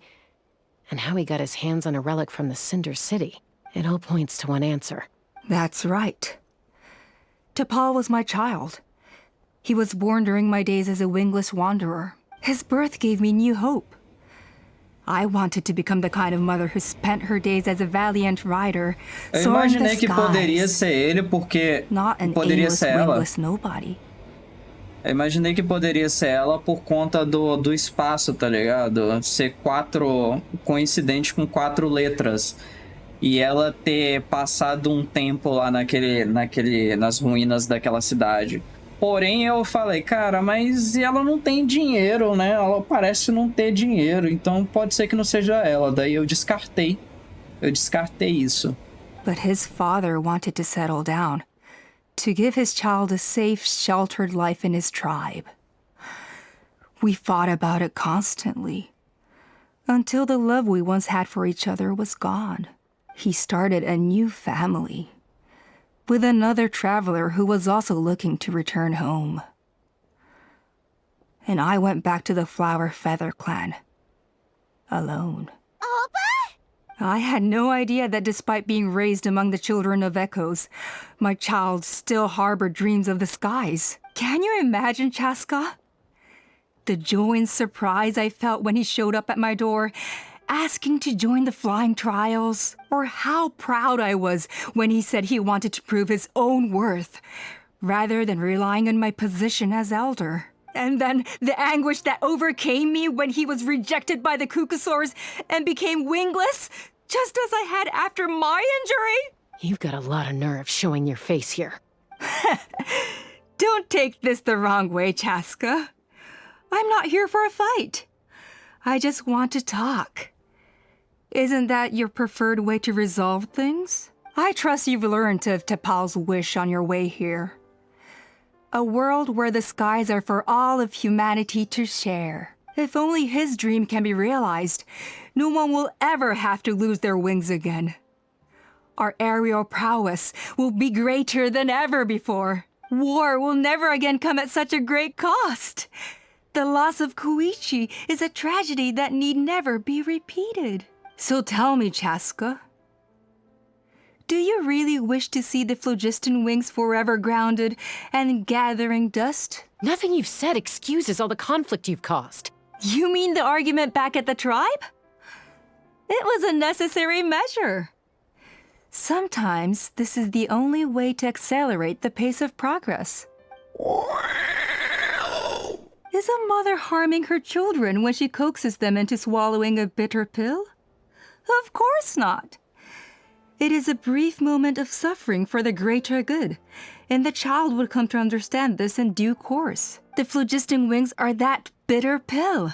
[SPEAKER 3] and how he got his hands on a relic from the Cinder City, it all points to one answer.
[SPEAKER 5] That's right. T'Pol was my child. He was born during my days as a wingless wanderer. His birth gave me new hope. I wanted to become the kind of mother who spent her days as a valiant rider,
[SPEAKER 1] Eu
[SPEAKER 5] soaring the
[SPEAKER 1] imaginei que poderia
[SPEAKER 5] skies,
[SPEAKER 1] ser ele porque
[SPEAKER 5] not an
[SPEAKER 1] poderia
[SPEAKER 5] aimless,
[SPEAKER 1] ser ela.
[SPEAKER 5] wingless nobody.
[SPEAKER 1] Eu imaginei que poderia ser ela por conta do espaço, tá ligado? Ser 4 coincidente com 4 letras. E ela ter passado um tempo lá nas ruínas daquela cidade. Porém, eu falei, cara, mas ela não tem dinheiro, né? Ela parece não ter dinheiro, então pode ser que não seja ela. Daí eu descartei. Eu descartei isso.
[SPEAKER 5] But his father wanted to settle down, to give his child a safe, sheltered life in his tribe. We fought about it constantly, until the love we once had for each other was gone. He started a new family, with another traveler who was also looking to return home. And I went back to the Flower Feather clan, alone. I had no idea that despite being raised among the children of echoes, my child still harbored dreams of the skies. Can you imagine, Chaska? The joy and surprise I felt when he showed up at my door, asking to join the flying trials, or how proud I was when he said he wanted to prove his own worth, rather than relying on my position as elder. And then the anguish that overcame me when he was rejected by the Kukusaurs and became wingless, just as I had after my injury.
[SPEAKER 3] You've got a lot of nerve showing your face here.
[SPEAKER 5] Don't take this the wrong way, Chaska. I'm not here for a fight. I just want to talk. Isn't that your preferred way to resolve things? I trust you've learned of T'Pol's wish on your way here. A world where the skies are for all of humanity to share. If only his dream can be realized, no one will ever have to lose their wings again. Our aerial prowess will be greater than ever before. War will never again come at such a great cost. The loss of Koichi is a tragedy that need never be repeated. So tell me, Chaska, do you really wish to see the phlogiston wings forever grounded and gathering dust?
[SPEAKER 3] Nothing you've said excuses all the conflict you've caused.
[SPEAKER 5] You mean the argument back at the tribe? It was a necessary measure. Sometimes this is the only way to accelerate the pace of progress. Is a mother harming her children when she coaxes them into swallowing a bitter pill? Of course not. It is a brief moment of suffering for the greater good, and the child would come to understand this in due course. The phlogiston wings are that bitter pill.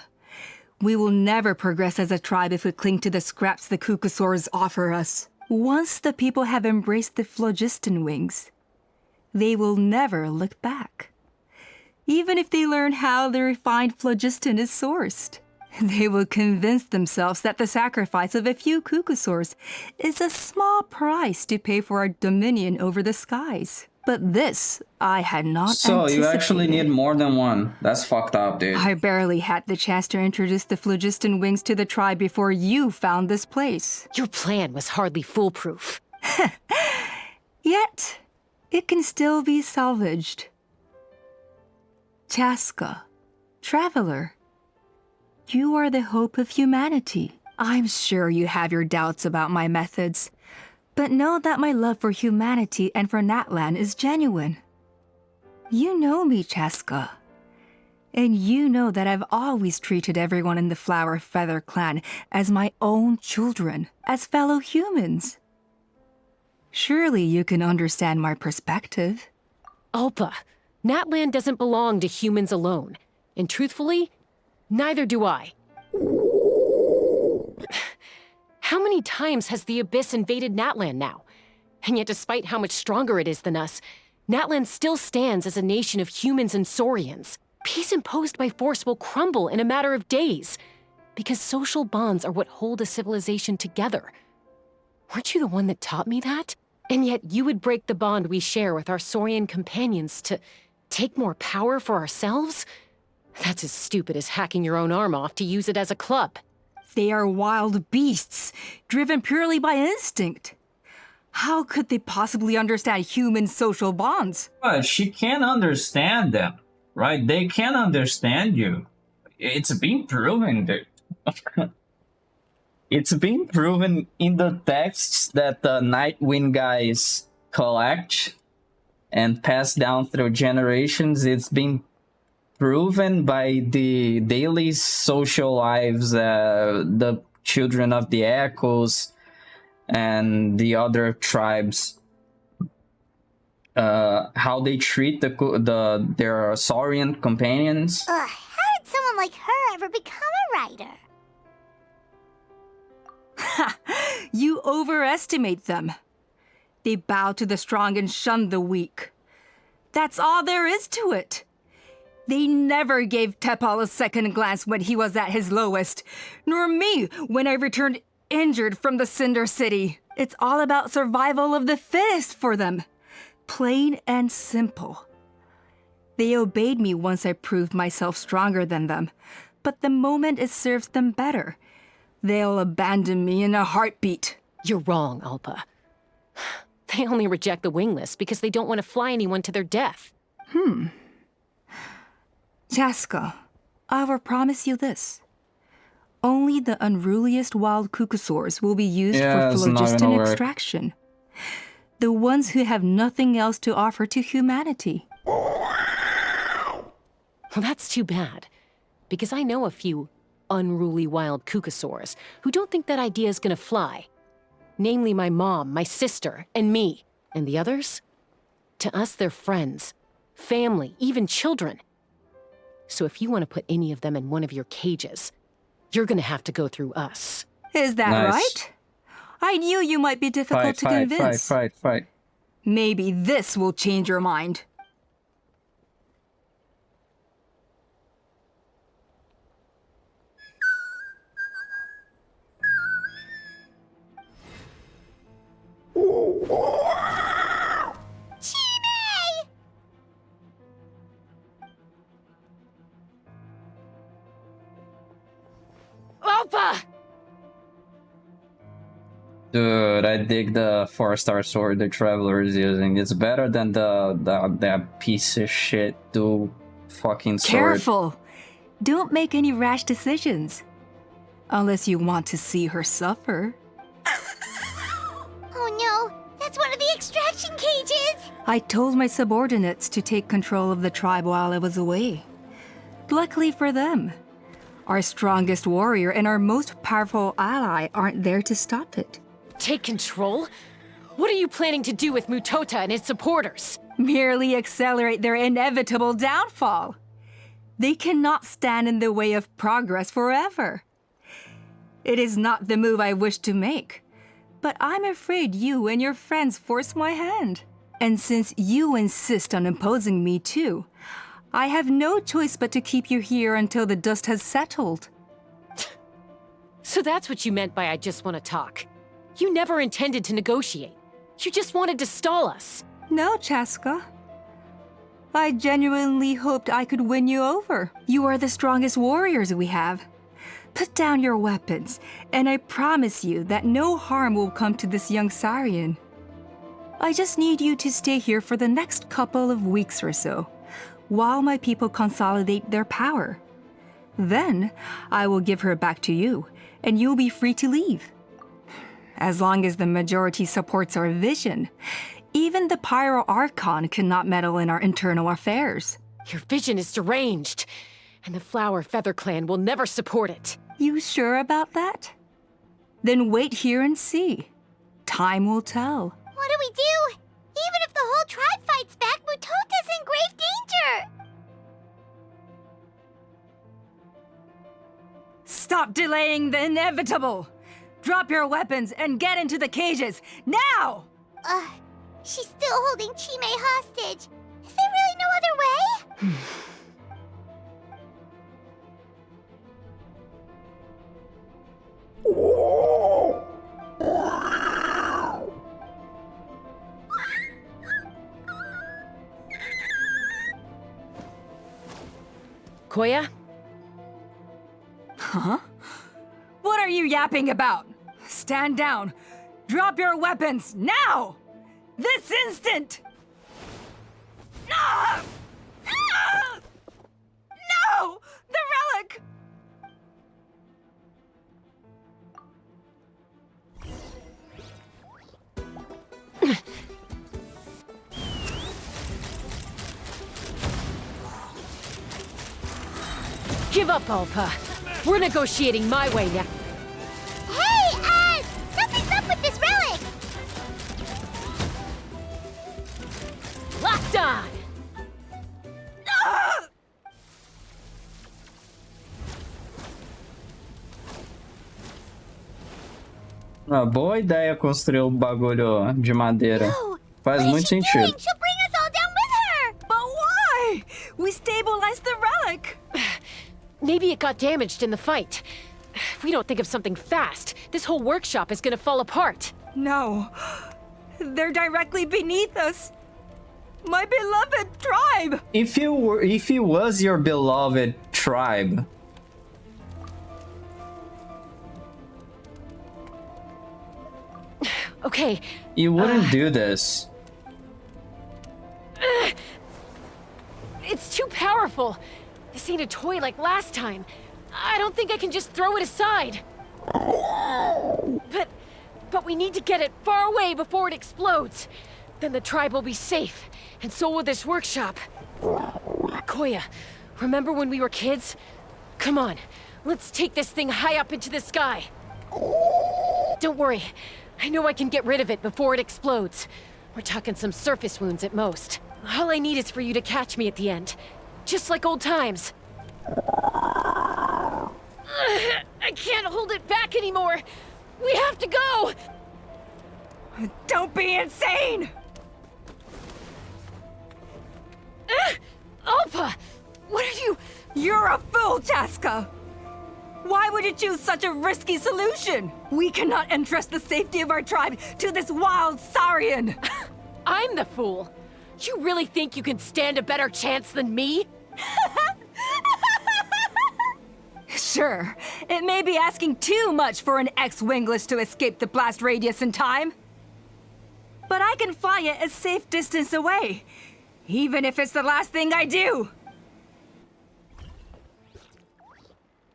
[SPEAKER 5] We will never progress as a tribe if we cling to the scraps the Kukusaurs offer us. Once the people have embraced the phlogiston wings, they will never look back. Even if they learn how the refined phlogiston is sourced, they will convince themselves that the sacrifice of a few Kukusaurs is a small price to pay for our dominion over the skies. But this, I had not anticipated.
[SPEAKER 1] So you actually need more than one. That's fucked up, dude.
[SPEAKER 5] I barely had the chance to introduce the phlogiston wings to the tribe before you found this place.
[SPEAKER 3] Your plan was hardly foolproof.
[SPEAKER 5] Yet, it can still be salvaged. Chaska, traveler, you are the hope of humanity. I'm sure you have your doubts about my methods, but know that my love for humanity and for Natlan is genuine. You know me, Chaska, and you know that I've always treated everyone in the Flower Feather clan as my own children, as fellow humans. Surely you can understand my perspective.
[SPEAKER 3] Alpa, Natlan doesn't belong to humans alone, and truthfully, neither do I. How many times has the Abyss invaded Natlan now? And yet despite how much stronger it is than us, Natlan still stands as a nation of humans and Saurians. Peace imposed by force will crumble in a matter of days, because social bonds are what hold a civilization together. Weren't you the one that taught me that? And yet you would break the bond we share with our Saurian companions to take more power for ourselves? That's as stupid as hacking your own arm off to use it as a club.
[SPEAKER 5] They are wild beasts, driven purely by instinct. How could they possibly understand human social bonds?
[SPEAKER 1] But she can understand them, right? They can understand you. It's been proven, dude. It's been proven in the texts that the Nightwind guys collect and pass down through generations. It's been proven by the daily social lives, the children of the Echoes and the other tribes, how they treat their Saurian companions.
[SPEAKER 2] Ugh, how did someone like her ever become a writer?
[SPEAKER 5] You overestimate them. They bow to the strong and shun the weak. That's all there is to it. They never gave Tepal a second glance when he was at his lowest, nor me when I returned injured from the Cinder City. It's all about survival of the fittest for them. Plain and simple. They obeyed me once I proved myself stronger than them, but the moment it serves them better, they'll abandon me in a heartbeat.
[SPEAKER 3] You're wrong, Alpa. They only reject the wingless because they don't want to fly anyone to their death.
[SPEAKER 5] Chaska, I will promise you this. Only the unruliest wild cuckosaurs will be used for phlogiston extraction. The ones who have nothing else to offer to humanity.
[SPEAKER 3] Well, that's too bad, because I know a few unruly wild cuckosaurs who don't think that idea is gonna fly. Namely my mom, my sister, and me. And the others? To us, they're friends, family, even children. So if you want to put any of them in one of your cages, you're gonna have to go through us.
[SPEAKER 5] Is that right? I knew you might be difficult to convince.
[SPEAKER 1] Fight.
[SPEAKER 5] Maybe this will change your mind.
[SPEAKER 3] Alpa!
[SPEAKER 1] Dude, I dig the 4-star sword the Traveler is using. It's better than that piece of shit dual fucking sword.
[SPEAKER 5] Careful! Don't make any rash decisions. Unless you want to see her suffer.
[SPEAKER 2] Oh no, that's one of the extraction cages!
[SPEAKER 5] I told my subordinates to take control of the tribe while I was away. Luckily for them, our strongest warrior and our most powerful ally aren't there to stop it.
[SPEAKER 3] Take control? What are you planning to do with Mutota and his supporters?
[SPEAKER 5] Merely accelerate their inevitable downfall. They cannot stand in the way of progress forever. It is not the move I wish to make, but I'm afraid you and your friends force my hand. And since you insist on imposing me too, I have no choice but to keep you here until the dust has settled.
[SPEAKER 3] So that's what you meant by I just want to talk. You never intended to negotiate. You just wanted to stall us.
[SPEAKER 5] No, Chaska. I genuinely hoped I could win you over. You are the strongest warriors we have. Put down your weapons, and I promise you that no harm will come to this young Saurian. I just need you to stay here for the next couple of weeks or so, while my people consolidate their power. Then, I will give her back to you, and you'll be free to leave. As long as the majority supports our vision, even the Pyro Archon cannot meddle in our internal affairs.
[SPEAKER 3] Your vision is deranged, and the Flower Feather Clan will never support it.
[SPEAKER 5] You sure about that? Then wait here and see. Time will tell.
[SPEAKER 2] What do we do? Even if the whole tribe fights back, Mutota's in grave danger!
[SPEAKER 5] Stop delaying the inevitable! Drop your weapons and get into the cages, now!
[SPEAKER 2] She's still holding Chime hostage. Is there really no other way?
[SPEAKER 3] Koya?
[SPEAKER 5] Huh? What are you yapping about? Stand down. Drop your weapons, now! This instant! No! No! The relic!
[SPEAKER 3] Give up, Alpa. We're negotiating my way now.
[SPEAKER 2] Hey, something's up with this relic!
[SPEAKER 3] Locked on!
[SPEAKER 1] Uma boa ideia construir um bagulho de madeira. Faz muito sentido.
[SPEAKER 2] She'll bring us all down with her!
[SPEAKER 3] Maybe it got damaged in the fight. If we don't think of something fast, this whole workshop is gonna fall apart.
[SPEAKER 5] No. They're directly beneath us. My beloved tribe!
[SPEAKER 1] If he was your beloved tribe.
[SPEAKER 3] Okay.
[SPEAKER 1] You wouldn't do this.
[SPEAKER 3] It's too powerful. This ain't a toy like last time. I don't think I can just throw it aside. But we need to get it far away before it explodes. Then the tribe will be safe, and so will this workshop. Koya, remember when we were kids? Come on, let's take this thing high up into the sky. Don't worry, I know I can get rid of it before it explodes. We're talking some surface wounds at most. All I need is for you to catch me at the end. Just like old times. I can't hold it back anymore. We have to go!
[SPEAKER 5] Don't be insane!
[SPEAKER 3] Alpa! What are you...
[SPEAKER 5] You're a fool, Chaska! Why would you choose such a risky solution? We cannot entrust the safety of our tribe to this wild Saurian!
[SPEAKER 3] I'm the fool. You really think you can stand a better chance than me?
[SPEAKER 5] Sure, it may be asking too much for an ex-wingless to escape the blast radius in time. But I can fly it a safe distance away, even if it's the last thing I do.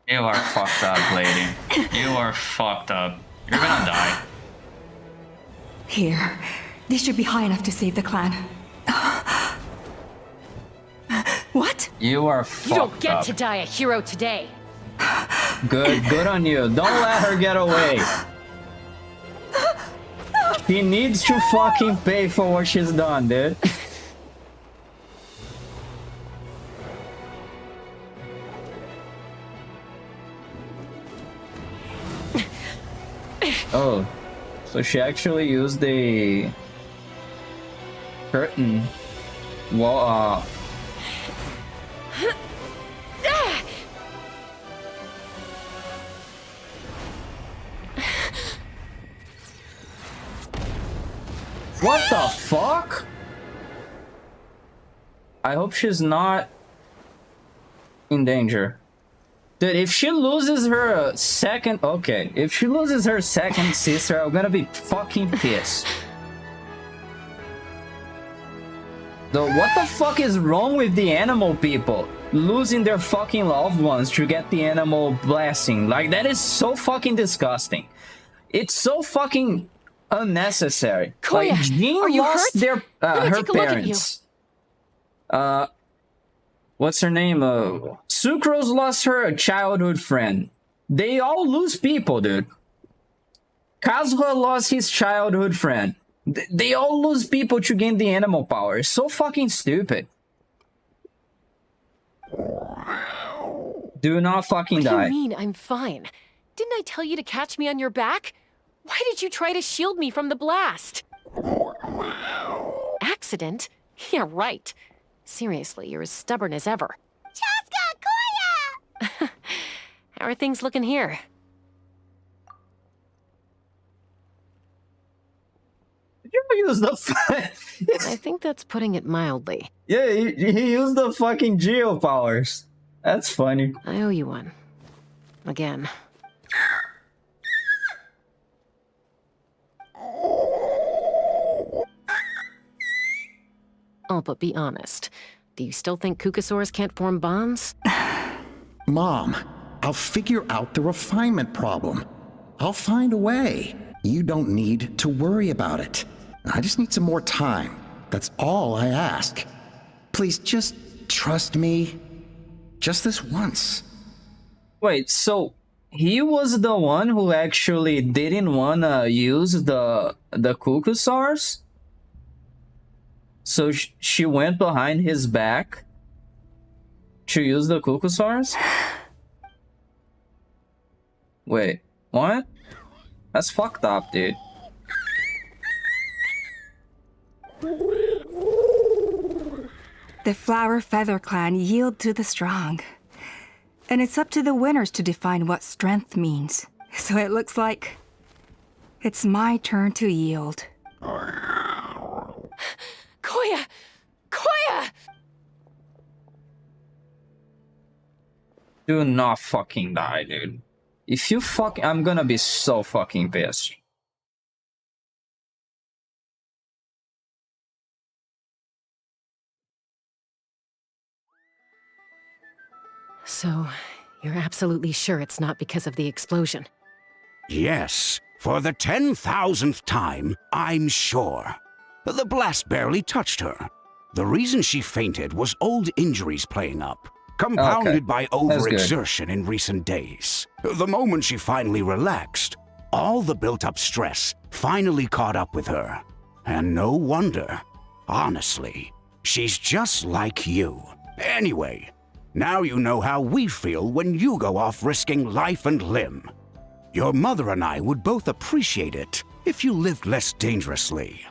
[SPEAKER 1] You are fucked up, lady. You are fucked up. You're gonna die.
[SPEAKER 5] Here, this should be high enough to save the clan. What?
[SPEAKER 1] You are fucked up.
[SPEAKER 3] You don't get to die a hero today.
[SPEAKER 1] Good on you. Don't let her get away. She needs to fucking pay for what she's done, dude. Oh, so she actually used the curtain wall. What the fuck? I hope she's not in danger. Dude, if she loses her second... Okay, if she loses her second sister, I'm gonna be fucking pissed. Though, what the fuck is wrong with the animal people? Losing their fucking loved ones to get the animal blessing. Like, that is so fucking disgusting. It's so fucking unnecessary.
[SPEAKER 3] Koya,
[SPEAKER 1] like, Jean
[SPEAKER 3] are you
[SPEAKER 1] lost
[SPEAKER 3] hurt?
[SPEAKER 1] their her
[SPEAKER 3] take a look at
[SPEAKER 1] parents. What's her name? Sucrose lost her childhood friend. They all lose people, dude. Kazuha lost his childhood friend. They all lose people to gain the animal power. It's so fucking stupid. Do not fucking die.
[SPEAKER 3] What do you mean I'm fine? Didn't I tell you to catch me on your back? Why did you try to shield me from the blast? Accident? Yeah, right. Seriously, you're as stubborn as ever.
[SPEAKER 2] Chaska, Koya!
[SPEAKER 3] How are things looking here?
[SPEAKER 1] Did you use the...
[SPEAKER 3] I think that's putting it mildly.
[SPEAKER 1] Yeah, he used the fucking geo powers. That's funny.
[SPEAKER 3] I owe you one. Again. Oh, but be honest. Do you still think Kukasaurs can't form bonds?
[SPEAKER 13] Mom, I'll figure out the refinement problem. I'll find a way. You don't need to worry about it. I just need some more time. That's all I ask. Please just trust me. Just this once.
[SPEAKER 1] Wait, so he was the one who actually didn't wanna use the Kukasaurs? So she went behind his back to use the Kukasaurs? Wait, what? That's fucked up, dude.
[SPEAKER 5] The Flower Feather clan yield to the strong. And it's up to the winners to define what strength means. So it looks like it's my turn to yield.
[SPEAKER 3] Koya! Koya!
[SPEAKER 1] Do not fucking die, dude. If you I'm gonna be so fucking pissed.
[SPEAKER 3] So, you're absolutely sure it's not because of the explosion?
[SPEAKER 7] Yes, for the 10,000th time, I'm sure. The blast barely touched her. The reason she fainted was old injuries playing up, compounded by overexertion in recent days. The moment she finally relaxed, all the built-up stress finally caught up with her. And no wonder. Honestly, she's just like you. Anyway, now you know how we feel when you go off risking life and limb. Your mother and I would both appreciate it if you lived less dangerously.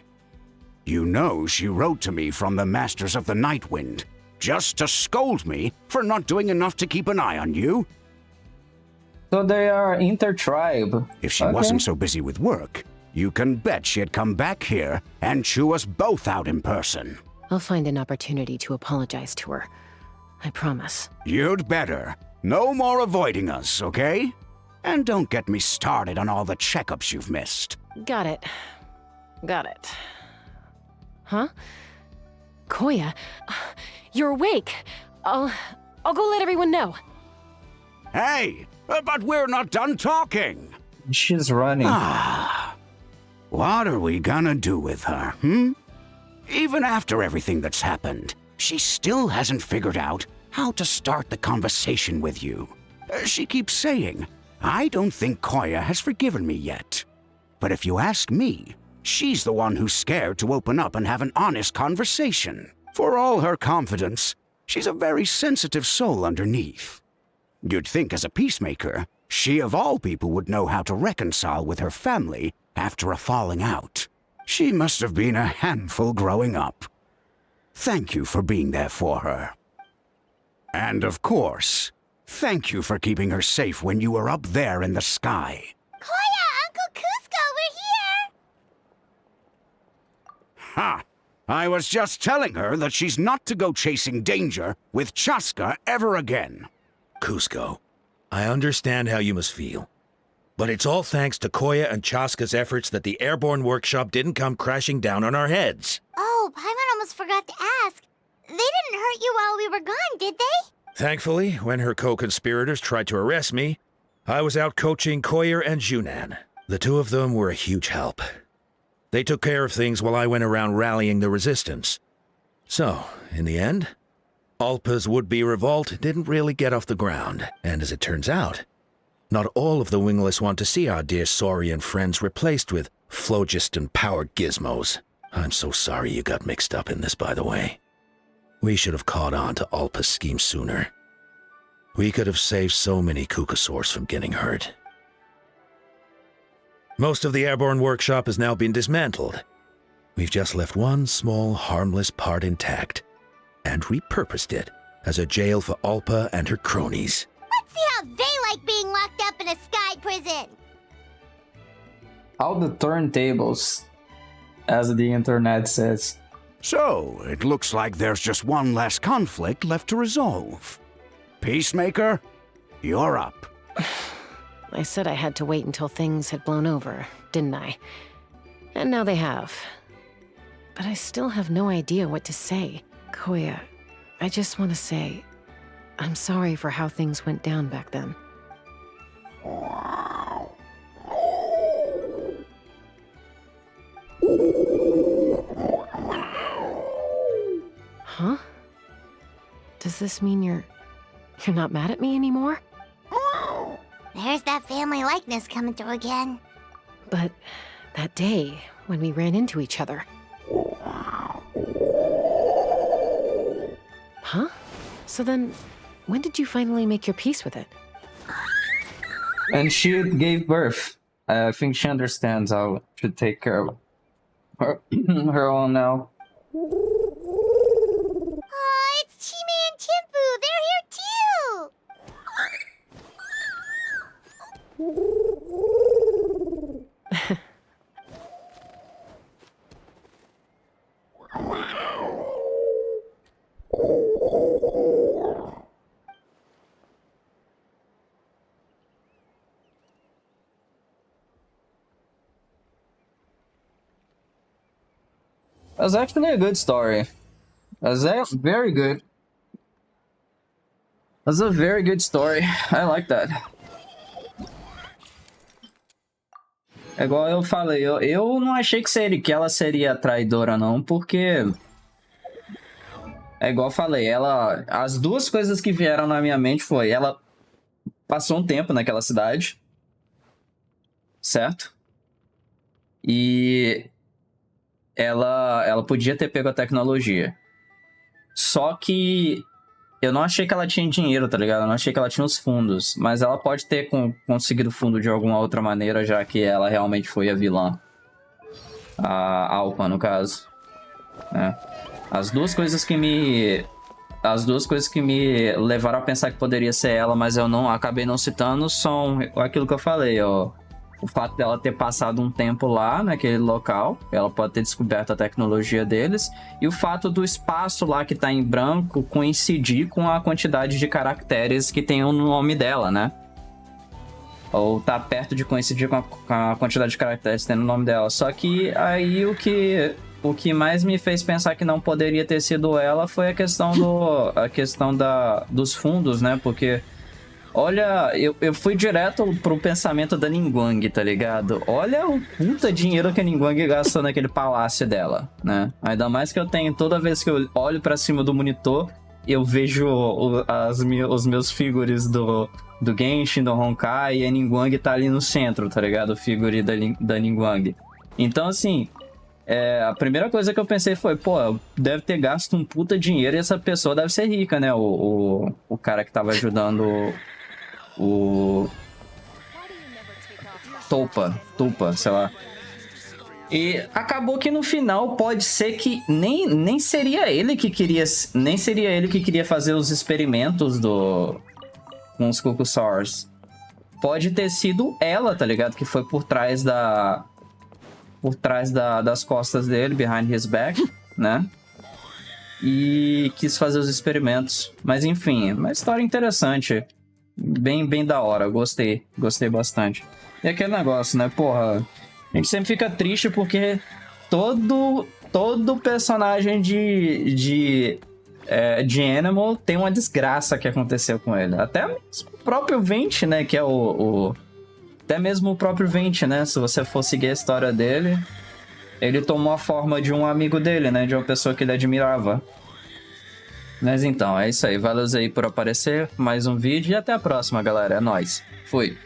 [SPEAKER 7] You know she wrote to me from the Masters of the Night Wind, just to scold me for not doing enough to keep an eye on you.
[SPEAKER 1] So they are inter-tribe.
[SPEAKER 7] If she wasn't so busy with work, you can bet she'd come back here and chew us both out in person.
[SPEAKER 3] I'll find an opportunity to apologize to her. I promise.
[SPEAKER 7] You'd better. No more avoiding us, okay? And don't get me started on all the checkups you've missed.
[SPEAKER 3] Got it. Got it. Huh? Koya, you're awake. I'll go let everyone know.
[SPEAKER 7] Hey, but we're not done talking.
[SPEAKER 1] She's running.
[SPEAKER 7] What are we gonna do with her, Even after everything that's happened, she still hasn't figured out how to start the conversation with you. She keeps saying, I don't think Koya has forgiven me yet. But if you ask me, she's the one who's scared to open up and have an honest conversation. For all her confidence, she's a very sensitive soul underneath. You'd think as a peacemaker, she of all people would know how to reconcile with her family after a falling out. She must have been a handful growing up. Thank you for being there for her. And of course, thank you for keeping her safe when you were up there in the sky.
[SPEAKER 2] Koya, Uncle Cusco, we're here!
[SPEAKER 7] Ha! I was just telling her that she's not to go chasing danger with Chaska ever again.
[SPEAKER 8] Cusco, I understand how you must feel. But it's all thanks to Koya and Chaska's efforts that the airborne workshop didn't come crashing down on our heads.
[SPEAKER 2] Oh, Paimon almost forgot to ask. They didn't hurt you while we were gone, did they?
[SPEAKER 8] Thankfully, when her co-conspirators tried to arrest me, I was out coaching Koya and Junan. The two of them were a huge help. They took care of things while I went around rallying the resistance. So, in the end, Alpa's would-be revolt didn't really get off the ground, and as it turns out, not all of the wingless want to see our dear Saurian friends replaced with phlogiston-powered gizmos. I'm so sorry you got mixed up in this, by the way. We should have caught on to Alpa's scheme sooner. We could have saved so many Kukasaurs from getting hurt. Most of the airborne workshop has now been dismantled. We've just left one small, harmless part intact, and repurposed it as a jail for Alpa and her cronies.
[SPEAKER 2] Let's see how they like being locked up in a sky prison.
[SPEAKER 1] How the turntables, as the internet says.
[SPEAKER 7] So, it looks like there's just one last conflict left to resolve. Peacemaker, you're up.
[SPEAKER 3] I said I had to wait until things had blown over, didn't I? And now they have. But I still have no idea what to say. Koya, I just want to say, I'm sorry for how things went down back then. Huh? Does this mean you're not mad at me anymore?
[SPEAKER 2] There's that family likeness coming through again.
[SPEAKER 3] But that day, when we ran into each other. Huh? So then, when did you finally make your peace with it?
[SPEAKER 1] And she gave birth. I think she understands how to take care of her own now.
[SPEAKER 2] Oh, it's Chime and Chimpu. They're here too.
[SPEAKER 1] That's actually a good story. That's very good. That's a very good story. I like that. É igual eu falei, eu não achei que ela seria traidora não, porque... É igual eu falei, as duas coisas que vieram na minha mente foi, ela passou um tempo naquela cidade, certo? E ela podia ter pego a tecnologia. Só que eu não achei que ela tinha dinheiro, tá ligado? Eu não achei que ela tinha os fundos. Mas ela pode ter conseguido fundo de alguma outra maneira, já que ela realmente foi a vilã. A Alpa, no caso. É. As duas coisas que me levaram a pensar que poderia ser ela, mas eu acabei não citando, são aquilo que eu falei, ó. O fato dela ter passado um tempo lá, naquele local, ela pode ter descoberto a tecnologia deles, e o fato do espaço lá que tá em branco coincidir com a quantidade de caracteres que tem no nome dela, né? Ou tá perto de coincidir com a quantidade de caracteres que tem no nome dela. Só que aí o que mais me fez pensar que não poderia ter sido ela foi a questão dos fundos, né? Porque... Olha, eu fui direto pro pensamento da Ningguang, tá ligado? Olha o puta dinheiro que a Ningguang gastou naquele palácio dela, né? Ainda mais que eu tenho, toda vez que eu olho pra cima do monitor, eu vejo os meus figures do Genshin, do Honkai, e a Ningguang tá ali no centro, tá ligado? O figure da Ningguang. Então, assim, a primeira coisa que eu pensei foi, pô, deve ter gasto um puta dinheiro e essa pessoa deve ser rica, né? O cara que tava ajudando... O Tulpa, sei lá. E acabou que no final pode ser que nem seria ele que queria fazer os experimentos com os Cucusaurs. Pode ter sido ela, tá ligado? Que foi por trás das costas dele, behind his back, né? E quis fazer os experimentos. Mas enfim, uma história interessante. Bem da hora, gostei bastante. E aquele negócio, né, porra, a gente sempre fica triste porque todo personagem de Animal tem uma desgraça que aconteceu com ele. Até o próprio Venti, né, que é até mesmo o próprio Venti, né, se você for seguir a história dele, ele tomou a forma de um amigo dele, né, de uma pessoa que ele admirava. Mas então, é isso aí. Valeu aí por aparecer. Mais um vídeo e até a próxima, galera. É nóis. Fui.